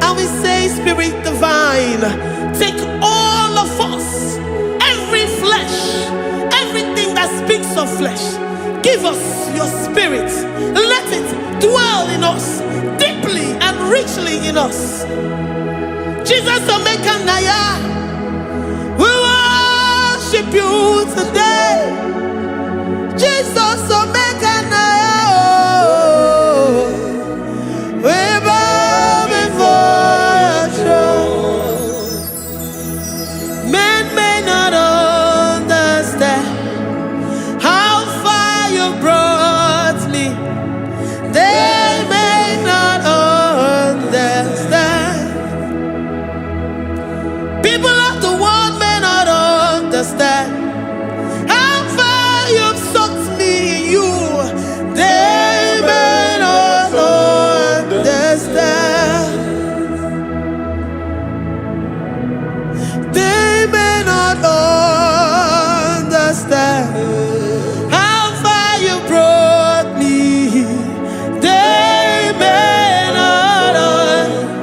And we say, Spirit divine, take all of us, every flesh, everything that speaks of flesh. Give us your spirit. Let it dwell in us, deeply and richly in us. Jesus omeka naya. We worship you today. Jesus omeka naya. We bow before your throne. Men may not understand how far you brought me. They may not understand. People of the world may not understand how far you've sucked me in you. They may not understand. They may not understand how far you brought me. They may not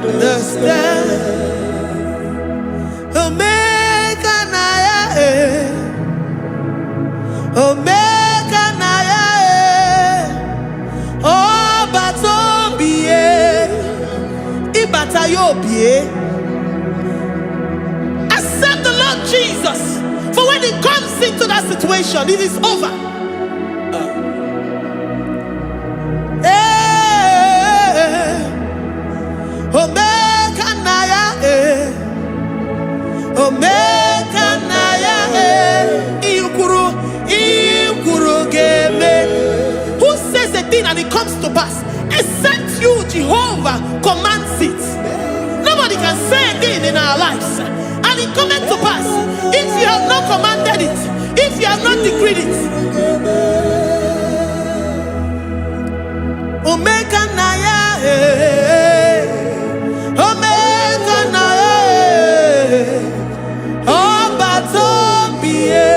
understand. Omeka naya, omeka naya, oba tobiye, ibata yobiye. Accept the Lord Jesus, for when He comes into that situation, it is over. Omeka naya, omeka naya, ikuru geme. Who says a thing and it comes to pass? Except you, Jehovah, commands it. Nobody can say a thing in our lives and it comes to pass if you have not commanded it, if you have not decreed it. Omeka naya, omeka naya, oba tobiye,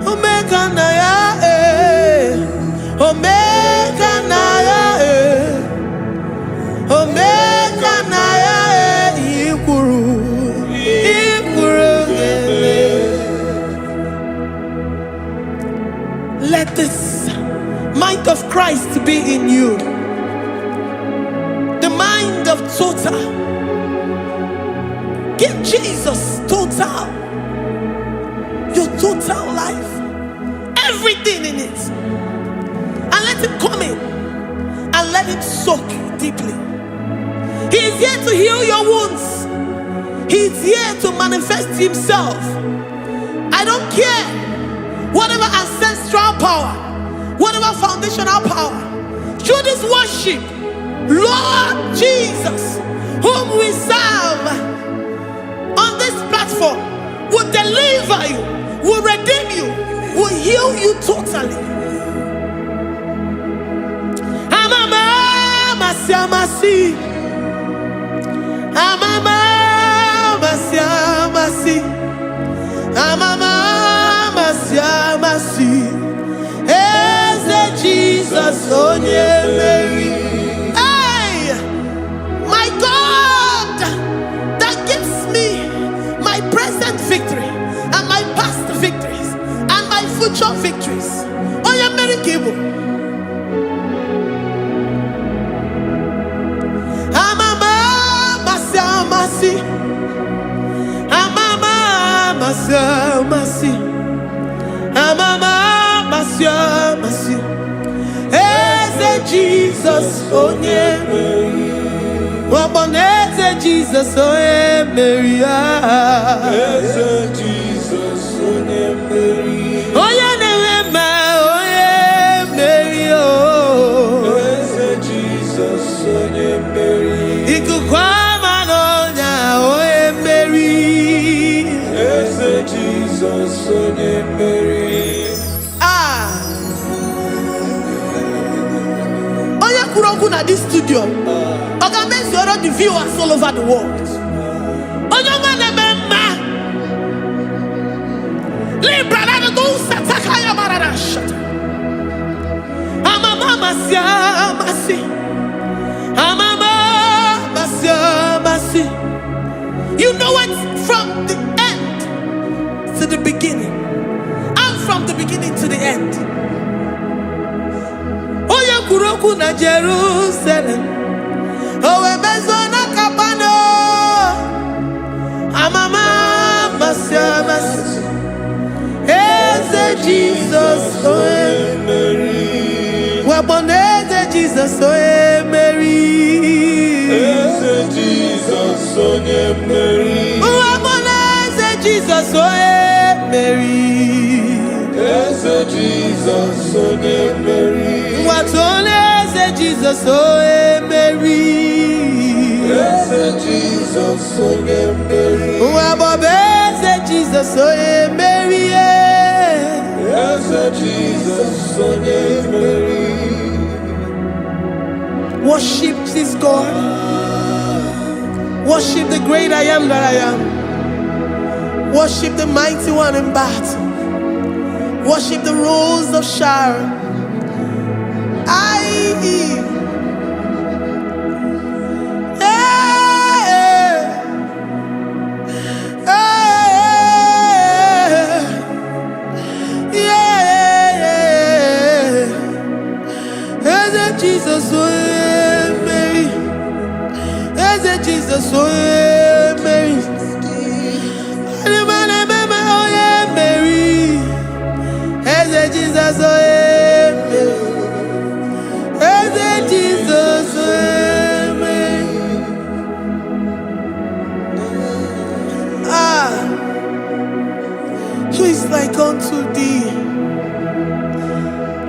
omeka naya, omeka naya, omeka naya, ikuru gele. Let this mind of Christ be in you. The mind of total. Give Jesus total. Your total life. Everything in it. And let Him come in. And let Him soak you deeply. He is here to heal your wounds. He is here to manifest Himself. I don't care whatever ancestral power, whatever foundational power, through this worship, Lord Jesus, whom we serve on this platform, will deliver you, will redeem you, will heal you totally. Amasi, Eze Jesus, onye Mary. Hey, my God, that gives me my present victory and my past victories and my future victories. Onye Mary Kibo. Masi, Eze Jesus, onye Mary. Waboneze Jesus, onye Mary. Eze Jesus, onye Mary. Onye Newema, onye Mary. Eze Jesus, onye Mary. Ikukwama n'onya, onye Mary. Eze Jesus, onye Mary. At this studio, organize the viewers all over the world. You know it from the end to the beginning, and from the beginning to the end. Kuroku na Jerusalem, owe bezona kapano, amama masi, Eze Jesus, owe Mary. Waboneze Jesus, owe Mary. Eze Jesus, onye Mary. Waboneze Jesus, owe Mary. Eze Jesus, onye Mary. Watoleze Jesus, oh Mary. Eze Jesus, onye Mary. Wabobeze Jesus, oh Mary. Eze Jesus, onye Mary. Worship this God. Worship the great I am that I am. Worship the mighty one in battle. Worship the rose of Sharon. Jesus, oh Mary. Eze Jesus, oh Mary. Mary. Eze Jesus, oh Mary. Eze Jesus, oh Mary. Who is like unto thee?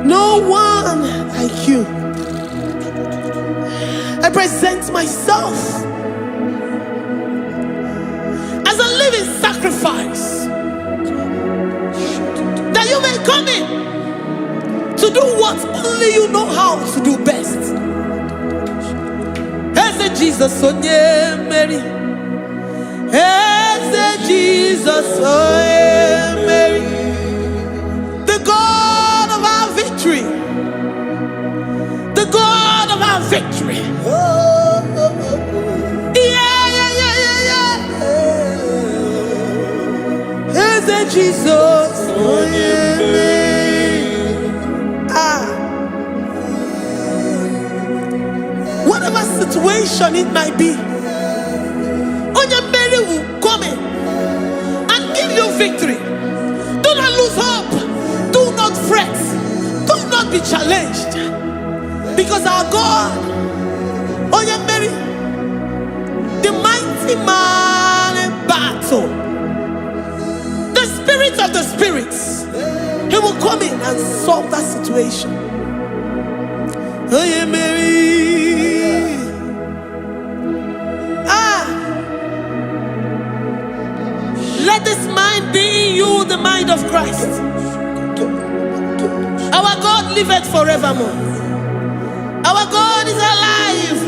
No one like you. I present myself as a living sacrifice, that you may come in to do what only you know how to do best. Eze Jesus, oh Mary. Eze Jesus, oh Mary. The God of our victory. The God of our victory. Eze Jesus, oh whatever situation it might be, Onye Mary will come in and give you victory. Do not lose hope. Do not fret. Do not be challenged. Because our God, Onye Mary, the mighty man in battle, the spirit of the spirits, He will come in and solve that situation. Oh yeah, Mary. Let this mind be in you, the mind of Christ. Our God liveth forevermore. Our God is alive.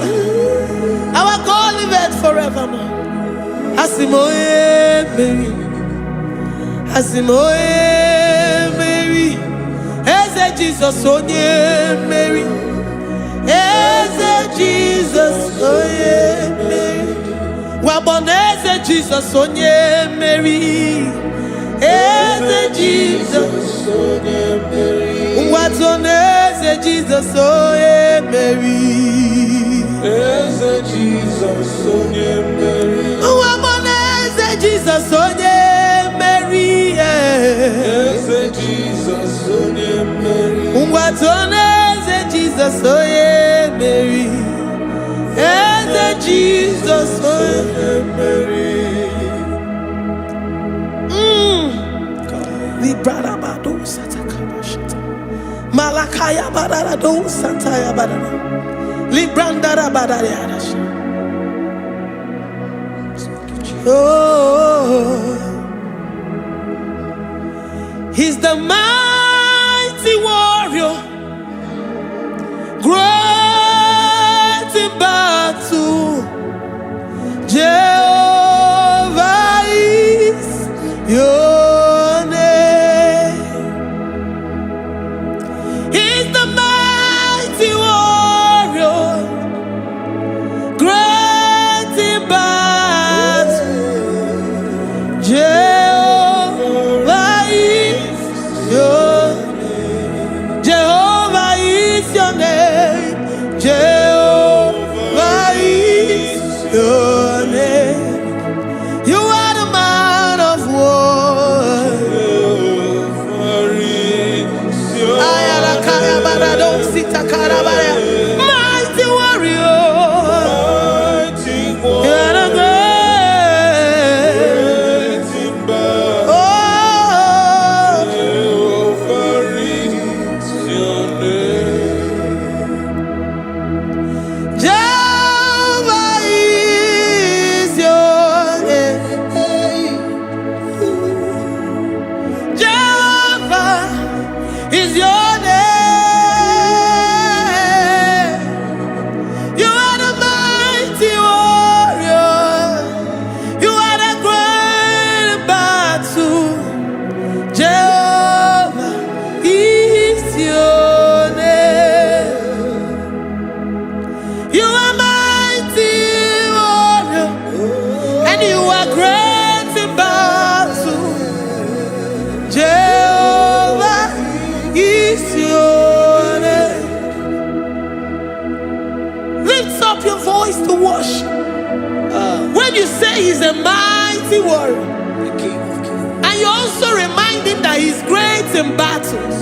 Our God liveth forevermore. Asimoye Mary. Asimoye Mary. Eze Jesus onye Mary. Eze Jesus onye Mary. Waboneze Jesus onye Mary. Eze Jesus onye Mary. Watoneze Jesus onye Mary. Eze Jesus onye Mary. Waboneze Jesus onye Mary. Eze Jesus onye Mary. Watoneze Jesus onye Mary. Eze Jesus onye Mary. Librada bado satakabashita. Malakaya badara do sataya badara. Librandara badara yadasha. Oh, he's the mighty warrior, great in battle. Jehovah is your name. He's the mighty warrior, great in battle. Jehovah is your name. Jehovah is your name. Jehovah is your name. You are the man of war. Ayalakaya barado sitakarabaya. Mighty warrior. You are the great. Oh, Jehovah is your name. Jehovah is your name. You are the mighty warrior. You are the great battle. Jehovah is your name. You are mighty warrior, and you are great in battle. Jehovah is your name. Lift up your voice to worship. When you say he's a mighty warrior, and you also remind him that he's great in battles,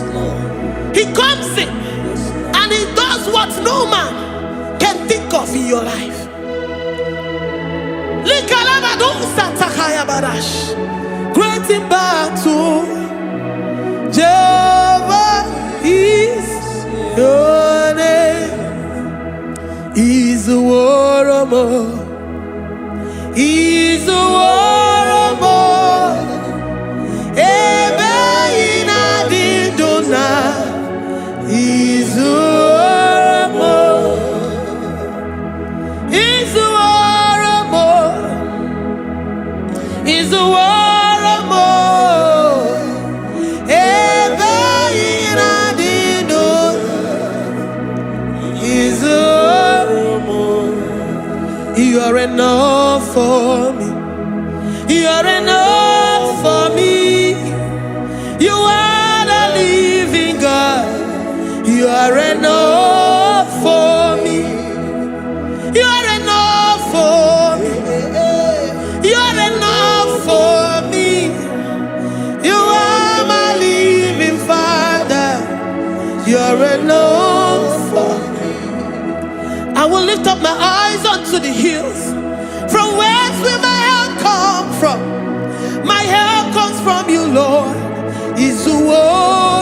he comes in and he does what no man can think of in your life. Great in battle, Jehovah is your name. He's a warrior. He's a warrior. Ebe inadidona. He's a warrior. He's a warrior. He's a warrior. Ebe inadidona. He's a warrior. You are enough for me. You are enough for me. You are the living God. You are enough for me. You are enough for me. You are enough for me. You are my living Father. You are enough for me. I will lift up my eyes unto the hills. From whence will my help come from? My help comes from you, Lord. Is the word.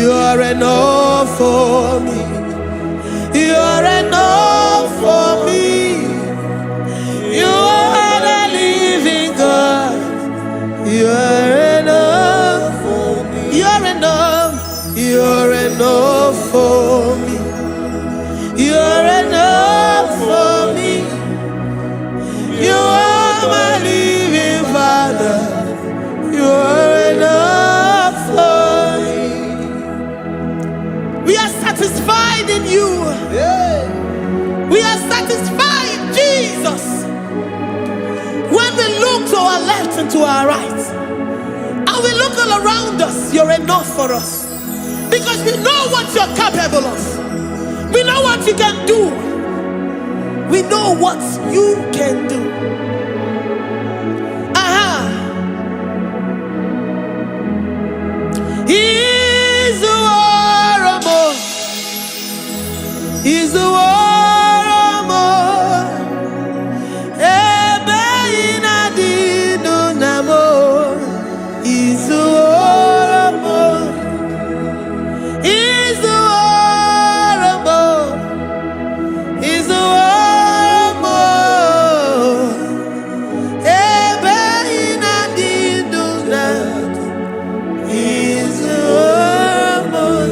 You are enough for me. You are enough for me. You are the living God. You are enough for me. You are enough. You are enough for me. You are enough for me. You are my living Father. You are enough for me. We are satisfied in you. We are satisfied, Jesus. When we look to our left and to our right, and we look all around us, you're enough for us. Because we know what you're capable of. We know what you can do. We know what you can do. He's the war more. He's the war more. Ebeina di no namo. He's the war more. He's the war more. He's the war more. Ebeina di no namo. He's the war more.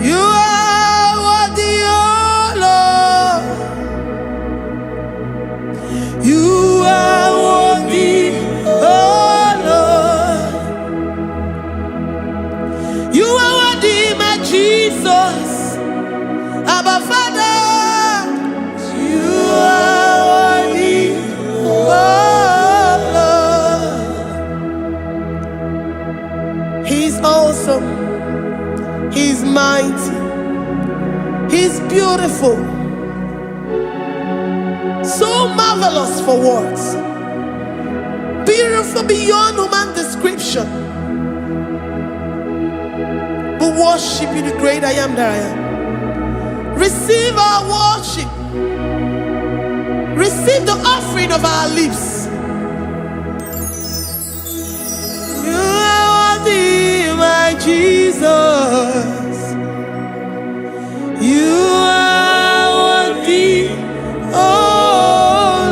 You are worthy, oh Lord. You are worthy, oh Lord. You are worthy, my Jesus. Abba Father. You are worthy, oh Lord. He's awesome. He's mighty. He's beautiful. So marvelous for words. Beautiful beyond human description. We worship you, the great I am that I am. Receive our worship. Receive the offering of our lips. You are worthy, my Jesus. You are worthy, oh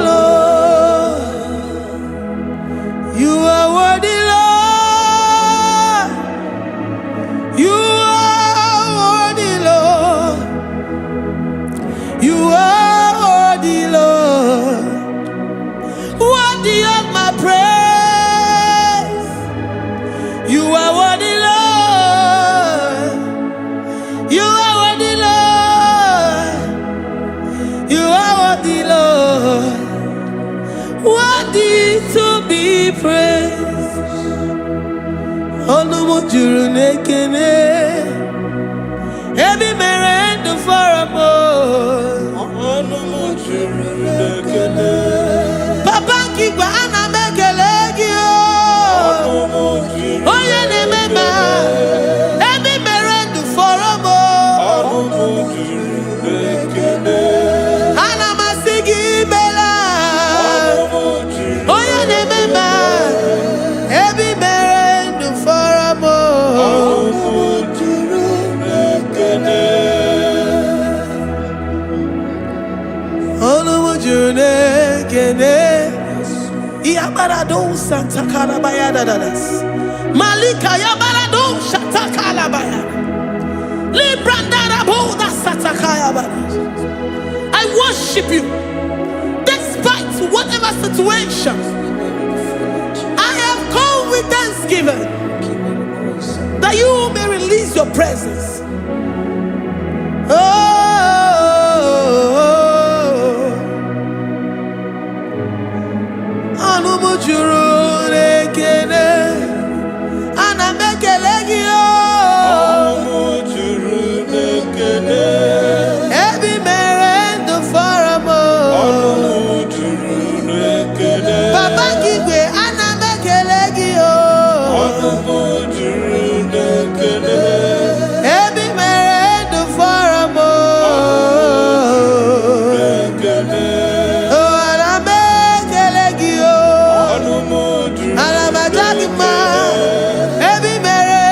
Lord. You are worthy, Lord. You are worthy, Lord. You are worthy, Lord. Worthy of my praise. You are worthy, Lord. You are worthy, Lord. You are worthy, Lord. Worthy to be praised. Onumu juru nekene. Ebi merendo faramo. Onumu juru nekene. Papa kigwa ana mekelegi o. Onumu juru. Oye ne mema. Ebi merendo faramo. Onumu juru nekene. Ana masigi bela. Onumu juru. Oye ne mema. Ebi merendo faramo. Onumu juru nekene. Onumu juru nekene. Iabarado Santa Calabaya dadas. Malika Yabarado Shatakalabaya. Librandara Boda Satakaya. I worship you despite whatever situation. I have come with thanksgiving that you may release your presence. Oh. Anumu juru nekene. Ana mekelegi o. Anumu juru nekene. Ebi merendo faramo. Anumu juru nekene. Baba kigwe ana mekelegi o. Anumu juru nekene. Ebi merendo faramo. Ebi mere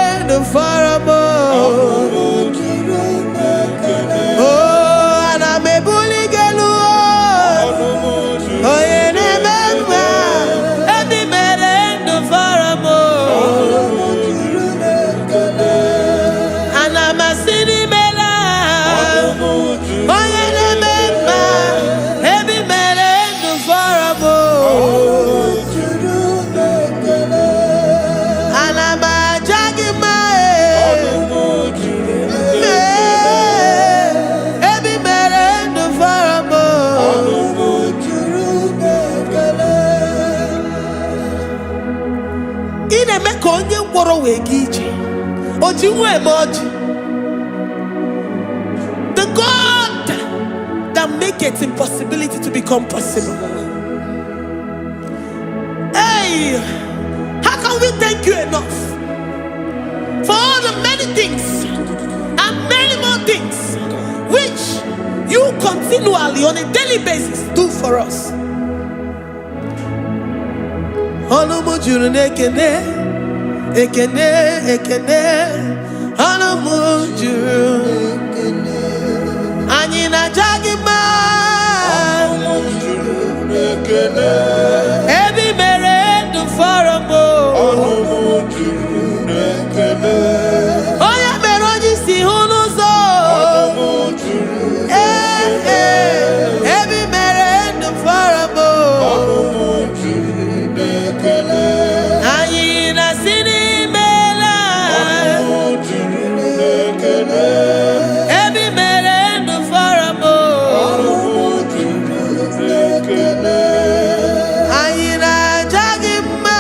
ị na-eme ka onye ngwọrọ wee ga ije. Oji nwa eme ọjị. The God that makes impossibility to become possible. Hey, how can we thank you enough for all the many things and many more things which you continually on a daily basis do for us? Olumu juru n'ekene, ekene, ekene. Olumu juru anyị na-aja gị mma. Olumu juru n'ekene. Ebe i mere ndụ fọrọ m. Olumu juru n'ekene. Onye mere onye isi hụ n'ụzọ. Olumu juru n'ekene. Ebe i mere ndụ fọrọ m. Olumu juru n'ekene. Anyị na-asị n'imela. Olumu juru n'ekene. Ebe i mere ndụ fọrọ m. Olumu juru n'ekene. Anyị na-aja gị mma.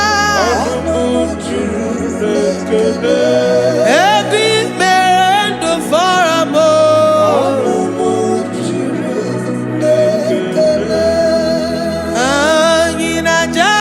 Olumu juru n'ekene.